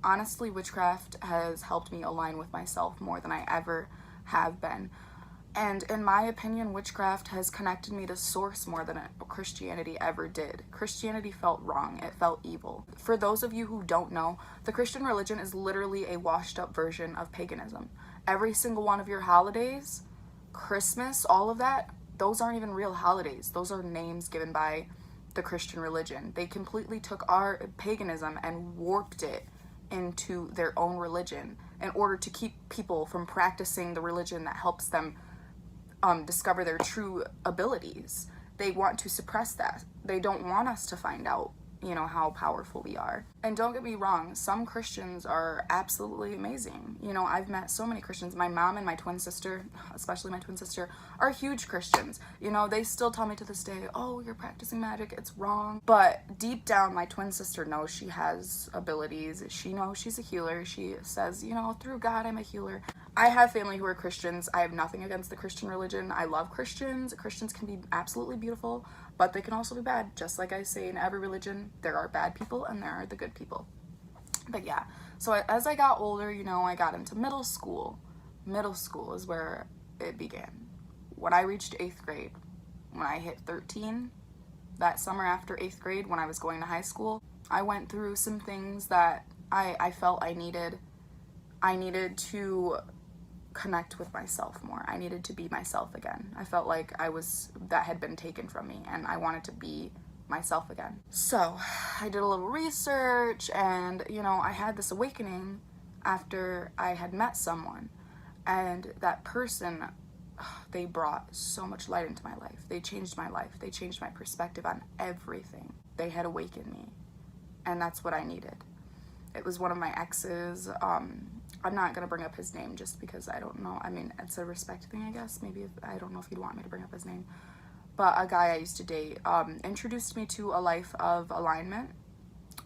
Honestly, witchcraft has helped me align with myself more than I ever have been. And in my opinion, witchcraft has connected me to source more than Christianity ever did. Christianity felt wrong. It felt evil. For those of you who don't know, the Christian religion is literally a washed up version of paganism. Every single one of your holidays, Christmas, all of that, those aren't even real holidays. Those are names given by the Christian religion. They completely took our paganism and warped it into their own religion in order to keep people from practicing the religion that helps them discover their true abilities. They want to suppress that. They don't want us to find out, you know, how powerful we are. And don't get me wrong, some Christians are absolutely amazing. You know, I've met so many Christians. My mom and my twin sister, especially my twin sister, are huge Christians. You know, they still tell me to this day, oh, you're practicing magic, it's wrong. But deep down, my twin sister knows she has abilities. She knows she's a healer. She says, you know, through God, I'm a healer. I have family who are Christians. I have nothing against the Christian religion. I love Christians. Christians can be absolutely beautiful, but they can also be bad. Just like I say in every religion, there are bad people and there are the good people. But yeah, so as I got older, you know, I got into middle school. Middle school is where it began. When I reached 8th grade, when I hit 13, that summer after 8th grade, when I was going to high school, I went through some things that I felt I needed. I needed to connect with myself more. I needed to be myself again. I felt like that had been taken from me, and I wanted to be myself again. So I did a little research, and you know, I had this awakening after I had met someone, and that person, they brought so much light into my life. They changed my life. They changed my perspective on everything. They had awakened me, and that's what I needed. It was one of my exes. I'm not gonna bring up his name just because I don't know. I mean, it's a respect thing, I guess. Maybe I don't know if he'd want me to bring up his name. But a guy I used to date introduced me to a life of alignment.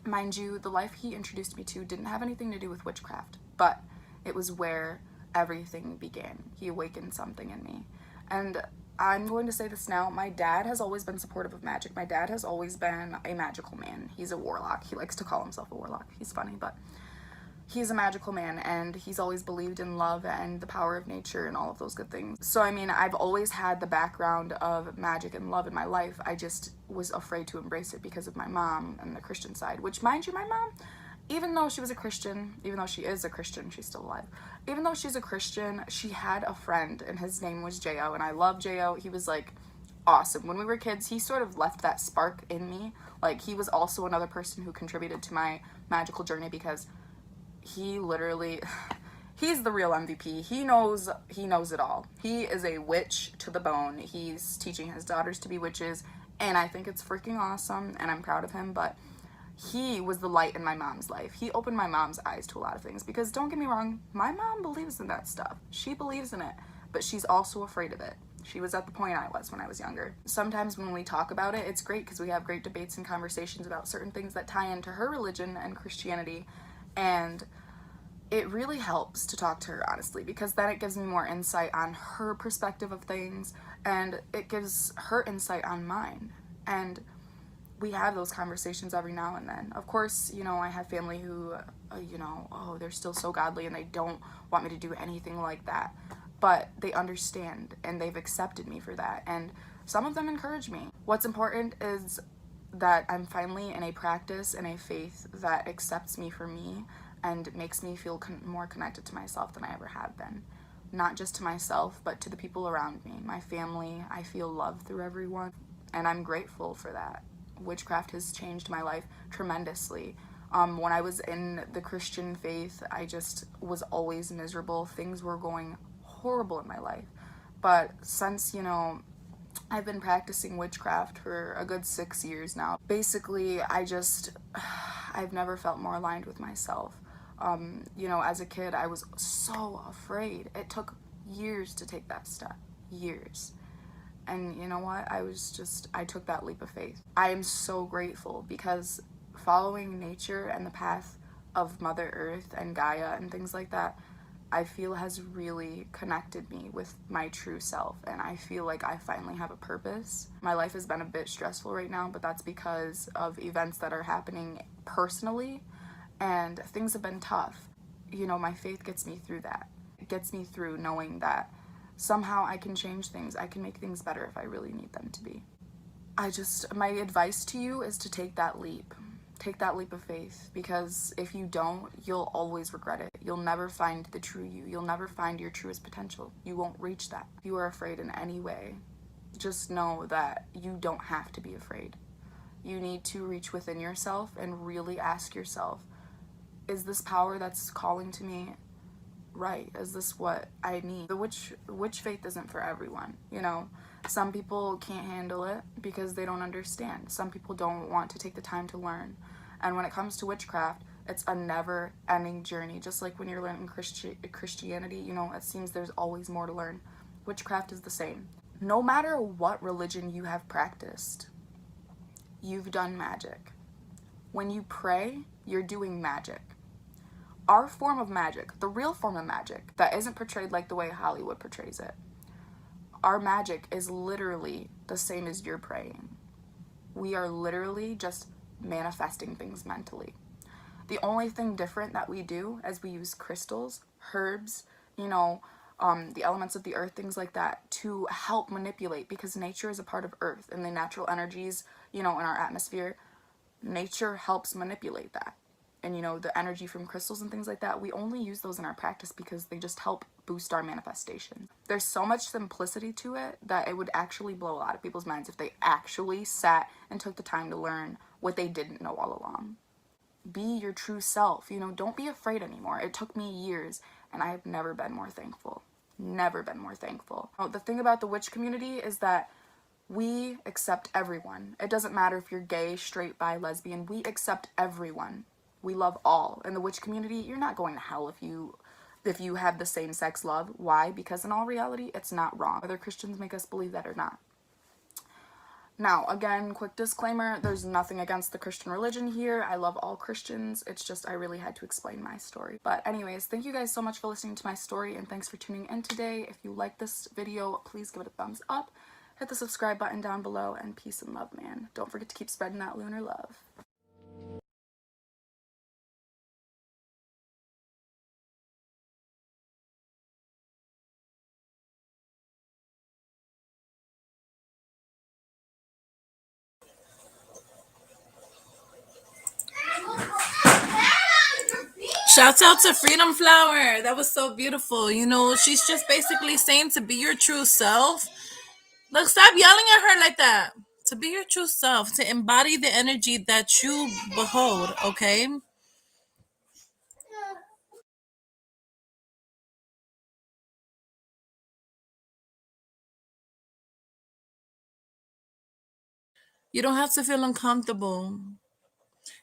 Mind you, the life he introduced me to didn't have anything to do with witchcraft, but it was where everything began. He awakened something in me. And I'm going to say this now, my dad has always been supportive of magic. My dad has always been a magical man. He's a warlock. He likes to call himself a warlock. He's funny, but he's a magical man, and he's always believed in love and the power of nature and all of those good things. So, I mean, I've always had the background of magic and love in my life. I just was afraid to embrace it because of my mom and the Christian side, which, mind you, my mom, even though she was a Christian, even though she is a Christian, she's still alive. Even though she's a Christian, she had a friend, and his name was J.O., and I love J.O. He was, like, awesome. When we were kids, he sort of left that spark in me. Like, he was also another person who contributed to my magical journey because he literally, he's the real MVP. He knows it all. He is a witch to the bone. He's teaching his daughters to be witches, and I think it's freaking awesome, and I'm proud of him, but he was the light in my mom's life. He opened my mom's eyes to a lot of things, because don't get me wrong, my mom believes in that stuff. She believes in it, but she's also afraid of it. She was at the point I was when I was younger. Sometimes when we talk about it, it's great because we have great debates and conversations about certain things that tie into her religion and Christianity, and it really helps to talk to her honestly, because then it gives me more insight on her perspective of things, and it gives her insight on mine. And we have those conversations every now and then. Of course, you know, I have family who, you know, oh, they're still so godly and they don't want me to do anything like that. But they understand and they've accepted me for that. And some of them encourage me. What's important is that I'm finally in a practice and a faith that accepts me for me and makes me feel more connected to myself than I ever have been. Not just to myself, but to the people around me, my family. I feel love through everyone, and I'm grateful for that. Witchcraft has changed my life tremendously. When I was in the Christian faith, I just was always miserable. Things were going horrible in my life. But since, you know, I've been practicing witchcraft for a good 6 years now. Basically, I've never felt more aligned with myself. You know, as a kid, I was so afraid. It took years to take that step. Years. And you know what? I took that leap of faith. I am so grateful because following nature and the path of Mother Earth and Gaia and things like that, I feel has really connected me with my true self, and I feel like I finally have a purpose. My life has been a bit stressful right now, but that's because of events that are happening personally, and things have been tough. You know, my faith gets me through that. It gets me through knowing that somehow I can change things. I can make things better if I really need them to be. My advice to you is to take that leap. Take that leap of faith, because if you don't, you'll always regret it. You'll never find the true you. You'll never find your truest potential. You won't reach that. If you are afraid in any way, just know that you don't have to be afraid. You need to reach within yourself and really ask yourself, is this power that's calling to me right? Is this what I need? The witch faith isn't for everyone, you know. Some people can't handle it because they don't understand. Some people don't want to take the time to learn. And when it comes to witchcraft, it's a never-ending journey. Just like when you're learning Christianity, you know, it seems there's always more to learn. Witchcraft is the same. No matter what religion you have practiced, you've done magic. When you pray, you're doing magic. Our form of magic, the real form of magic, that isn't portrayed like the way Hollywood portrays it, our magic is literally the same as your praying. We are literally just manifesting things mentally. The only thing different that we do is we use crystals, herbs, you know, the elements of the earth, things like that, to help manipulate, because nature is a part of earth and the natural energies, you know, in our atmosphere. Nature helps manipulate that. And you know, the energy from crystals and things like that, we only use those in our practice because they just help boost our manifestation. There's so much simplicity to it that it would actually blow a lot of people's minds if they actually sat and took the time to learn what they didn't know all along. Be your true self, you know, don't be afraid anymore. It took me years and I have never been more thankful. Never been more thankful. The thing about the witch community is that we accept everyone. It doesn't matter if you're gay, straight, bi, lesbian. We accept everyone. We love all. In the witch community, you're not going to hell if you have the same sex love. Why? Because in all reality, it's not wrong. Whether Christians make us believe that or not. Now, again, quick disclaimer, there's nothing against the Christian religion here. I love all Christians. It's just I really had to explain my story. But anyways, thank you guys so much for listening to my story, and thanks for tuning in today. If you like this video, please give it a thumbs up. Hit the subscribe button down below, and peace and love, man. Don't forget to keep spreading that lunar love. Shouts out to Freedom Flower. That was so beautiful. You know, she's just basically saying to be your true self. Look, stop yelling at her like that. To be your true self, to embody the energy that you behold, okay? You don't have to feel uncomfortable.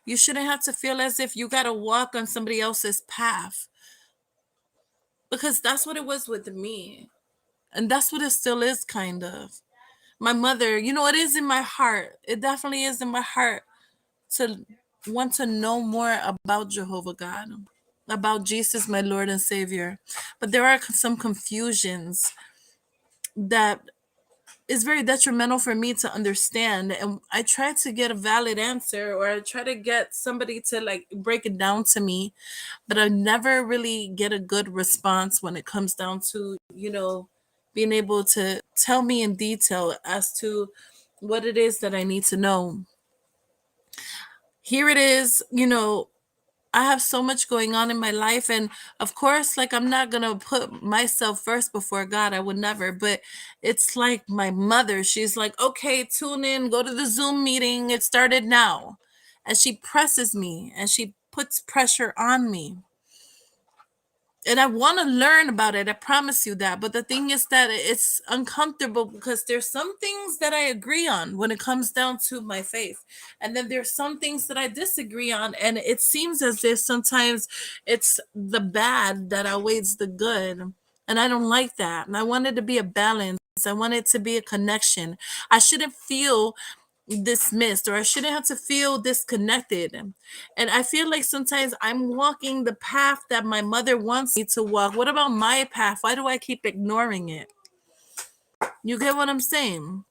You shouldn't have to feel as if you got to walk on somebody else's path, because that's what it was with me. And that's what it still is, kind of. My mother, it is in my heart. It definitely is in my heart to want to know more about Jehovah God, about Jesus, my Lord and Savior. But there are some confusions that is very detrimental for me to understand. And I try to get a valid answer, or I try to get somebody to like break it down to me, but I never really get a good response when it comes down to, being able to tell me in detail as to what it is that I need to know. Here it is, I have so much going on in my life. And of course, like, I'm not going to put myself first before God. I would never. But it's like my mother. She's like, okay, tune in, go to the Zoom meeting. It started now. And she presses me and she puts pressure on me. And I want to learn about it. I promise you that. But the thing is that it's uncomfortable because there's some things that I agree on when it comes down to my faith. And then there's some things that I disagree on. And it seems as if sometimes it's the bad that outweighs the good. And I don't like that. And I want it to be a balance. I want it to be a connection. I shouldn't feel dismissed, or I shouldn't have to feel disconnected. And I feel like sometimes I'm walking the path that my mother wants me to walk. What about my path? Why do I keep ignoring it? You get what I'm saying?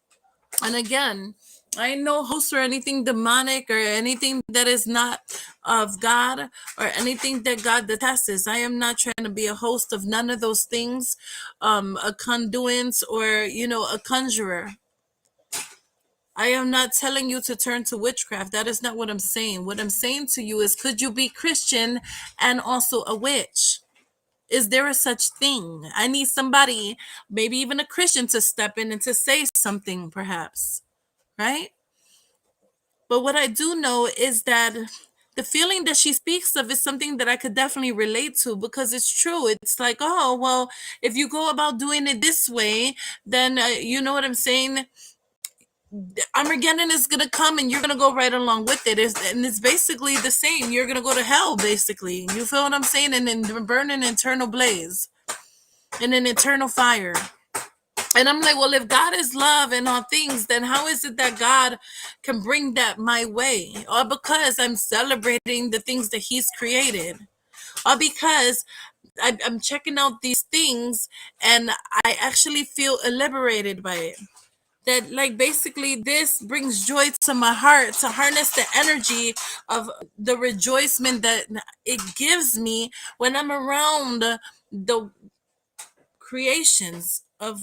And again, I ain't no host or anything demonic or anything that is not of God or anything that God detests. I am not trying to be a host of none of those things, a conduit, or a conjurer. I am not telling you to turn to witchcraft. That is not what I'm saying. What I'm saying to you is, could you be Christian and also a witch? Is there a such thing? I need somebody, maybe even a Christian, to step in and to say something, perhaps, right? But what I do know is that the feeling that she speaks of is something that I could definitely relate to, because it's true. It's like, oh, well, if you go about doing it this way, then you know what I'm saying? Armageddon is gonna come, and you're gonna go right along with it. And it's basically the same. You're gonna go to hell, basically. You feel what I'm saying? And then burn an eternal blaze, in an eternal fire. And I'm like, well, if God is love and all things, then how is it that God can bring that my way? Or because I'm celebrating the things that He's created, or because I'm checking out these things and I actually feel liberated by it. That, like, basically this brings joy to my heart, to harness the energy of the rejoicement that it gives me when I'm around the creations of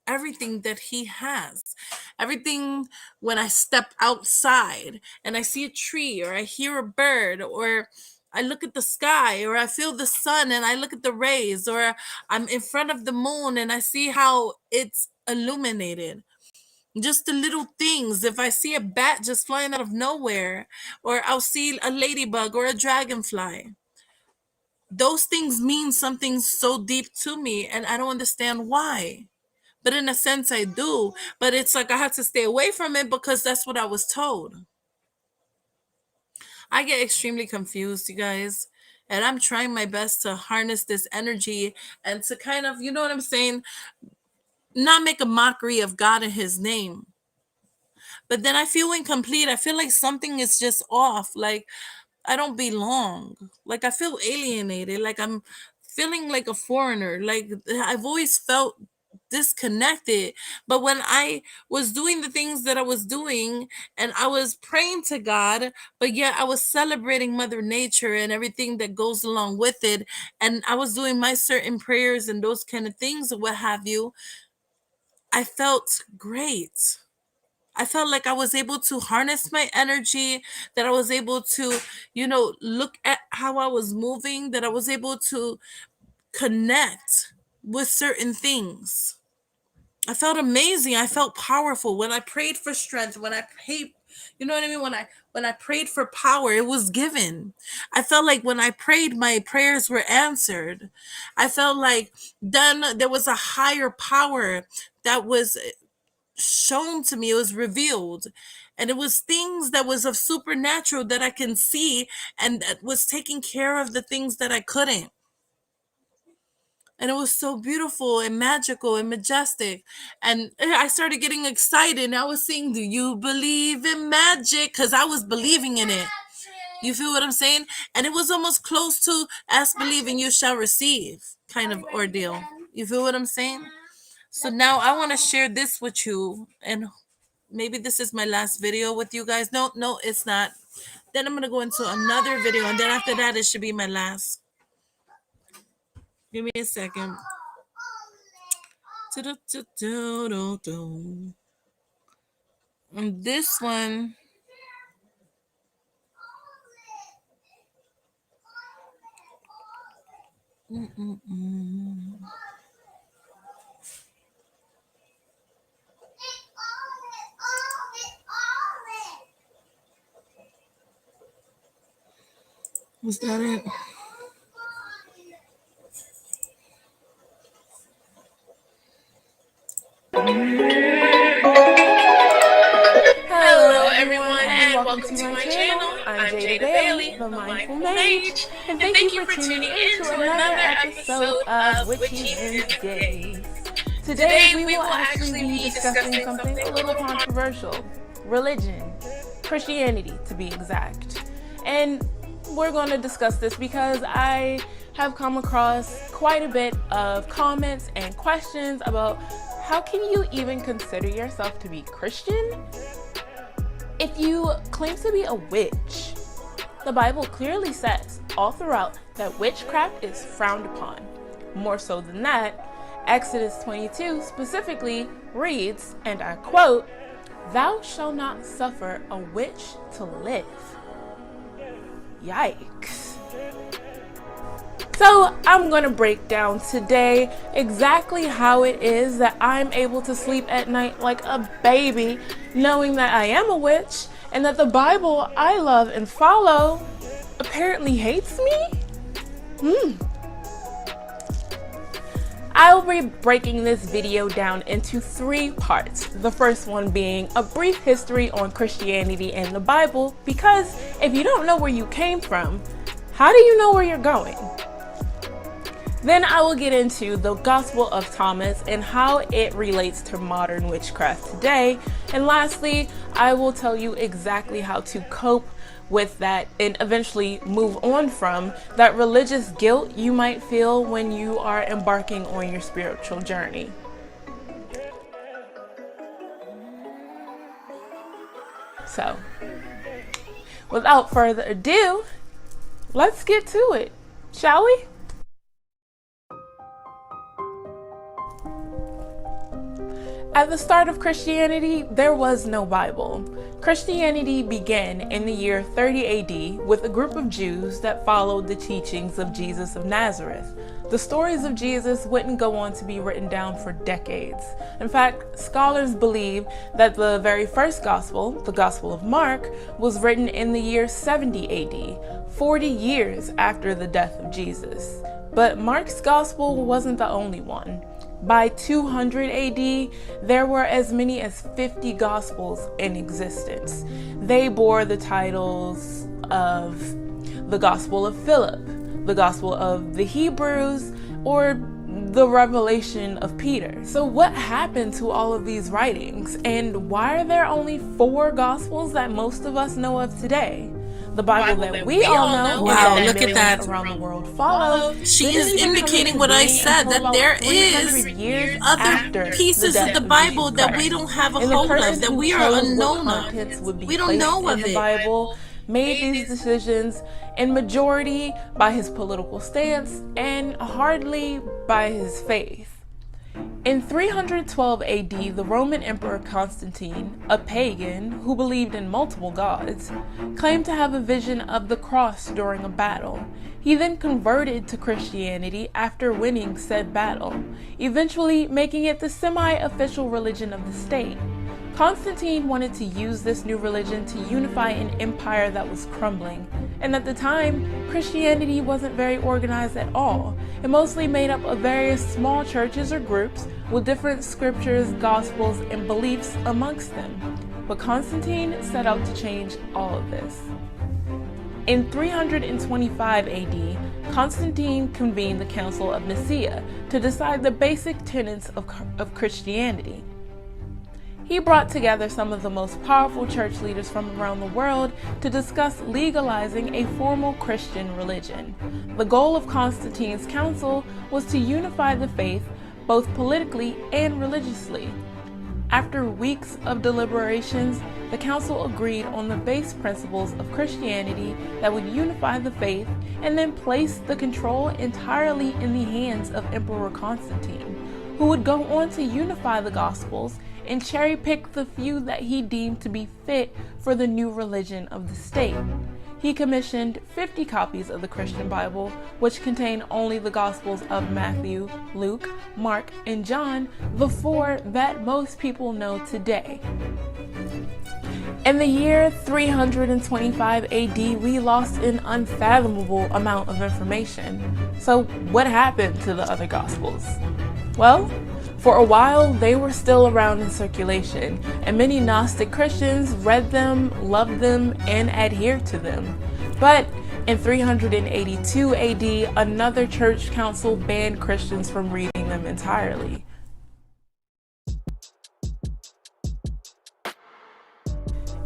everything that He has. Everything. When I step outside and I see a tree, or I hear a bird, or I look at the sky, or I feel the sun and I look at the rays, or I'm in front of the moon and I see how it's illuminated. Just the little things. If I see a bat just flying out of nowhere, or I'll see a ladybug or a dragonfly, those things mean something so deep to me, and I don't understand why. But in a sense, I do. But it's like I have to stay away from it because that's what I was told. I get extremely confused, you guys. And I'm trying my best to harness this energy and to kind of, you know what I'm saying, not make a mockery of God and His name. But then I feel incomplete. I feel like something is just off. Like I don't belong. Like I feel alienated. Like I'm feeling like a foreigner. Like I've always felt disconnected. But when I was doing the things that I was doing, and I was praying to God, but yet I was celebrating Mother Nature and everything that goes along with it, and I was doing my certain prayers and those kind of things or what have you, I felt great. I felt like I was able to harness my energy, that I was able to, look at how I was moving, that I was able to connect with certain things. I felt amazing. I felt powerful when I prayed for strength, when I prayed, you know what I mean? When I prayed for power, it was given. I felt like when I prayed, my prayers were answered. I felt like then there was a higher power that was shown to me. It was revealed. And it was things that was of supernatural that I can see, and that was taking care of the things that I couldn't. And it was so beautiful and magical and majestic. And I started getting excited. And I was saying, do you believe in magic? Because I was believing in it. You feel what I'm saying? And it was almost close to ask, believe, and you shall receive kind of ordeal. You feel what I'm saying? So now I want to share this with you. And maybe this is my last video with you guys. No, it's not. Then I'm going to go into another video. And then after that, it should be my last. Give me a second. And this one. Was that it? Hello everyone and welcome to my channel. I'm Jada Bailey, the Mindful Mage, and thank you for tuning in to another episode of Witchy Wednesdays. Today we will actually be discussing something a little controversial. Religion. Christianity to be exact. And we're going to discuss this because I have come across quite a bit of comments and questions about how can you even consider yourself to be Christian? If you claim to be a witch, the Bible clearly says all throughout that witchcraft is frowned upon. More so than that, Exodus 22 specifically reads, and I quote, "Thou shalt not suffer a witch to live." Yikes. So I'm going to break down today exactly how it is that I'm able to sleep at night like a baby, knowing that I am a witch and that the Bible I love and follow apparently hates me? I'll be breaking this video down into 3 parts. The first one being a brief history on Christianity and the Bible, because if you don't know where you came from, how do you know where you're going? Then I will get into the Gospel of Thomas and how it relates to modern witchcraft today. And lastly, I will tell you exactly how to cope with that and eventually move on from that religious guilt you might feel when you are embarking on your spiritual journey. So, without further ado, let's get to it, shall we? At the start of Christianity, there was no Bible. Christianity began in the year 30 AD with a group of Jews that followed the teachings of Jesus of Nazareth. The stories of Jesus wouldn't go on to be written down for decades. In fact, scholars believe that the very first gospel, the Gospel of Mark, was written in the year 70 AD, 40 years after the death of Jesus. But Mark's gospel wasn't the only one. By 200 AD, there were as many as 50 gospels in existence. They bore the titles of the Gospel of Philip, the Gospel of the Hebrews, or the Revelation of Peter. So what happened to all of these writings? And why are there only 4 gospels that most of us know of today? The Bible that we all know, wow, and look at that, around the world follow. She is indicating what I said, that there is other pieces of the Bible that we don't have a hold of, that we are unknown of. We don't know of it. The it. Bible made these decisions in majority by his political stance and hardly by his faith. In 312 AD, the Roman Emperor Constantine, a pagan who believed in multiple gods, claimed to have a vision of the cross during a battle. He then converted to Christianity after winning said battle, eventually making it the semi-official religion of the state. Constantine wanted to use this new religion to unify an empire that was crumbling, and at the time, Christianity wasn't very organized at all. It mostly made up of various small churches or groups with different scriptures, gospels, and beliefs amongst them. but Constantine set out to change all of this. In 325 AD, Constantine convened the Council of Nicaea to decide the basic tenets of Christianity. He brought together some of the most powerful church leaders from around the world to discuss legalizing a formal Christian religion. The goal of Constantine's council was to unify the faith both politically and religiously. After weeks of deliberations, the council agreed on the base principles of Christianity that would unify the faith and then place the control entirely in the hands of Emperor Constantine, who would go on to unify the Gospels and cherry-pick the few that he deemed to be fit for the new religion of the state. He commissioned 50 copies of the Christian Bible, which contain only the Gospels of Matthew, Luke, Mark, and John, the four that most people know today. In the year 325 AD, we lost an unfathomable amount of information. So what happened to the other Gospels? Well, for a while, they were still around in circulation, and many Gnostic Christians read them, loved them, and adhered to them. But in 382 AD, another church council banned Christians from reading them entirely.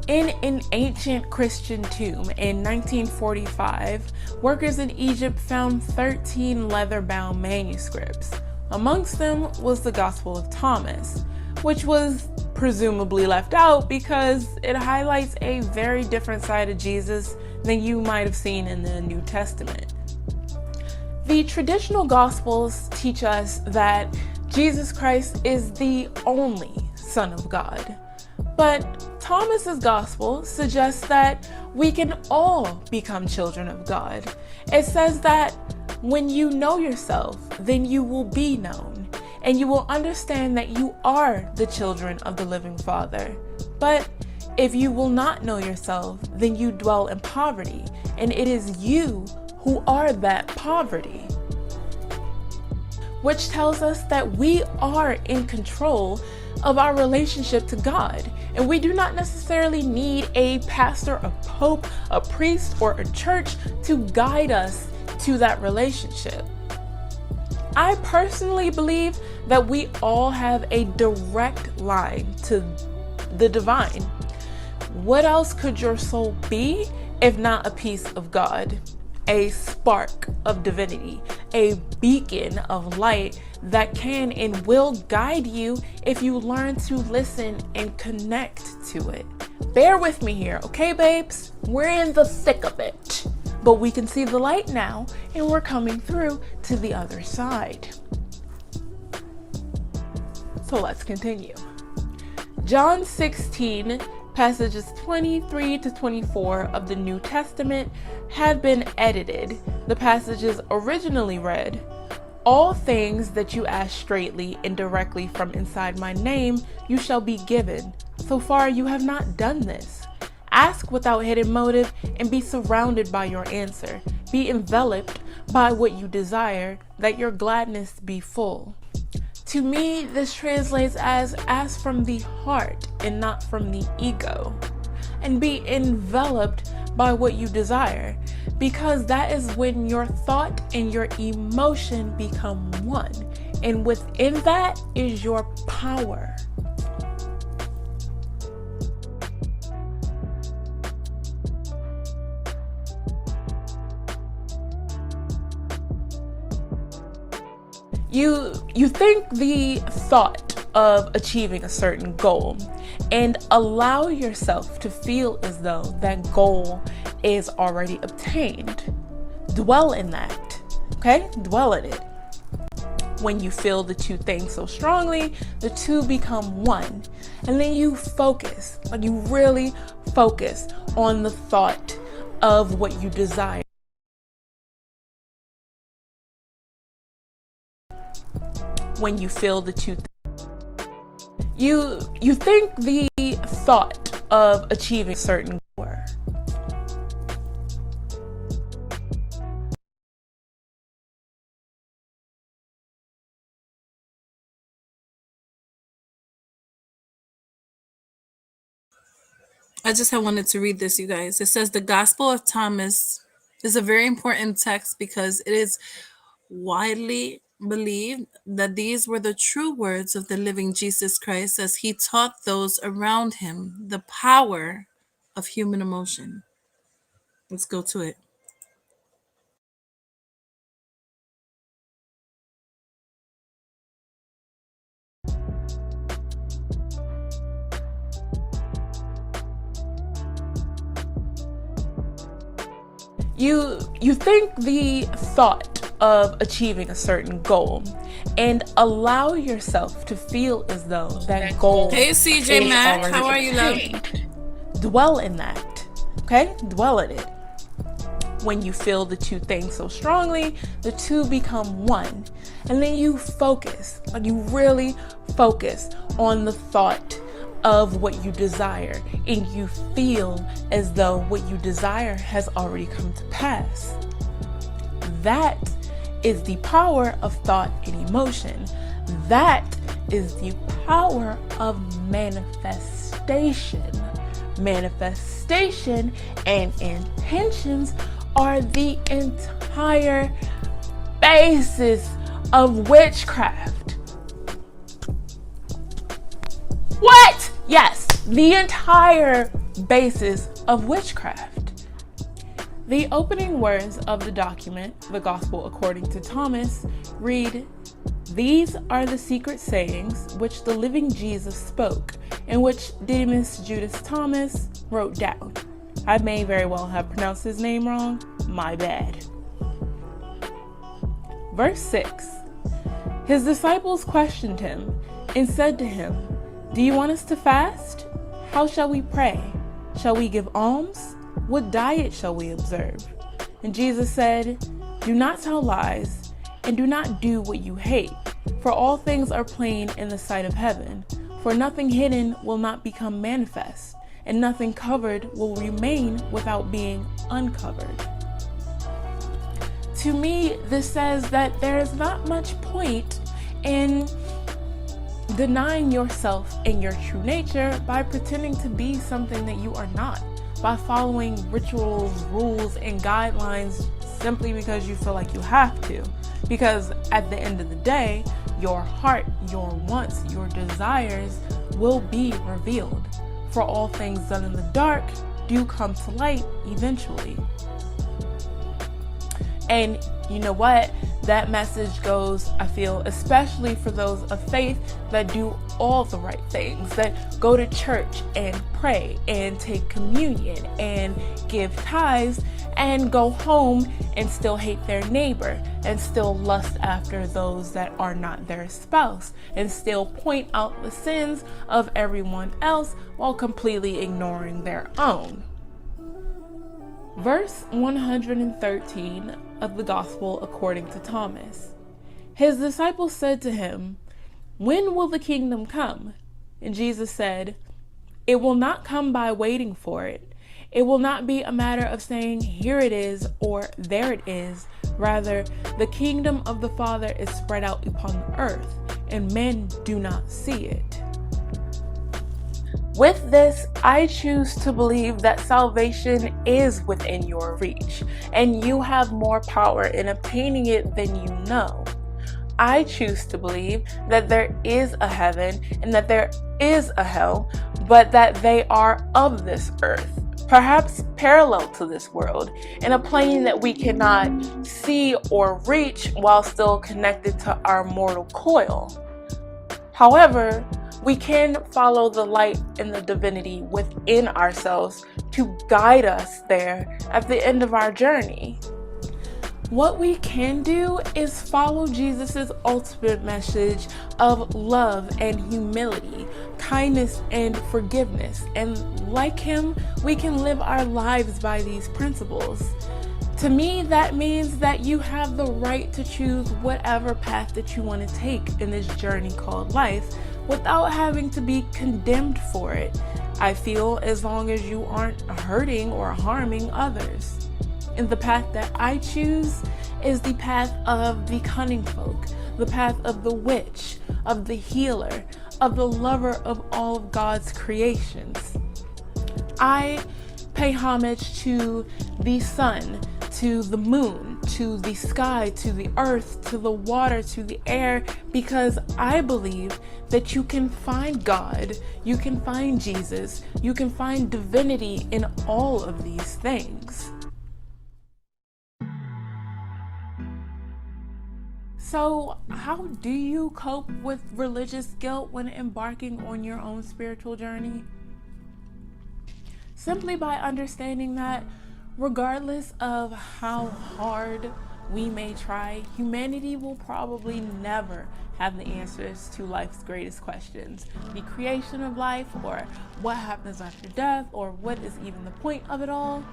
In an ancient Christian tomb in 1945, workers in Egypt found 13 leather-bound manuscripts. Amongst them was the Gospel of Thomas, which was presumably left out because it highlights a very different side of Jesus than you might have seen in the New Testament. The traditional Gospels teach us that Jesus Christ is the only Son of God. But Thomas's Gospel suggests that we can all become children of God. It says that when you know yourself, then you will be known, and you will understand that you are the children of the living Father. But if you will not know yourself, then you dwell in poverty, and it is you who are that poverty. Which tells us that we are in control of our relationship to God, and we do not necessarily need a pastor, a pope, a priest, or a church to guide us to that relationship. I personally believe that we all have a direct line to the divine. What else could your soul be if not a piece of God? A spark of divinity, a beacon of light that can and will guide you if you learn to listen and connect to it. Bear with me here, okay, babes? We're in the thick of it. But we can see the light now, and we're coming through to the other side. So let's continue. John 16, passages 23 to 24 of the New Testament had been edited. The passages originally read, "All things that you ask straightly and directly from inside my name, you shall be given. So far you have not done this. Ask without hidden motive and be surrounded by your answer. Be enveloped by what you desire, that your gladness be full." To me, this translates as ask from the heart and not from the ego. And be enveloped by what you desire, because that is when your thought and your emotion become one. And within that is your power. You think the thought of achieving a certain goal and allow yourself to feel as though that goal is already obtained. Dwell in that, okay? Dwell in it. When you feel the two things so strongly, the two become one. And then you focus, like you really focus on the thought of what you desire. When you feel the two you think the thought of achieving certain goal. I just had wanted to read this, you guys. It says the Gospel of Thomas is a very important text because it is widely believed that these were the true words of the living Jesus Christ as he taught those around him the power of human emotion. Let's go to it. You think the thought of achieving a certain goal and allow yourself to feel as though that goal Hey, CJ is Mac, already how are you, love? attained. Dwell in that, okay? Dwell in it. When you feel the two things so strongly, the two become one. And then you focus, like you really focus on the thought of what you desire, and you feel as though what you desire has already come to pass. That is the power of thought and emotion. That is the power of manifestation. Manifestation and intentions are the entire basis of witchcraft. What? Yes, the entire basis of witchcraft. The opening words of the document, the Gospel according to Thomas, read, "These are the secret sayings which the living Jesus spoke, and which Didymus Judas Thomas wrote down." I may very well have pronounced his name wrong. My bad. Verse 6. His disciples questioned him and said to him, "Do you want us to fast? How shall we pray? Shall we give alms? What diet shall we observe?" And Jesus said, "Do not tell lies, and do not do what you hate, for all things are plain in the sight of heaven. For nothing hidden will not become manifest, and nothing covered will remain without being uncovered." To me, this says that there is not much point in denying yourself and your true nature by pretending to be something that you are not, by following rituals, rules, and guidelines simply because you feel like you have to. Because at the end of the day, your heart, your wants, your desires will be revealed. For all things done in the dark do come to light eventually. And you know what? That message goes, I feel, especially for those of faith that do all the right things, that go to church and pray and take communion and give tithes and go home and still hate their neighbor and still lust after those that are not their spouse and still point out the sins of everyone else while completely ignoring their own. Verse 113 of the Gospel according to Thomas. His disciples said to him, "When will the kingdom come?" And Jesus said, "It will not come by waiting for it. It will not be a matter of saying, 'Here it is,' or 'There it is.' Rather, the kingdom of the Father is spread out upon the earth, and men do not see it." With this, I choose to believe that salvation is within your reach, and you have more power in obtaining it than you know. I choose to believe that there is a heaven and that there is a hell, but that they are of this earth, perhaps parallel to this world, in a plane that we cannot see or reach while still connected to our mortal coil. However, we can follow the light and the divinity within ourselves to guide us there at the end of our journey. What we can do is follow Jesus' ultimate message of love and humility, kindness and forgiveness. And like him, we can live our lives by these principles. To me, that means that you have the right to choose whatever path that you want to take in this journey called life without having to be condemned for it. I feel as long as you aren't hurting or harming others. And the path that I choose is the path of the cunning folk, the path of the witch, of the healer, of the lover of all of God's creations. I pay homage to the sun, to the moon, to the sky, to the earth, to the water, to the air, because I believe that you can find God, you can find Jesus, you can find divinity in all of these things. So, how do you cope with religious guilt when embarking on your own spiritual journey? Simply by understanding that regardless of how hard we may try, humanity will probably never have the answers to life's greatest questions. The creation of life, or what happens after death, or what is even the point of it all.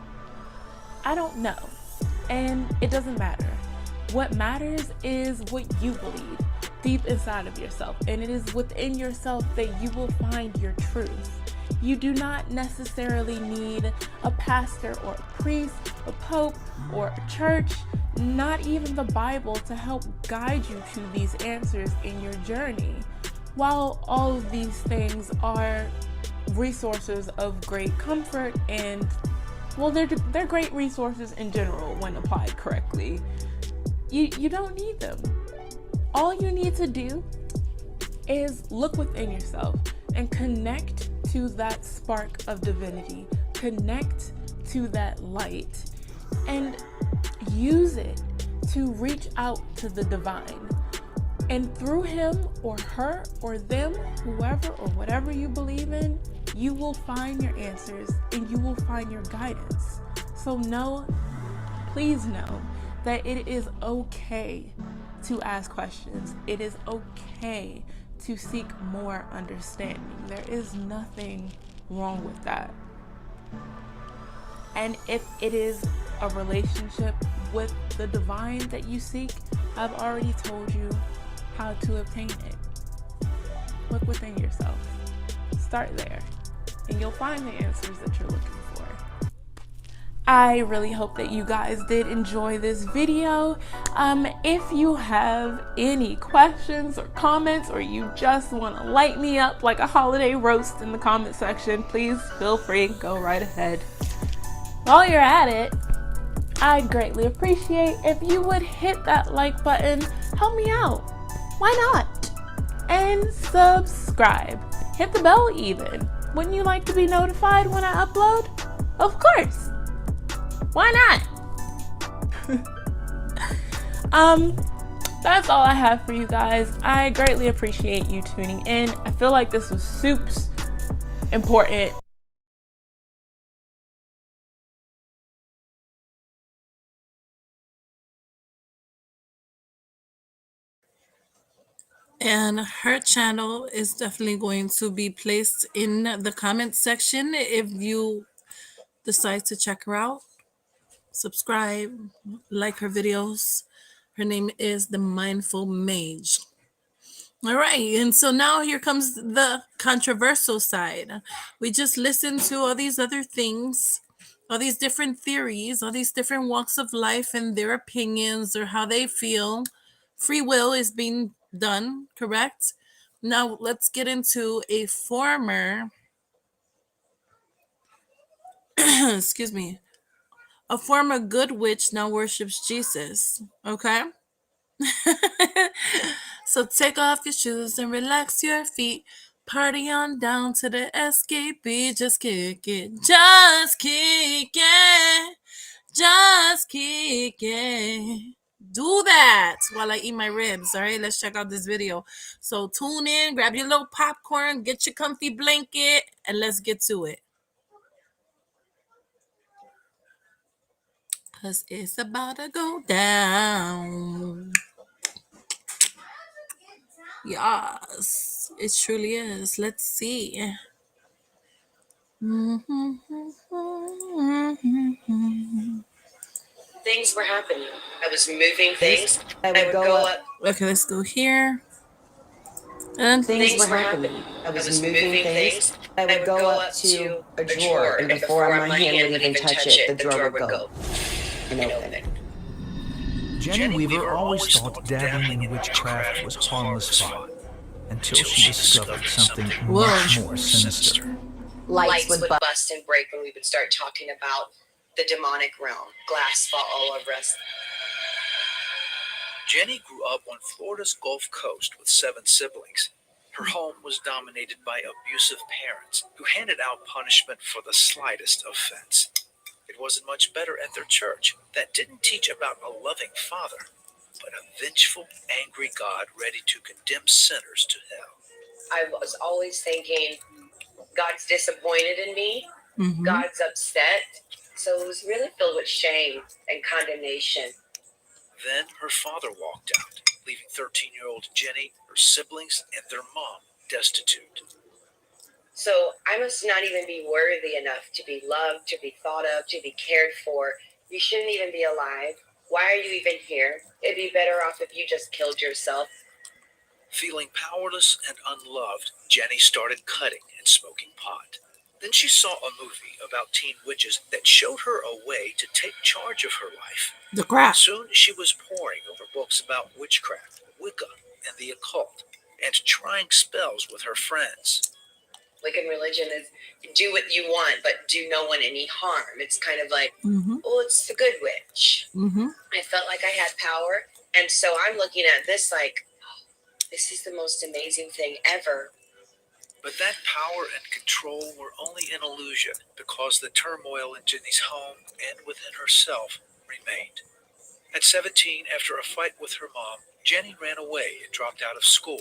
I don't know, and it doesn't matter. What matters is what you believe deep inside of yourself, and it is within yourself that you will find your truth. You do not necessarily need a pastor or a priest, a pope, or a church, not even the Bible, to help guide you to these answers in your journey. While all of these things are resources of great comfort and, well, they're great resources in general when applied correctly, you don't need them. All you need to do is look within yourself and connect to that spark of divinity, connect to that light, and use it to reach out to the divine. And through him or her or them, whoever or whatever you believe in, you will find your answers and you will find your guidance. So know, please know, that it is okay to ask questions. It is okay to seek more understanding. There is nothing wrong with that. And if it is a relationship with the divine that you seek, I've already told you how to obtain it. Look within yourself. Start there, and you'll find the answers that you're looking for. I really hope that you guys did enjoy this video. If you have any questions or comments, or you just want to light me up like a holiday roast in the comment section, please feel free, go right ahead. While you're at it, I'd greatly appreciate if you would hit that like button. Help me out. Why not? And subscribe. Hit the bell even. Wouldn't you like to be notified when I upload? Of course. Why not? That's all I have for you guys. I greatly appreciate you tuning in. I feel like this was soups important. And her channel is definitely going to be placed in the comment section if you decide to check her out. Subscribe, like her videos. Her name is The Mindful Mage. All right, and so now here comes the controversial side. We just listened to all these other things, all these different theories, all these different walks of life and their opinions or how they feel. Free will is being done, correct? Now let's get into a former, excuse me, a former good witch now worships Jesus, okay? So take off your shoes and relax your feet. Party on down to the escapee. Just kick it. Just kick it. Just kick it. Do that while I eat my ribs. All right, let's check out this video. So tune in, grab your little popcorn, get your comfy blanket, and let's get to it. Because it's about to go down. Yes, it truly is. Let's see. Things were happening. I was moving things. I would go up. Okay, let's go here. And Things were happening. I was moving things. I would go up to a drawer, and before my hand would even touch it, the drawer would go and open. Jenny Weaver always thought dabbling in witchcraft was harmless fun, until she discovered something much more sinister. lights would bust and break when we would start talking about the demonic realm. Glass fall all over us. Jenny grew up on Florida's Gulf Coast with 7 siblings. Her home was dominated by abusive parents who handed out punishment for the slightest offense. It wasn't much better at their church that didn't teach about a loving father, but a vengeful, angry God ready to condemn sinners to hell. I was always thinking, God's disappointed in me. Mm-hmm. God's upset. So it was really filled with shame and condemnation. Then her father walked out, leaving 13-year-old Jenny, her siblings, and their mom destitute. So I must not even be worthy enough to be loved, to be thought of, to be cared for. You shouldn't even be alive. Why are you even here? It'd be better off if you just killed yourself. Feeling powerless and unloved, Jenny started cutting and smoking pot. Then she saw a movie about teen witches that showed her a way to take charge of her life. The crap. Soon she was poring over books about witchcraft, Wicca, and the occult, and trying spells with her friends. Wiccan religion is do what you want, but do no one any harm. It's kind of like, Mm-hmm. well, it's the good witch. Mm-hmm. I felt like I had power. And so I'm looking at this like, oh, this is the most amazing thing ever. But that power and control were only an illusion because the turmoil in Jenny's home and within herself remained. At 17, after a fight with her mom, Jenny ran away and dropped out of school.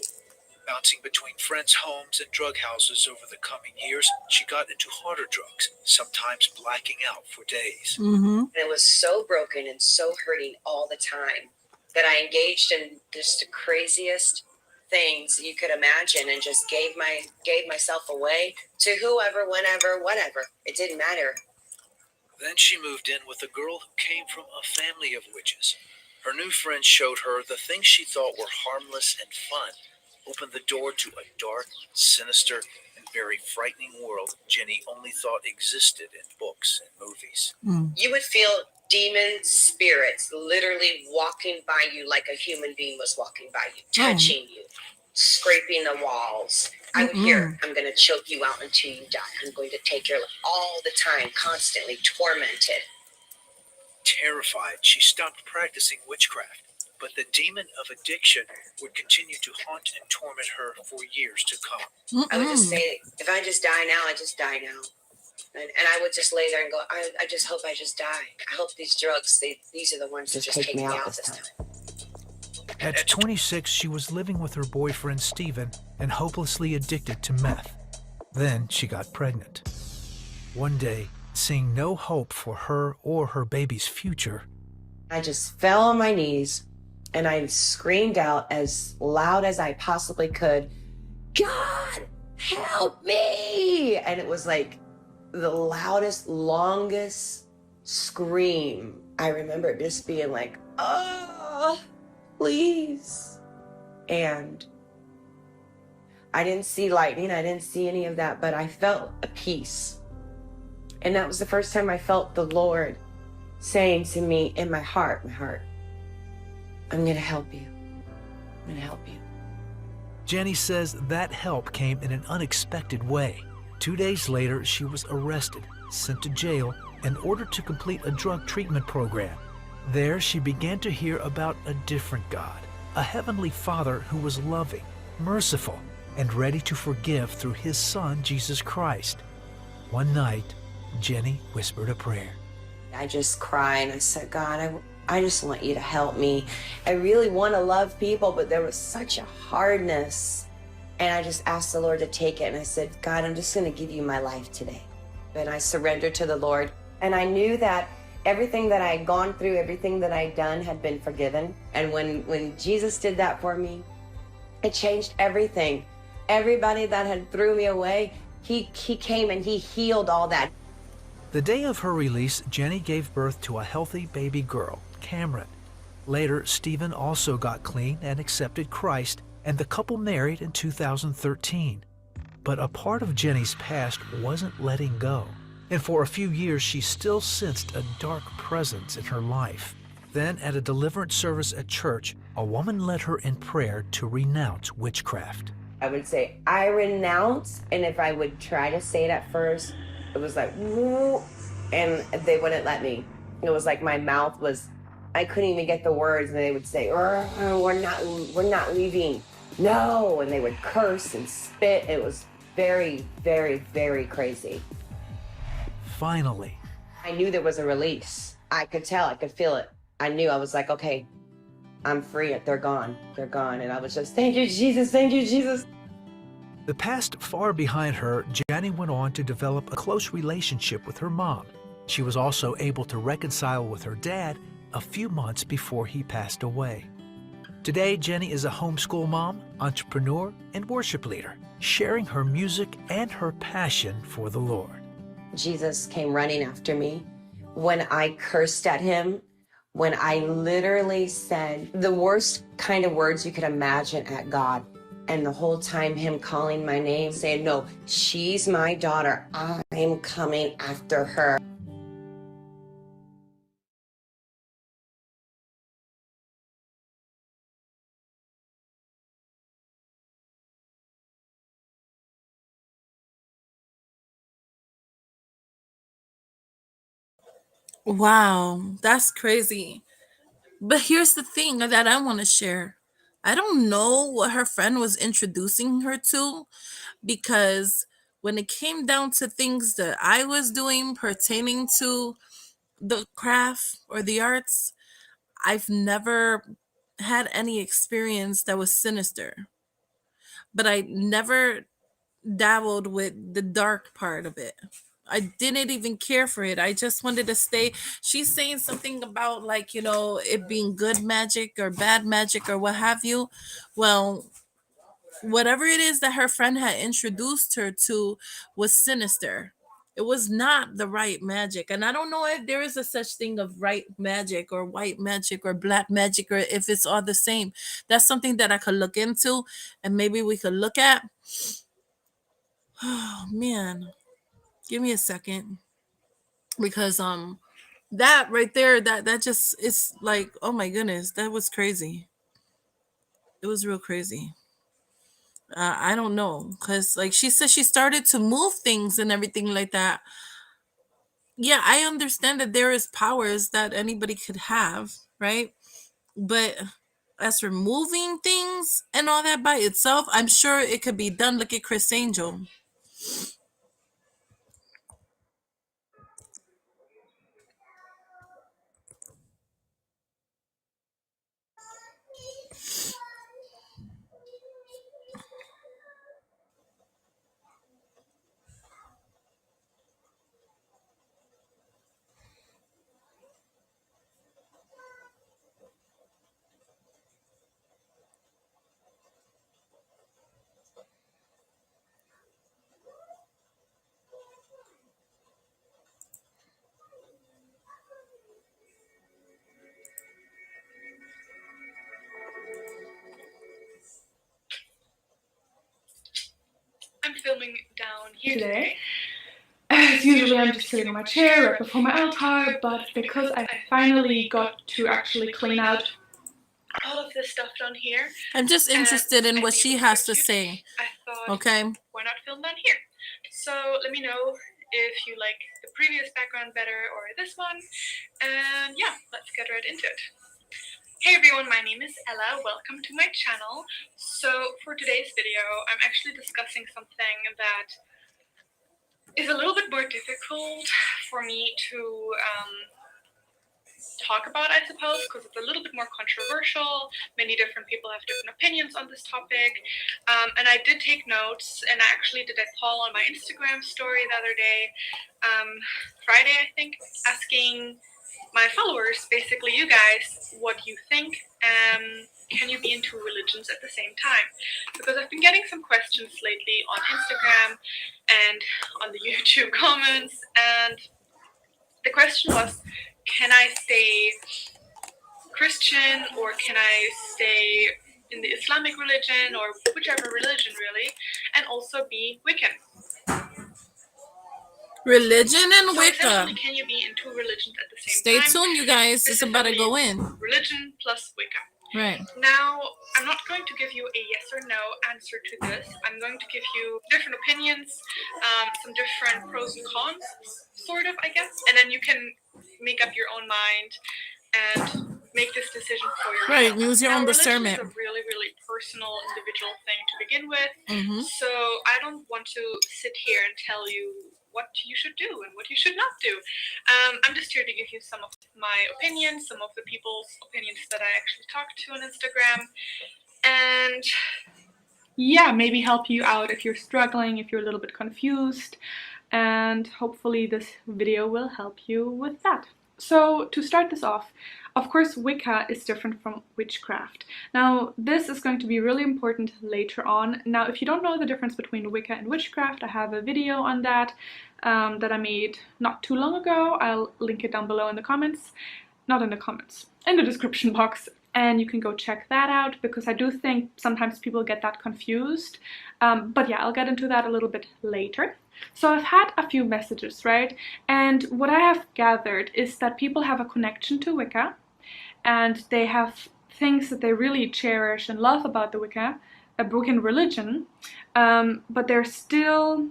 Bouncing between friends' homes and drug houses over the coming years, she got into harder drugs, sometimes blacking out for days. Mm-hmm. And it was so broken and so hurting all the time that I engaged in just the craziest things you could imagine and just gave myself away to whoever, whenever, whatever. It didn't matter. Then she moved in with a girl who came from a family of witches. Her new friends showed her the things she thought were harmless and fun, opened the door to a dark, sinister, and very frightening world Jenny only thought existed in books and movies. You would feel demon spirits literally walking by you like a human being was walking by you, touching you, scraping the walls. I would hear, I'm going to choke you out until you die. I'm going to take your life all the time, constantly tormented. Terrified, she stopped practicing witchcraft, but the demon of addiction would continue to haunt and torment her for years to come. I would just say, if I just die now, I just die now. And I would just lay there and go, I just hope I just die. I hope these drugs, these are the ones that just take me out this time. At 26, she was living with her boyfriend Steven and hopelessly addicted to meth. Then she got pregnant. One day, seeing no hope for her or her baby's future, I just fell on my knees and I screamed out as loud as I possibly could, God, help me! And it was like the loudest, longest scream. I remember just being like, oh, please. And I didn't see lightning. I didn't see any of that, but I felt a peace. And that was the first time I felt the Lord saying to me in my heart, I'm going to help you. I'm going to help you. Jenny says that help came in an unexpected way. 2 days later, she was arrested, sent to jail, and ordered to complete a drug treatment program. There, she began to hear about a different God, a heavenly Father who was loving, merciful, and ready to forgive through his Son, Jesus Christ. One night, Jenny whispered a prayer. I just cried and I said, God, I just want you to help me. I really want to love people, but there was such a hardness. And I just asked the Lord to take it. And I said, God, I'm just going to give you my life today. And I surrendered to the Lord. And I knew that everything that I had gone through, everything that I'd done had been forgiven. And when Jesus did that for me, it changed everything. Everybody that had threw me away, he came and he healed all that. The day of her release, Jenny gave birth to a healthy baby girl, Cameron. Later, Stephen also got clean and accepted Christ, and the couple married in 2013. But a part of Jenny's past wasn't letting go, and for a few years she still sensed a dark presence in her life. Then, at a deliverance service at church, a woman led her in prayer to renounce witchcraft. I would say, I renounce. And if I would try to say it at first, it was like, woo, and they wouldn't let me. It was like my mouth was, I couldn't even get the words. And they would say, we're not leaving. No. And they would curse and spit. It was very, very, very crazy. Finally, I knew there was a release. I could tell, I could feel it. I knew, I was like, okay, I'm free. They're gone. They're gone. And I was just, thank you, Jesus. Thank you, Jesus. the past far behind her, Jenny went on to develop a close relationship with her mom. She was also able to reconcile with her dad a few months before he passed away. Today, Jenny is a homeschool mom, entrepreneur, and worship leader, sharing her music and her passion for the Lord. Jesus came running after me when I cursed at him, when I literally said the worst kind of words you could imagine at God. And the whole time him calling my name, saying, no, she's my daughter. I'm coming after her. Wow, that's crazy. But here's the thing that I want to share. I don't know what her friend was introducing her to, because when it came down to things that I was doing pertaining to the craft or the arts, I've never had any experience that was sinister. But I never dabbled with the dark part of it. I didn't even care for it. I just wanted to stay. She's saying something about, like, it being good magic or bad magic or what have you. Well, whatever it is that her friend had introduced her to was sinister. It was not the right magic. And I don't know if there is a such thing of right magic or white magic or black magic, or if it's all the same. That's something that I could look into, and maybe we could look at. Oh man, give me a second, because that right there, that just, it's like, oh my goodness, that was crazy. It was real crazy. I don't know, because like she said, she started to move things and everything like that. Yeah, I understand that there is powers that anybody could have, right? But as for moving things and all that by itself, I'm sure it could be done. Look at Chris Angel. I'm filming down here today. As usually, I'm just sitting on my chair right before my altar, but because I finally got to actually clean out all of this stuff down here, I'm just interested in what she has to say. I thought, Okay. why not film down here? So let me know if you like the previous background better or this one, and yeah, let's get right into it. Hey everyone, my name is Ella. Welcome to my channel. So for today's video, I'm actually discussing something that is a little bit more difficult for me to talk about, I suppose, because it's a little bit more controversial. Many different people have different opinions on this topic. And I did take notes, and I actually did a poll on my Instagram story the other day, Friday, I think, asking my followers, basically you guys, what you think. Can you be in two religions at the same time? Because I've been getting some questions lately on Instagram and on the YouTube comments, and the question was, can I stay Christian, or can I stay in the Islamic religion, or whichever religion really, and also be Wiccan? Religion and So Wicca. essentially, can you be in two religions at the same Stay time? tuned, you guys. It's about to go in. Religion plus Wicca. Right. Now, I'm not going to give you a yes or no answer to this. I'm going to give you different opinions, some different pros and cons, sort of, I guess, and then you can make up your own mind and make this decision for yourself. Right. Use your now, own religion discernment. is a really, really personal, individual thing to begin with. Mm-hmm. So I don't want to sit here and tell you what you should do and what you should not do. I'm just here to give you some of my opinions, some of the people's opinions that I actually talked to on Instagram, and yeah, maybe help you out if you're struggling, if you're a little bit confused, and hopefully this video will help you with that. So to start this off, of course, Wicca is different from witchcraft. Now, this is going to be really important later on. Now, if you don't know the difference between Wicca and witchcraft, I have a video on that that I made not too long ago. I'll link it down below in the comments. Not in the comments, in the description box. And you can go check that out, because I do think sometimes people get that confused. But yeah, I'll get into that a little bit later. So I've had a few messages, right? And what I have gathered is that people have a connection to Wicca, and they have things that they really cherish and love about the Wiccan religion, but they're still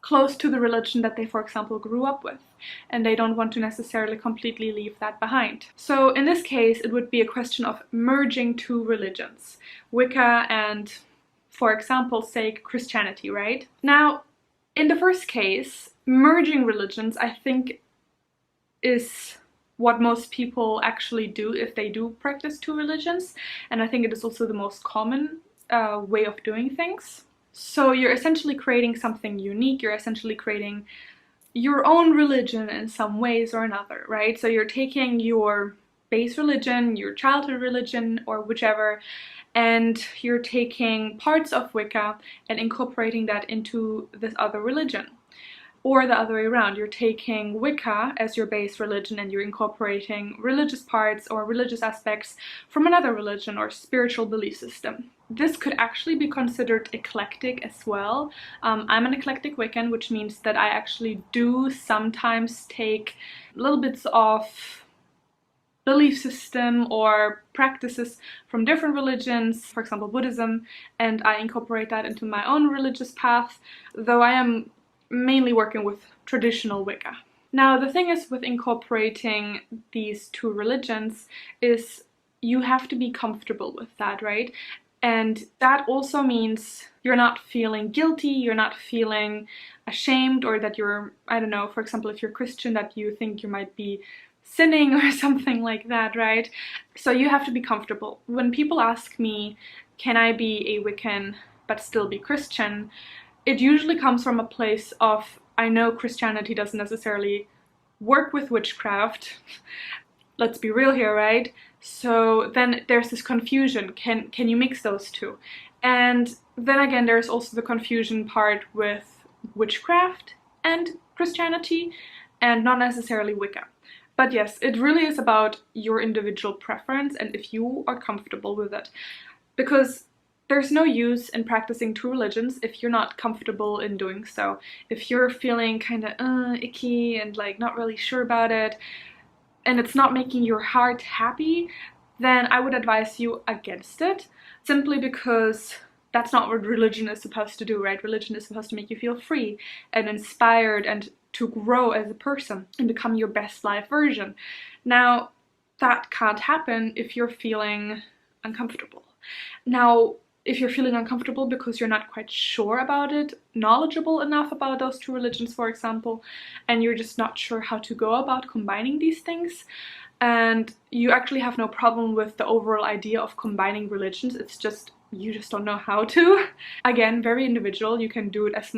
close to the religion that they, for example, grew up with, and they don't want to necessarily completely leave that behind. So in this case, it would be a question of merging two religions, Wicca and, for example's sake, Christianity, right? Now, in the first case, merging religions, I think, is what most people actually do if they do practice two religions, and I think it is also the most common way of doing things. So you're essentially creating something unique, you're essentially creating your own religion in some ways or another, right? So you're taking your base religion, your childhood religion, or whichever, and you're taking parts of Wicca and incorporating that into this other religion. Or the other way around, you're taking Wicca as your base religion and you're incorporating religious parts or religious aspects from another religion or spiritual belief system. This could actually be considered eclectic as well. I'm an eclectic Wiccan, which means that I actually do sometimes take little bits of belief system or practices from different religions, for example Buddhism, and I incorporate that into my own religious path, though I am mainly working with traditional Wicca. Now, the thing is with incorporating these two religions is you have to be comfortable with that, right? And that also means you're not feeling guilty, you're not feeling ashamed, or that you're, I don't know, for example, if you're Christian, that you think you might be sinning or something like that, right? So you have to be comfortable. When people ask me, can I be a Wiccan but still be Christian? It usually comes from a place of, I know Christianity doesn't necessarily work with witchcraft. Let's be real here, right? So then there's this confusion. Can you mix those two? And then again, there's also the confusion part with witchcraft and Christianity, and not necessarily Wicca. But yes, it really is about your individual preference and if you are comfortable with it. Because there's no use in practicing two religions if you're not comfortable in doing so. If you're feeling kind of icky and like not really sure about it, and it's not making your heart happy, then I would advise you against it, simply because that's not what religion is supposed to do, right? Religion is supposed to make you feel free and inspired and to grow as a person and become your best life version. Now, that can't happen if you're feeling uncomfortable. Now, if you're feeling uncomfortable because you're not quite sure about it, knowledgeable enough about those two religions, for example, and you're just not sure how to go about combining these things, and you actually have no problem with the overall idea of combining religions, it's just you just don't know how to. Again, very individual, you can do it as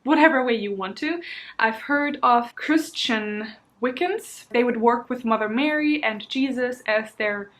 whatever way you want to. I've heard of Christian Wiccans. They would work with Mother Mary and Jesus as their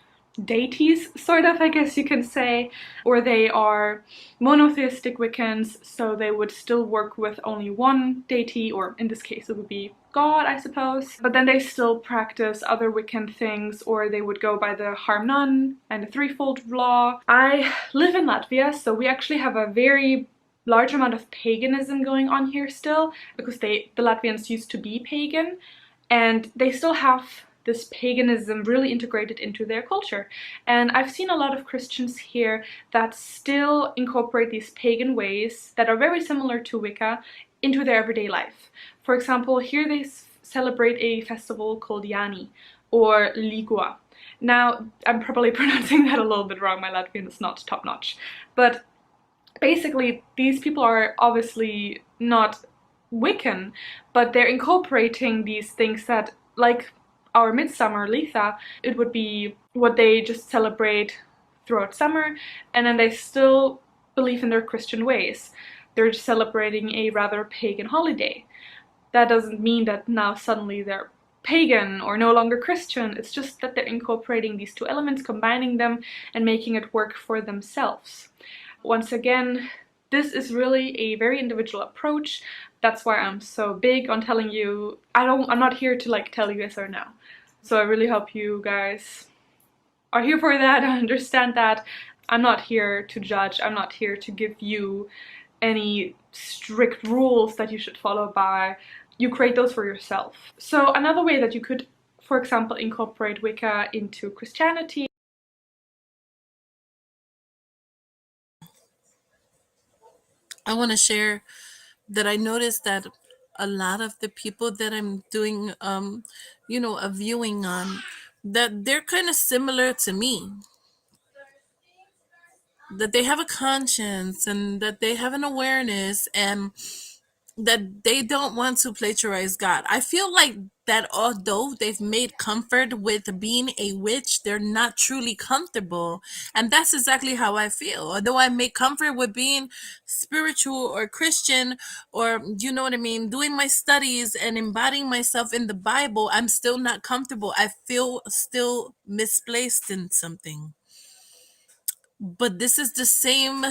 deities, sort of, I guess you can say, or they are monotheistic Wiccans, so they would still work with only one deity, or in this case it would be God, I suppose, but then they still practice other Wiccan things, or they would go by the harm none and the threefold law. I live in Latvia, so we actually have a very large amount of paganism going on here still, because the Latvians used to be pagan, and they still have this paganism really integrated into their culture. And I've seen a lot of Christians here that still incorporate these pagan ways that are very similar to Wicca into their everyday life. For example, here they celebrate a festival called Yani or Ligua. Now, I'm probably pronouncing that a little bit wrong, my Latvian is not top notch, but basically these people are obviously not Wiccan, but they're incorporating these things that, like our midsummer Litha, it would be what they just celebrate throughout summer, and then they still believe in their Christian ways. They're celebrating a rather pagan holiday. That doesn't mean that now suddenly they're pagan or no longer Christian. It's just that they're incorporating these two elements, combining them, and making it work for themselves. Once again, this is really a very individual approach. That's why I'm so big on telling you, I'm not here to like tell you yes or no. So I really hope you guys are here for that. I understand that. I'm not here to judge. I'm not here to give you any strict rules that you should follow by. You create those for yourself. So another way that you could, for example, incorporate Wicca into Christianity. I want to share that I noticed that a lot of the people that I'm doing, a viewing on, that they're kind of similar to me. That they have a conscience and that they have an awareness and that they don't want to plagiarize God. I feel like that although they've made comfort with being a witch, they're not truly comfortable. And that's exactly how I feel. Although I make comfort with being spiritual or Christian or, you know what I mean, doing my studies and embodying myself in the Bible, I'm still not comfortable. I feel still misplaced in something. But this is the same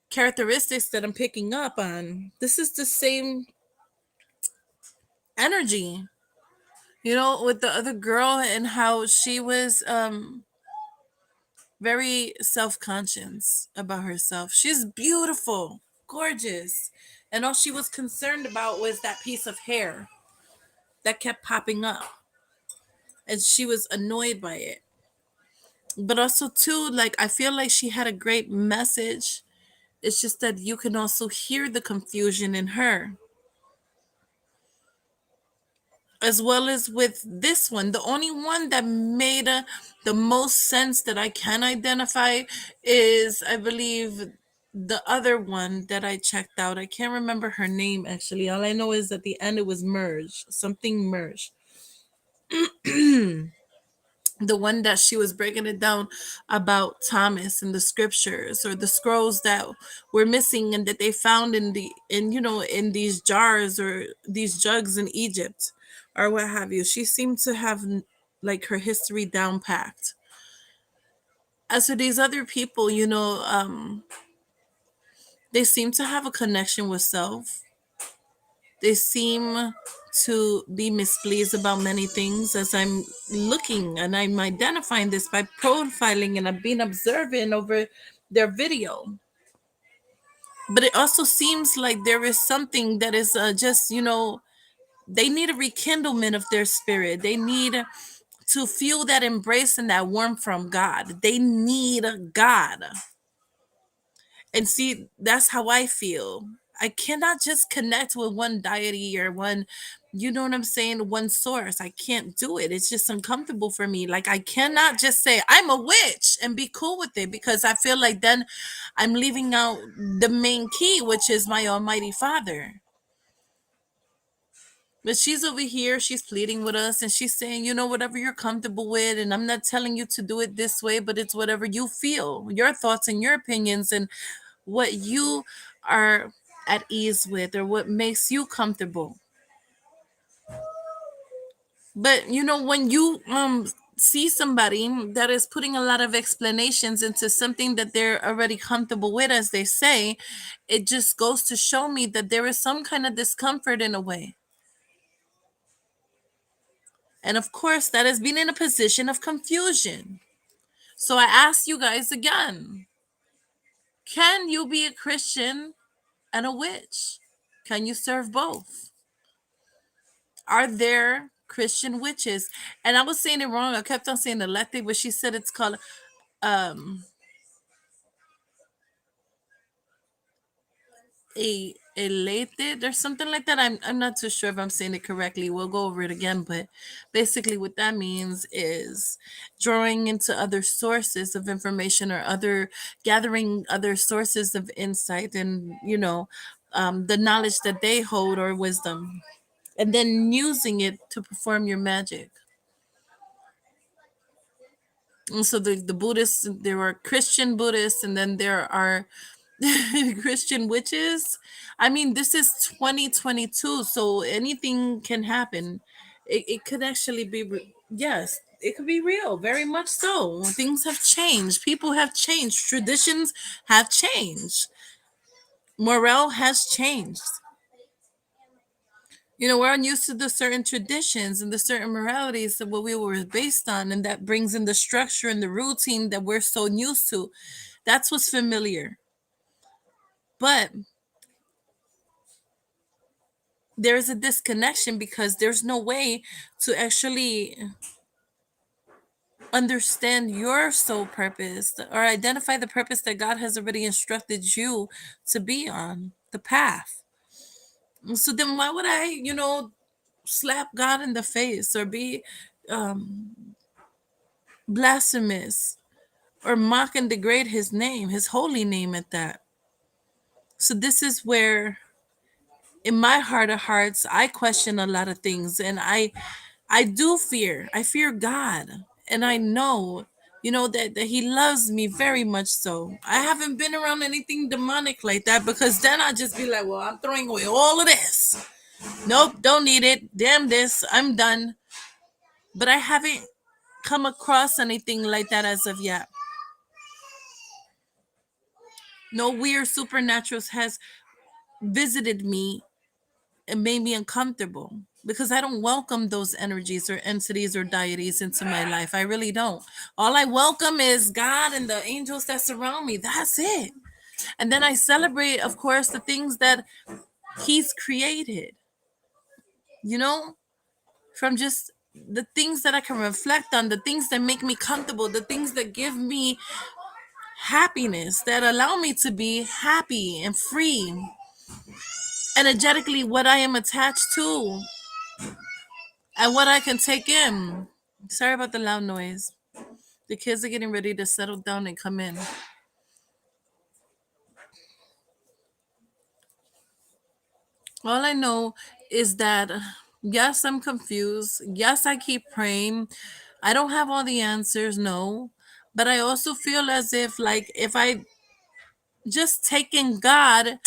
characteristics that I'm picking up on. This is the same energy, with the other girl and how she was very self-conscious about herself. She's beautiful, gorgeous, and all she was concerned about was that piece of hair that kept popping up, and she was annoyed by it. But also too, like, I feel like she had a great message. It's just that you can also hear the confusion in her, as well as with this one. The only one that made the most sense that I can identify is, I believe, the other one that I checked out. I can't remember her name actually. All I know is at the end it was Merge, something Merge. The one that she was breaking it down about Thomas and the scriptures or the scrolls that were missing and that they found in these jars or these jugs in Egypt or what have you. She seemed to have like her history down packed. As for these other people, they seem to have a connection with self. They seem to be mispleased about many things as I'm looking and I'm identifying this by profiling and I've been observing over their video. But it also seems like there is something that is just, they need a rekindlement of their spirit. They need to feel that embrace and that warmth from God. They need God. And see, that's how I feel. I cannot just connect with one deity or one, you know what I'm saying, one source. I can't do it. It's just uncomfortable for me. Like, I cannot just say I'm a witch and be cool with it, because I feel like then I'm leaving out the main key, which is my Almighty Father. But she's over here, she's pleading with us and she's saying, whatever you're comfortable with. And I'm not telling you to do it this way, but it's whatever you feel, your thoughts and your opinions, and what you are at ease with or what makes you comfortable. But when you see somebody that is putting a lot of explanations into something that they're already comfortable with, as they say, it just goes to show me that there is some kind of discomfort in a way. And of course, that has been in a position of confusion. So I ask you guys again, can you be a Christian and a witch? Can you serve both? Are there Christian witches. And I was saying it wrong. I kept on saying elected, but she said it's called um a elated or something like that. I'm not too sure if I'm saying it correctly. We'll go over it again, but basically what that means is drawing into other sources of information or other gathering other sources of insight and the knowledge that they hold or wisdom, and then using it to perform your magic. And so the Buddhists, there are Christian Buddhists, and then there are Christian witches. I mean, this is 2022, so anything can happen. It could actually be, yes, it could be real, very much so. Things have changed, people have changed, traditions have changed, morale has changed. We're unused to the certain traditions and the certain moralities that what we were based on, and that brings in the structure and the routine that we're so used to. That's what's familiar. But there's a disconnection because there's no way to actually understand your soul purpose or identify the purpose that God has already instructed you to be on the path. So then why would I, slap God in the face or be blasphemous or mock and degrade his name, his holy name at that? So this is where in my heart of hearts I question a lot of things, and I do fear. I fear God. And I know, that he loves me very much so. I haven't been around anything demonic like that, because then I'd just be like, well, I'm throwing away all of this. Nope, don't need it. Damn this. I'm done. But I haven't come across anything like that as of yet. No weird supernaturals has visited me and made me uncomfortable, because I don't welcome those energies or entities or deities into my life. I really don't. All I welcome is God and the angels that surround me. That's it. And then I celebrate, of course, the things that he's created, from just the things that I can reflect on, the things that make me comfortable, the things that give me happiness, that allow me to be happy and free. Energetically, what I am attached to and what I can take in. Sorry about the loud noise. The kids are getting ready to settle down and come in. All I know is that, yes, I'm confused. Yes, I keep praying. I don't have all the answers, no. But I also feel as if, like, if I just take in God,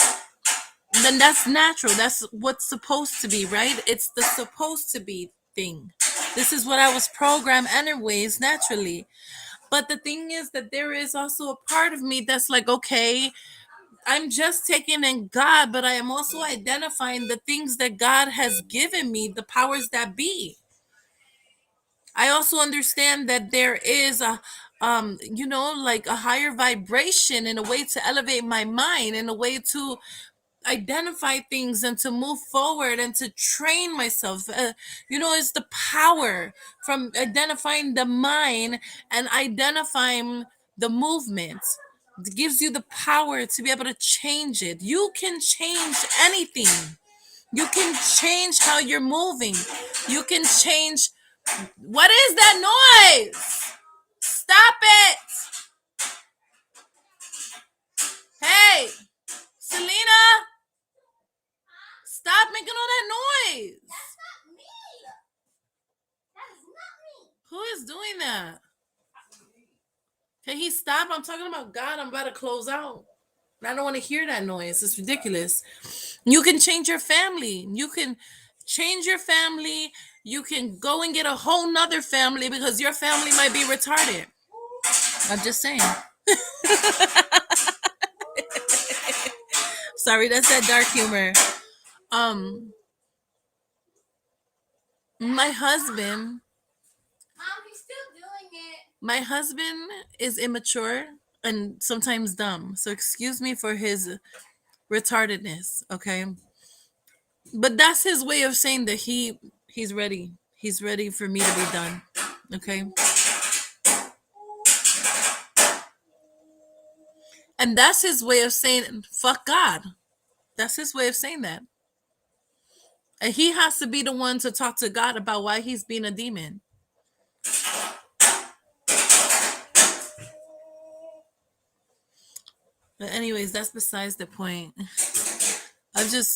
then that's natural. That's what's supposed to be, right? It's the supposed to be thing. This is what I was programmed, anyways, naturally. But the thing is that there is also a part of me that's like, okay, I'm just taking in God, but I am also identifying the things that God has given me, the powers that be. I also understand that there is like a higher vibration, in a way to elevate my mind, in a way to identify things and to move forward and to train myself. It's the power from identifying the mind and identifying the movement. It gives you the power to be able to change it. You can change anything. You can change how you're moving. You can change. What is that noise? Stop it. Hey, Selena, stop making all that noise. Who is doing that? Can he stop? I'm talking about God. I'm about to close out. I don't want to hear that noise. It's ridiculous. You can change your family. You can change your family. You can go and get a whole nother family because your family might be retarded. I'm just saying. Sorry, that's that dark humor. My husband My husband is immature and sometimes dumb. So excuse me for his retardedness, okay? But that's his way of saying that he's ready. He's ready for me to be done. Okay. And that's his way of saying, fuck God. That's his way of saying that. And he has to be the one to talk to God about why he's being a demon. But anyways, that's besides the point.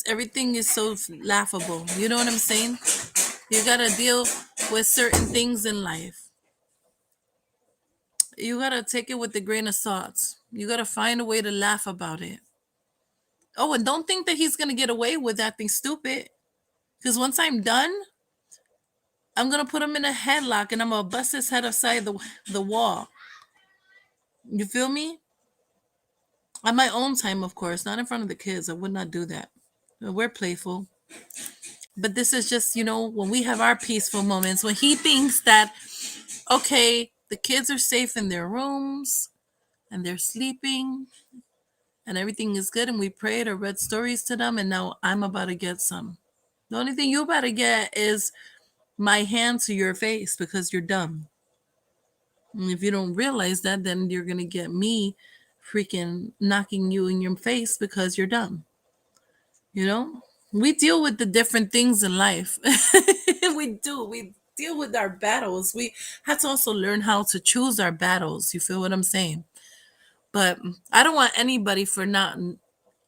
Everything is so laughable. You know what I'm saying? You gotta deal with certain things in life. You gotta take it with a grain of salt. You gotta find a way to laugh about it. Oh, and don't think that he's gonna get away with acting stupid. Because once I'm done, I'm gonna put him in a headlock and I'm gonna bust his head aside the wall. You feel me? At my own time, of course, not in front of the kids. I would not do that. We're playful. But this is just, when we have our peaceful moments, when he thinks that, okay, the kids are safe in their rooms and they're sleeping and everything is good, and we prayed or read stories to them, and now I'm about to get some. The only thing you about to get is my hand to your face because you're dumb. And if you don't realize that, then you're going to get me freaking knocking you in your face because you're dumb. We deal with the different things in life. We do. We deal with our battles. We have to also learn how to choose our battles. You feel what I'm saying? But I don't want anybody for not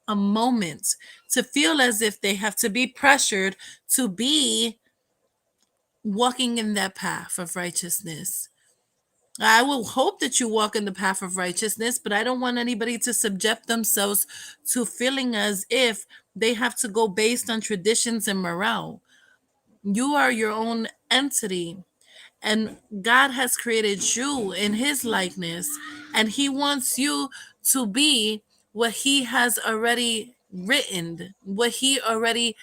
a moment to feel as if they have to be pressured to be walking in that path of righteousness. I will hope that you walk in the path of righteousness, but I don't want anybody to subject themselves to feeling as if they have to go based on traditions and morale. You are your own entity, and God has created you in his likeness, and he wants you to be what he has already written, what he already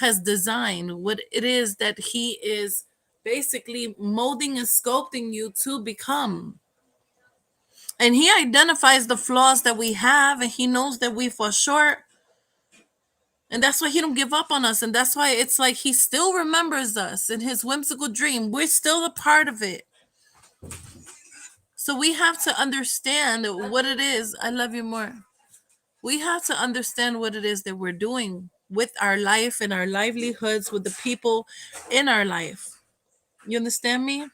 has designed, what it is that he is basically molding and sculpting you to become. And he identifies the flaws that we have, and he knows that we fall short. And that's why he don't give up on us. And that's why it's like he still remembers us in his whimsical dream. We're still a part of it. So we have to understand what it is. I love you more. We have to understand what it is that we're doing with our life and our livelihoods, with the people in our life. You understand me?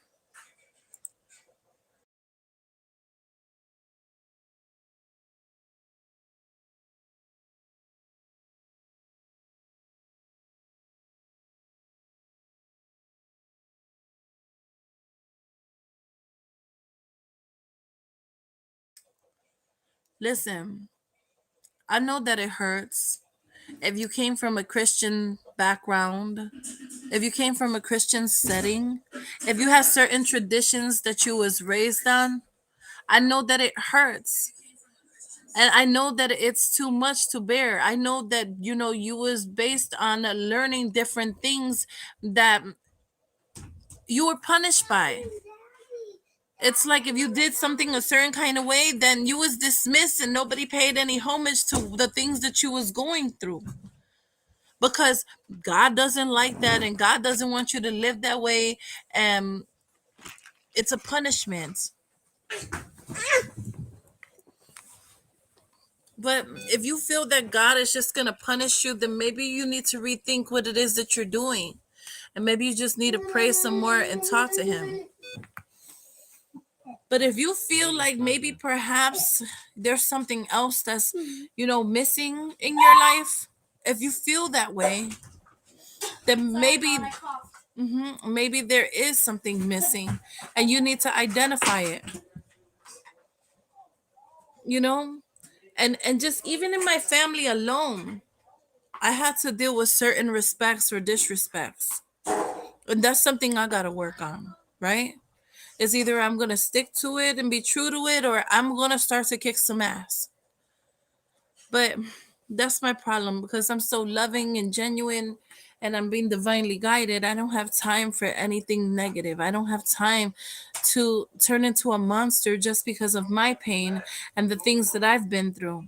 Listen, I know that it hurts. If you came from a Christian background, if you came from a Christian setting, if you have certain traditions that you was raised on, I know that it hurts. And I know that it's too much to bear. I know that you was based on learning different things that you were punished by. It's like if you did something a certain kind of way, then you was dismissed and nobody paid any homage to the things that you was going through. Because God doesn't like that, and God doesn't want you to live that way. And it's a punishment. But if you feel that God is just going to punish you, then maybe you need to rethink what it is that you're doing. And maybe you just need to pray some more and talk to him. But if you feel like maybe perhaps there's something else that's, missing in your life, if you feel that way, then maybe there is something missing and you need to identify it, you know? And just even in my family alone, I had to deal with certain respects or disrespects. And that's something I got to work on, right? It's either I'm going to stick to it and be true to it, or I'm going to start to kick some ass. But that's my problem, because I'm so loving and genuine and I'm being divinely guided. I don't have time for anything negative. I don't have time to turn into a monster just because of my pain and the things that I've been through.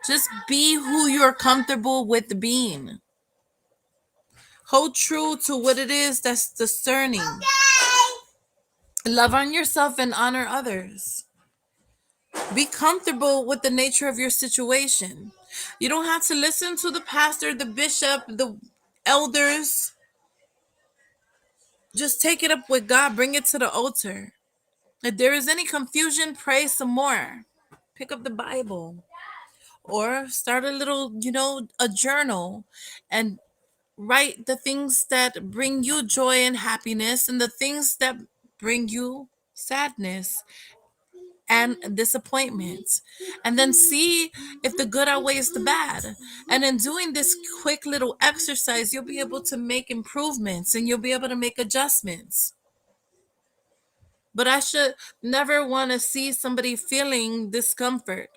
Just be who you're comfortable with being. Hold true to what it is that's discerning. Love on yourself and honor others. Be comfortable with the nature of your situation. You don't have to listen to the pastor, the bishop, the elders. Just take it up with God. Bring it to the altar. If there is any confusion, pray some more. Pick up the Bible or start a little, a journal and write the things that bring you joy and happiness and the things that bring you sadness and disappointment. And then see if the good outweighs the bad. And in doing this quick little exercise, you'll be able to make improvements and you'll be able to make adjustments. But I should never want to see somebody feeling discomfort,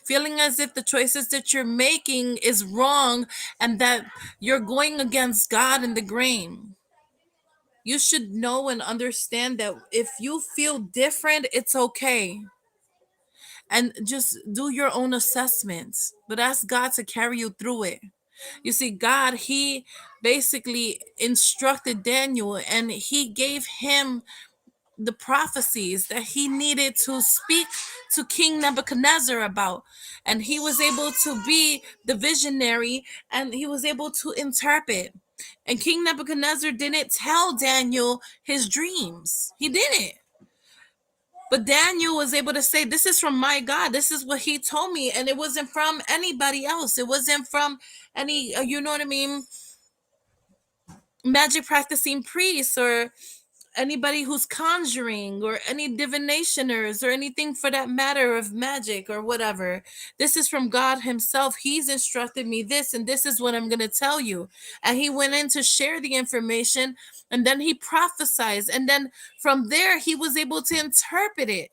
feeling as if the choices that you're making is wrong and that you're going against God and the grain. You should know and understand that if you feel different, it's okay. And just do your own assessments, but ask God to carry you through it. You see, God, he basically instructed Daniel and he gave him the prophecies that he needed to speak to King Nebuchadnezzar about. And he was able to be the visionary and he was able to interpret. And King Nebuchadnezzar didn't tell Daniel his dreams. He didn't. But Daniel was able to say, this is from my God. This is what he told me. And it wasn't from anybody else. It wasn't from any, magic practicing priests or anybody who's conjuring or any divinationers or anything for that matter of magic or whatever. This is from God himself. He's instructed me this, and this is what I'm going to tell you. And he went in to share the information, and then he prophesied. And then from there, he was able to interpret it.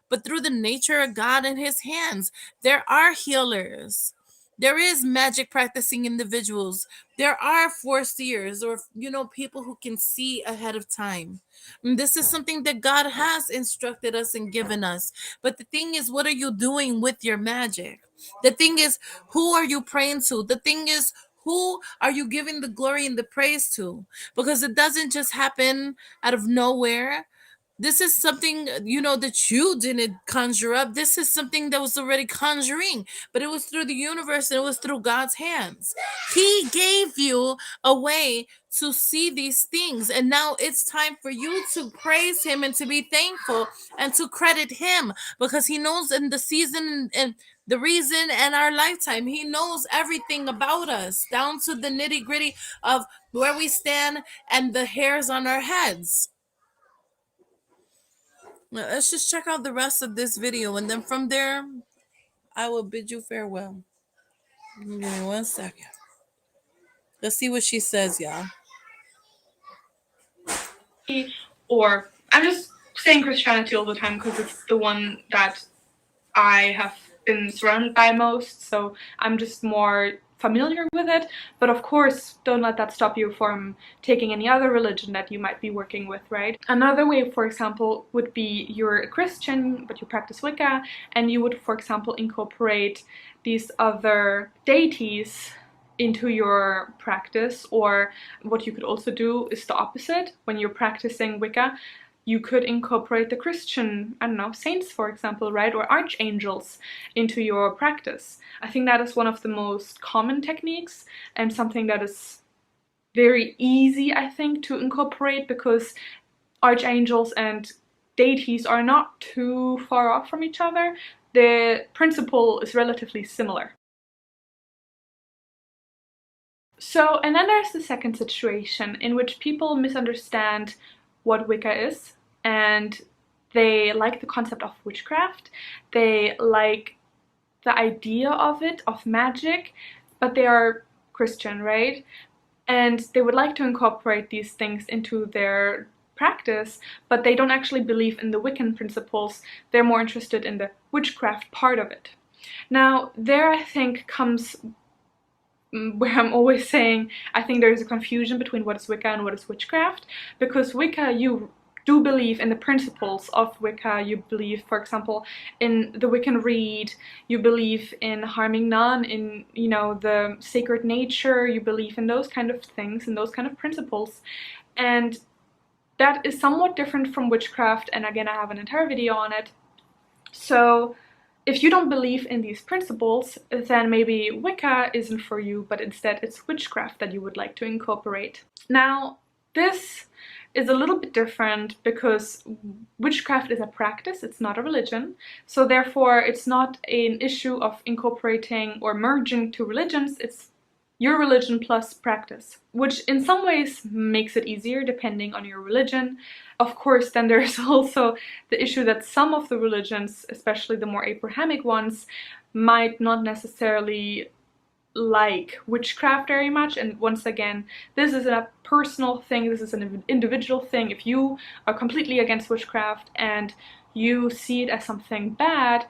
But through the nature of God in his hands, there are healers. There is magic practicing individuals. There are foreseers or, people who can see ahead of time. And this is something that God has instructed us and given us. But the thing is, what are you doing with your magic? The thing is, who are you praying to? The thing is, who are you giving the glory and the praise to? Because it doesn't just happen out of nowhere. This is something, that you didn't conjure up. This is something that was already conjuring, but it was through the universe and it was through God's hands. He gave you a way to see these things. And now it's time for you to praise him and to be thankful and to credit him because he knows in the season and the reason and our lifetime. He knows everything about us down to the nitty gritty of where we stand and the hairs on our heads. Now, let's just check out the rest of this video, and then from there, I will bid you farewell. Give me 1 second. Let's see what she says, y'all. Or I'm just saying Christianity all the time because it's the one that I have been surrounded by most, so I'm just more familiar with it. But of course, don't let that stop you from taking any other religion that you might be working with, right? Another way, for example, would be you're a Christian but you practice Wicca, and you would, for example, incorporate these other deities into your practice. Or what you could also do is the opposite. When you're practicing Wicca, you could incorporate the Christian, saints, for example, right? Or archangels into your practice. I think that is one of the most common techniques and something that is very easy, I think, to incorporate because archangels and deities are not too far off from each other. The principle is relatively similar. So, and then there's the second situation in which people misunderstand what Wicca is, and they like the concept of witchcraft, they like the idea of it, of magic, but they are Christian, right? And they would like to incorporate these things into their practice, but they don't actually believe in the Wiccan principles. They're more interested in the witchcraft part of it. Now, there I think comes where I'm always saying I think there's a confusion between what is Wicca and what is witchcraft, because Wicca, you do believe in the principles of Wicca, you believe, for example, in the Wiccan Rede, you believe in harming none, in, you know, the sacred nature, you believe in those kind of things, and those kind of principles, and that is somewhat different from witchcraft, and again, I have an entire video on it. So if you don't believe in these principles, then maybe Wicca isn't for you, but instead it's witchcraft that you would like to incorporate. Now, this is a little bit different because witchcraft is a practice, it's not a religion. So therefore, it's not an issue of incorporating or merging two religions, it's your religion plus practice, which in some ways makes it easier depending on your religion. Of course, then there's also the issue that some of the religions, especially the more Abrahamic ones, might not necessarily like witchcraft very much, and once again, this is a personal thing, this is an individual thing. If you are completely against witchcraft and you see it as something bad,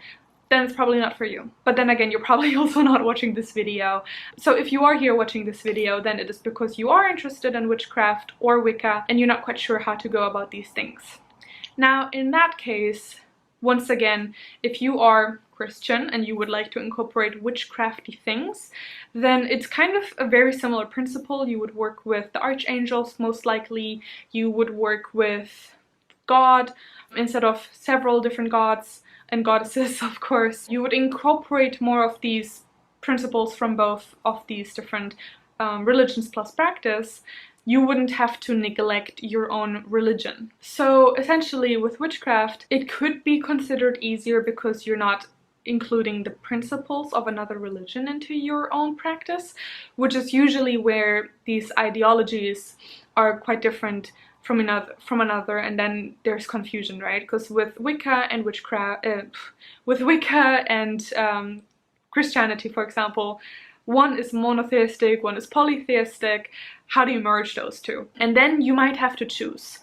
then it's probably not for you. But then again, you're probably also not watching this video. So if you are here watching this video, then it is because you are interested in witchcraft or Wicca and you're not quite sure how to go about these things. Now, in that case, once again, if you are Christian and you would like to incorporate witchcrafty things, then it's kind of a very similar principle. You would work with the archangels, most likely. You would work with God instead of several different gods and goddesses, of course. You would incorporate more of these principles from both of these different religions plus practice. You wouldn't have to neglect your own religion. So essentially with witchcraft, it could be considered easier because you're not including the principles of another religion into your own practice, which is usually where these ideologies are quite different from another, and then there's confusion, right? Because with Wicca and witchcraft, Christianity, for example, one is monotheistic, one is polytheistic. How do you merge those two? And then you might have to choose.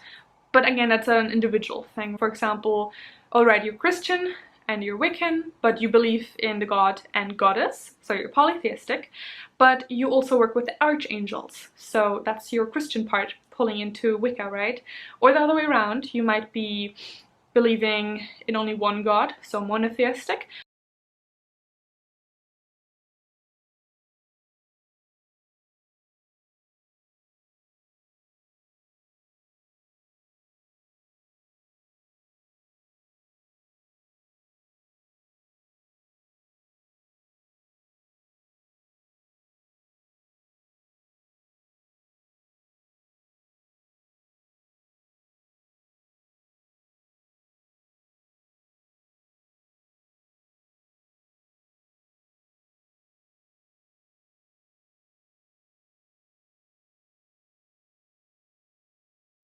But again, that's an individual thing. For example, alright, you're Christian and you're Wiccan, but you believe in the god and goddess, so you're polytheistic, but you also work with the archangels, so that's your Christian part pulling into Wicca, right? Or the other way around, you might be believing in only one god, so monotheistic.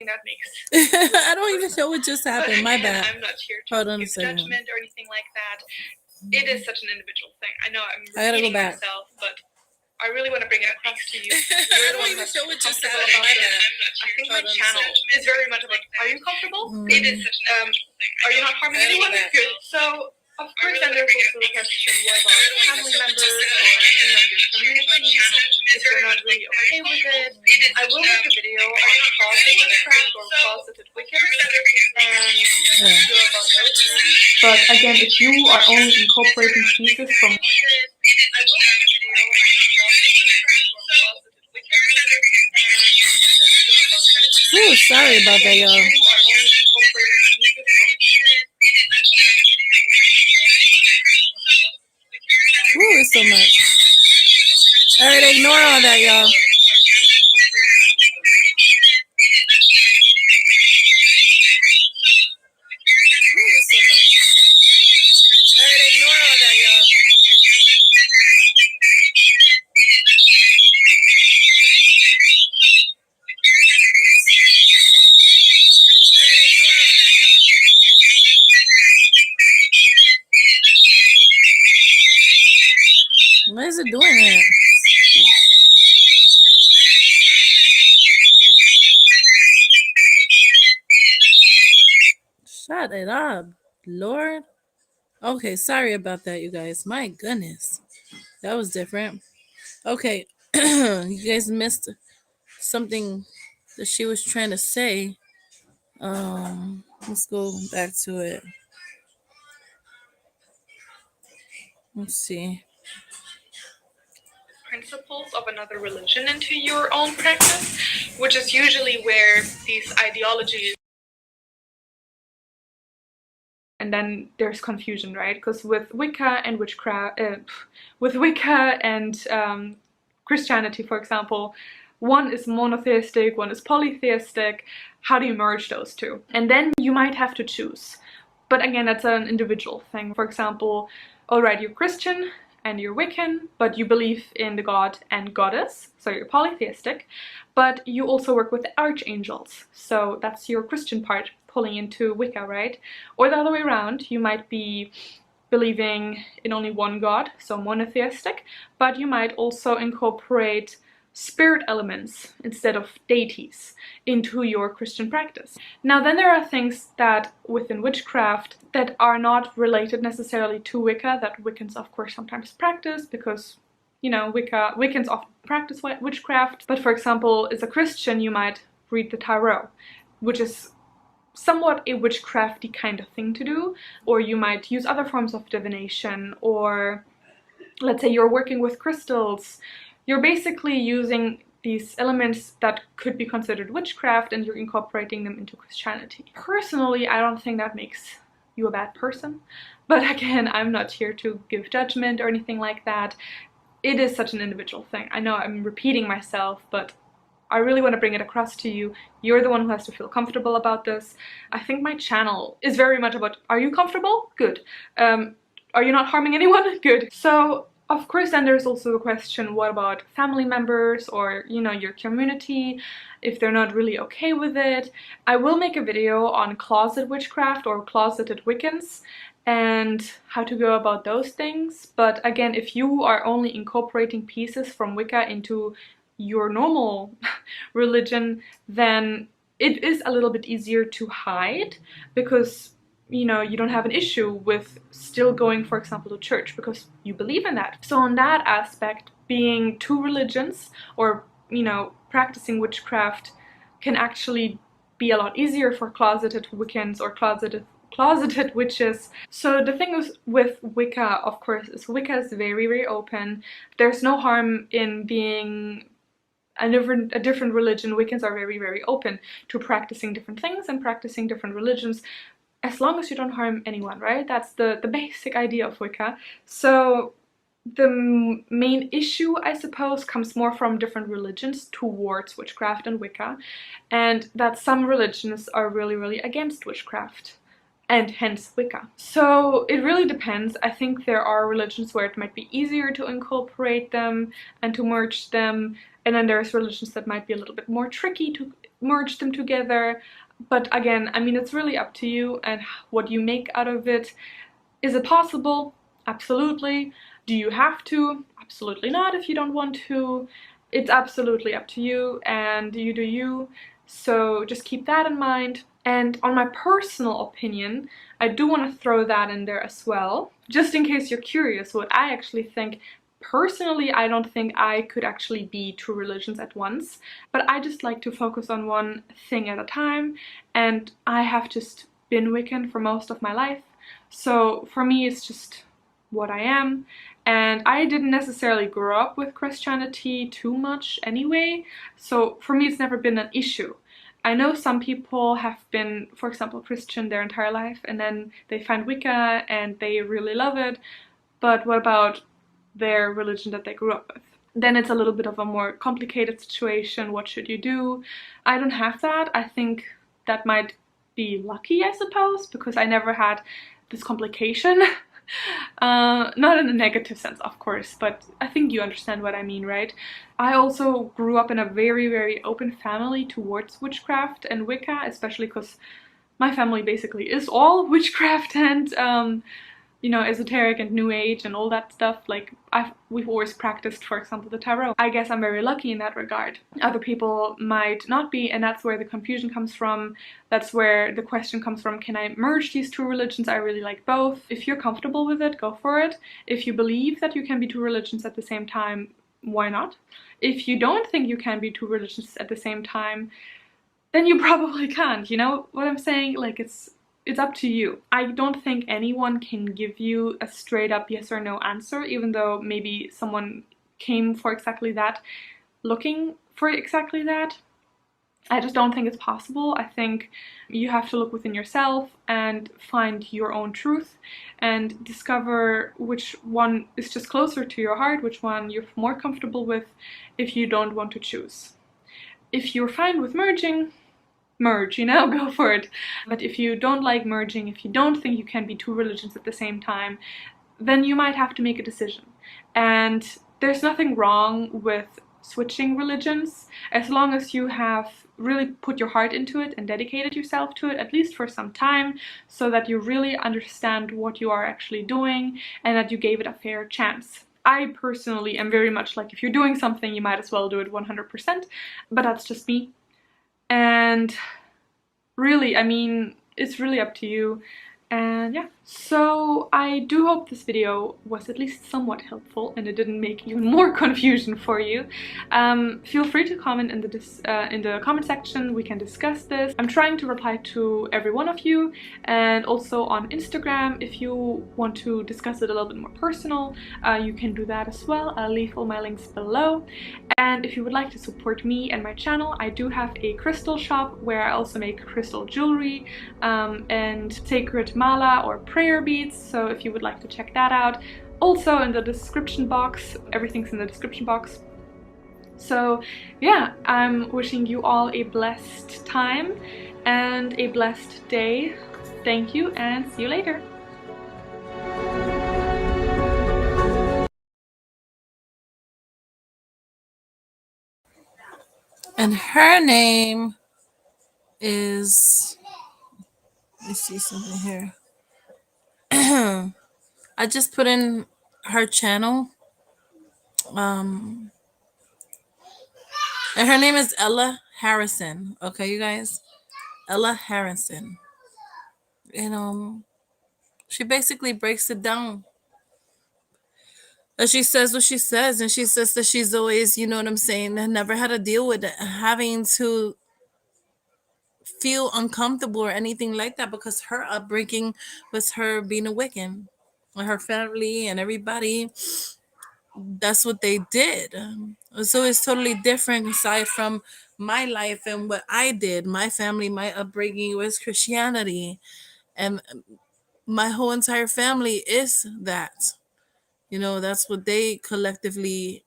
That makes I don't even know what just happened. My bad. I'm not here to Hold on a give second. judgment or anything like that. It is such an individual thing. I know I'm I gotta go repeating back. myself, but I really want to bring it across to you. I don't even know what just happened. My bad. I think my channel is very much about, are you comfortable? It is such an are you not harming anyone? Good. So, of course, then there's also the question, what about family members or, you know, your community, if they're not really okay with it? I will make a video on closeted witchcraft or closeted Wiccans and video about those things. But again, if you are only incorporating pieces from I will make a video on closeted witchcraft or closeted Wiccans and Ooh, sorry about that, y'all. you are only incorporating pieces from Ooh, it's so much. Alright, ignore all that, y'all. Ooh, it's so much. Alright, ignore all that, y'all. Why is it doing that? Shut it up, Lord. Okay, sorry about that, you guys. My goodness. That was different. Okay, you guys missed something that she was trying to say. Let's go back to it. Let's see. Principles of another religion into your own practice, which is usually where these ideologies. And then there's confusion, right? Because with Wicca and Christianity, for example, one is monotheistic, one is polytheistic. How do you merge those two? And then you might have to choose. But again, that's an individual thing. For example, alright, you're Christian and you're Wiccan, but you believe in the god and goddess, so you're polytheistic, but you also work with the archangels, so that's your Christian part pulling into Wicca, right? Or the other way around, you might be believing in only one god, so monotheistic, but you might also incorporate spirit elements instead of deities into your Christian practice. Now then there are things that within witchcraft that are not related necessarily to Wicca that Wiccans of course sometimes practice, because you know, Wiccans often practice witchcraft, but for example, as a Christian you might read the tarot, which is somewhat a witchcrafty kind of thing to do, or you might use other forms of divination, or let's say you're working with crystals. You're basically using these elements that could be considered witchcraft and you're incorporating them into Christianity. Personally, I don't think that makes you a bad person, but again, I'm not here to give judgment or anything like that. It is such an individual thing. I know I'm repeating myself, but I really want to bring it across to you. You're the one who has to feel comfortable about this. I think my channel is very much about, are you comfortable? Good. Are you not harming anyone? Good. So of course then there's also the question, what about family members or, you know, your community, if they're not really okay with it? I will make a video on closet witchcraft or closeted Wiccans and how to go about those things. But again, if you are only incorporating pieces from Wicca into your normal religion, then it is a little bit easier to hide, because you know, you don't have an issue with still going, for example, to church because you believe in that. So on that aspect, being two religions or, you know, practicing witchcraft can actually be a lot easier for closeted Wiccans or closeted witches. So the thing is with Wicca, of course, is Wicca is very, very open. There's no harm in being a different religion. Wiccans are very, very open to practicing different things and practicing different religions, as long as you don't harm anyone, right? That's the basic idea of Wicca. So the main issue, I suppose, comes more from different religions towards witchcraft and Wicca, and that some religions are really, really against witchcraft, and hence Wicca. So it really depends. I think there are religions where it might be easier to incorporate them and to merge them, and then there's religions that might be a little bit more tricky to merge them together. But again, I mean, it's really up to you and what you make out of it. Is it possible? Absolutely. Do you have to? Absolutely not if you don't want to. It's absolutely up to you and you do you. So just keep that in mind. And on my personal opinion, I do want to throw that in there as well, just in case you're curious what I actually think. Personally, I don't think I could actually be two religions at once, but I just like to focus on one thing at a time, and I have just been Wiccan for most of my life, so for me it's just what I am, and I didn't necessarily grow up with Christianity too much anyway, so for me it's never been an issue. I know some people have been, for example, Christian their entire life, and then they find Wicca and they really love it, but what about their religion that they grew up with? Then it's a little bit of a more complicated situation. What should you do? I don't have that. I think that might be lucky, I suppose, because I never had this complication. Not in a negative sense, of course, but I think you understand what I mean, right? I also grew up in a very, very open family towards witchcraft and Wicca, especially because my family basically is all witchcraft and you know, esoteric and new age and all that stuff. Like we've always practiced, for example, the tarot. I guess I'm very lucky in that regard. Other people might not be, and that's where the confusion comes from. That's where the question comes from, can I merge these two religions? I really like both. If you're comfortable with it, go for it. If you believe that you can be two religions at the same time, why not? If you don't think you can be two religions at the same time, then you probably can't. You know what I'm saying? Like, it's up to you. I don't think anyone can give you a straight up yes or no answer, even though maybe someone came for exactly that, looking for exactly that. I just don't think it's possible. I think you have to look within yourself and find your own truth and discover which one is just closer to your heart, which one you're more comfortable with if you don't want to choose. If you're fine with merging, merge, you know, go for it. But if you don't like merging, if you don't think you can be two religions at the same time, then you might have to make a decision. And there's nothing wrong with switching religions as long as you have really put your heart into it and dedicated yourself to it, at least for some time, so that you really understand what you are actually doing and that you gave it a fair chance. I personally am very much like, if you're doing something, you might as well do it 100%, but that's just me. And really, I mean, it's really up to you. And yeah, so I do hope this video was at least somewhat helpful and it didn't make even more confusion for you. Feel free to comment in the comment section. We can discuss this. I'm trying to reply to every one of you, and also on Instagram, if you want to discuss it a little bit more personal, you can do that as well. I'll leave all my links below. And if you would like to support me and my channel, I do have a crystal shop where I also make crystal jewelry and sacred mala or prayer beads, so if you would like to check that out. Also in the description box, everything's in the description box. So yeah, I'm wishing you all a blessed time and a blessed day. Thank you and see you later. And her name is, let me see something here. I just put in her channel. And her name is Ella Harrison. Okay, you guys? Ella Harrison. And she basically breaks it down. And she says what she says, and she says that she's always, you know what I'm saying, never had to deal with it, having to feel uncomfortable or anything like that, because her upbringing was her being a Wiccan. And her family and everybody, that's what they did. So it's totally different aside from my life and what I did. My family, my upbringing was Christianity, and my whole entire family is that. You know, that's what they collectively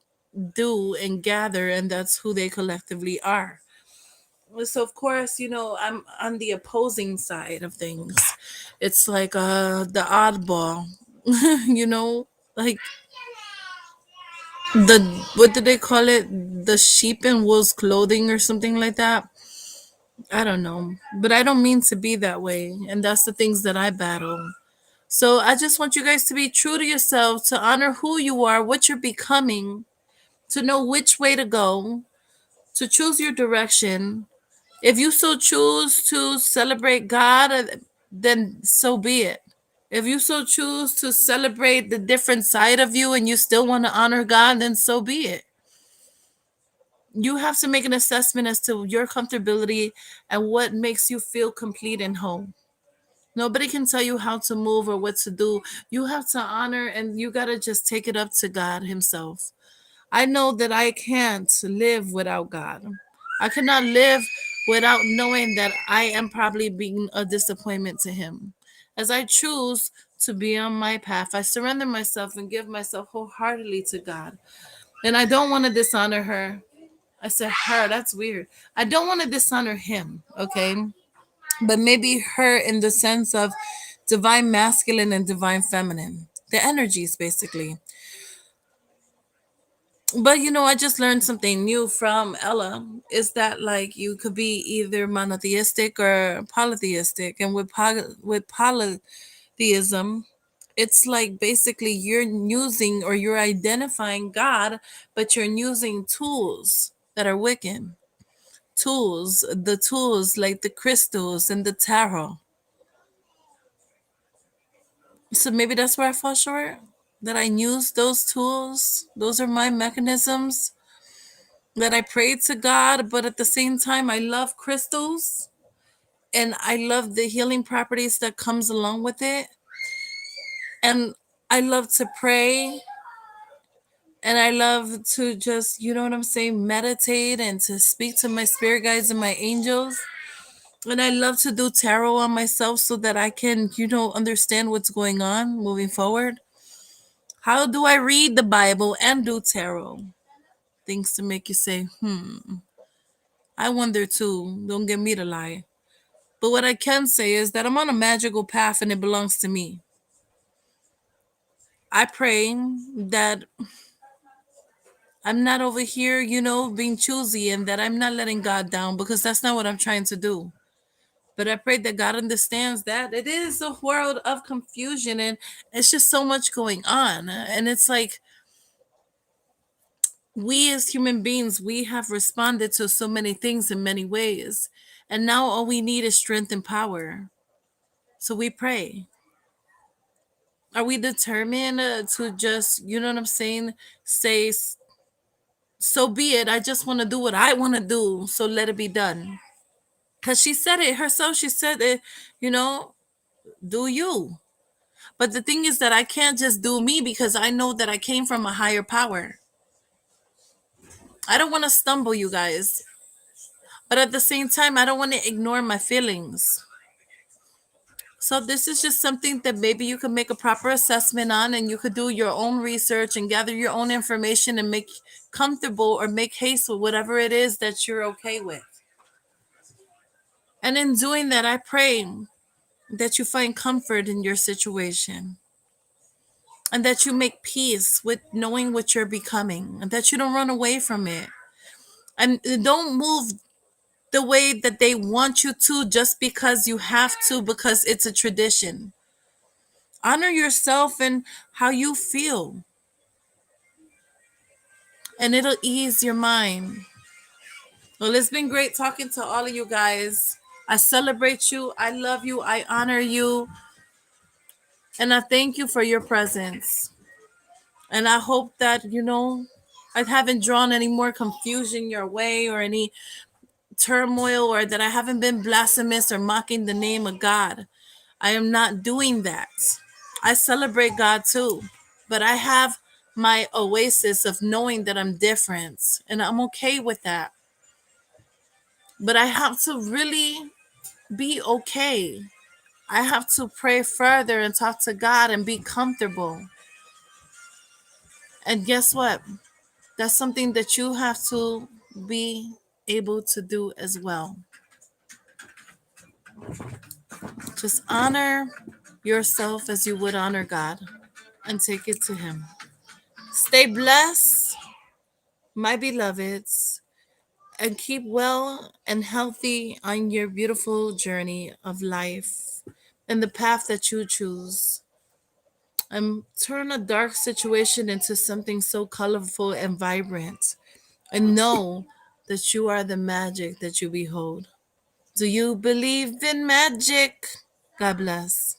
do and gather, and that's who they collectively are. So of course, you know, I'm on the opposing side of things. It's like the oddball, you know, like the, what do they call it, the sheep in wolves clothing or something like that. I don't know, but I don't mean to be that way, and that's the things that I battle. So I just want you guys to be true to yourself, to honor who you are, what you're becoming, to know which way to go, to choose your direction. If you so choose to celebrate God, then so be it. If you so choose to celebrate the different side of you and you still want to honor God, then so be it. You have to make an assessment as to your comfortability and what makes you feel complete and whole. Nobody can tell you how to move or what to do. You have to honor, and you got to just take it up to God Himself. I know that I can't live without God. I cannot live without knowing that I am probably being a disappointment to Him. As I choose to be on my path, I surrender myself and give myself wholeheartedly to God. And I don't want to dishonor her. I said her, that's weird. I don't want to dishonor Him, okay? But maybe her in the sense of divine masculine and divine feminine, the energies basically. But you know, I just learned something new from Ella, is that like you could be either monotheistic or polytheistic, and with polytheism, it's like basically you're using or you're identifying God, but you're using tools that are Wiccan tools, the tools like the crystals and the tarot. So maybe that's where I fall short. That I use those tools. Those are my mechanisms. that I pray to God, but at the same time, I love crystals and I love the healing properties that comes along with it. And I love to pray and I love to just, you know what I'm saying, meditate and to speak to my spirit guides and my angels. And I love to do tarot on myself so that I can, understand what's going on moving forward. How do I read the Bible and do tarot? Things to make you say, I wonder too. Don't get me to lie. But what I can say is that I'm on a magical path and it belongs to me. I pray that I'm not over here, being choosy and that I'm not letting God down because that's not what I'm trying to do. But I pray that God understands that it is a world of confusion and it's just so much going on. And it's like we as human beings, we have responded to so many things in many ways. And now all we need is strength and power. So we pray. Are we determined to just, you know what I'm saying, say, so be it. I just want to do what I want to do. So let it be done. Because she said it herself. She said it, you know, do you. But the thing is that I can't just do me because I know that I came from a higher power. I don't want to stumble, you guys. But at the same time, I don't want to ignore my feelings. So this is just something that maybe you could make a proper assessment on and you could do your own research and gather your own information and make comfortable or make haste with whatever it is that you're okay with. And in doing that, I pray that you find comfort in your situation and that you make peace with knowing what you're becoming and that you don't run away from it. And don't move the way that they want you to just because you have to, because it's a tradition. Honor yourself and how you feel, and it'll ease your mind. Well, it's been great talking to all of you guys. I celebrate you. I love you. I honor you. And I thank you for your presence. And I hope that, I haven't drawn any more confusion your way or any turmoil or that I haven't been blasphemous or mocking the name of God. I am not doing that. I celebrate God too, but I have my oasis of knowing that I'm different and I'm okay with that. But I have to really be okay. I have to pray further and talk to God and be comfortable. And guess what? That's something that you have to be able to do as well. Just honor yourself as you would honor God and take it to Him. Stay blessed, my beloveds, and keep well and healthy on your beautiful journey of life and the path that you choose. And turn a dark situation into something so colorful and vibrant. And know that you are the magic that you behold. Do you believe in magic? God bless.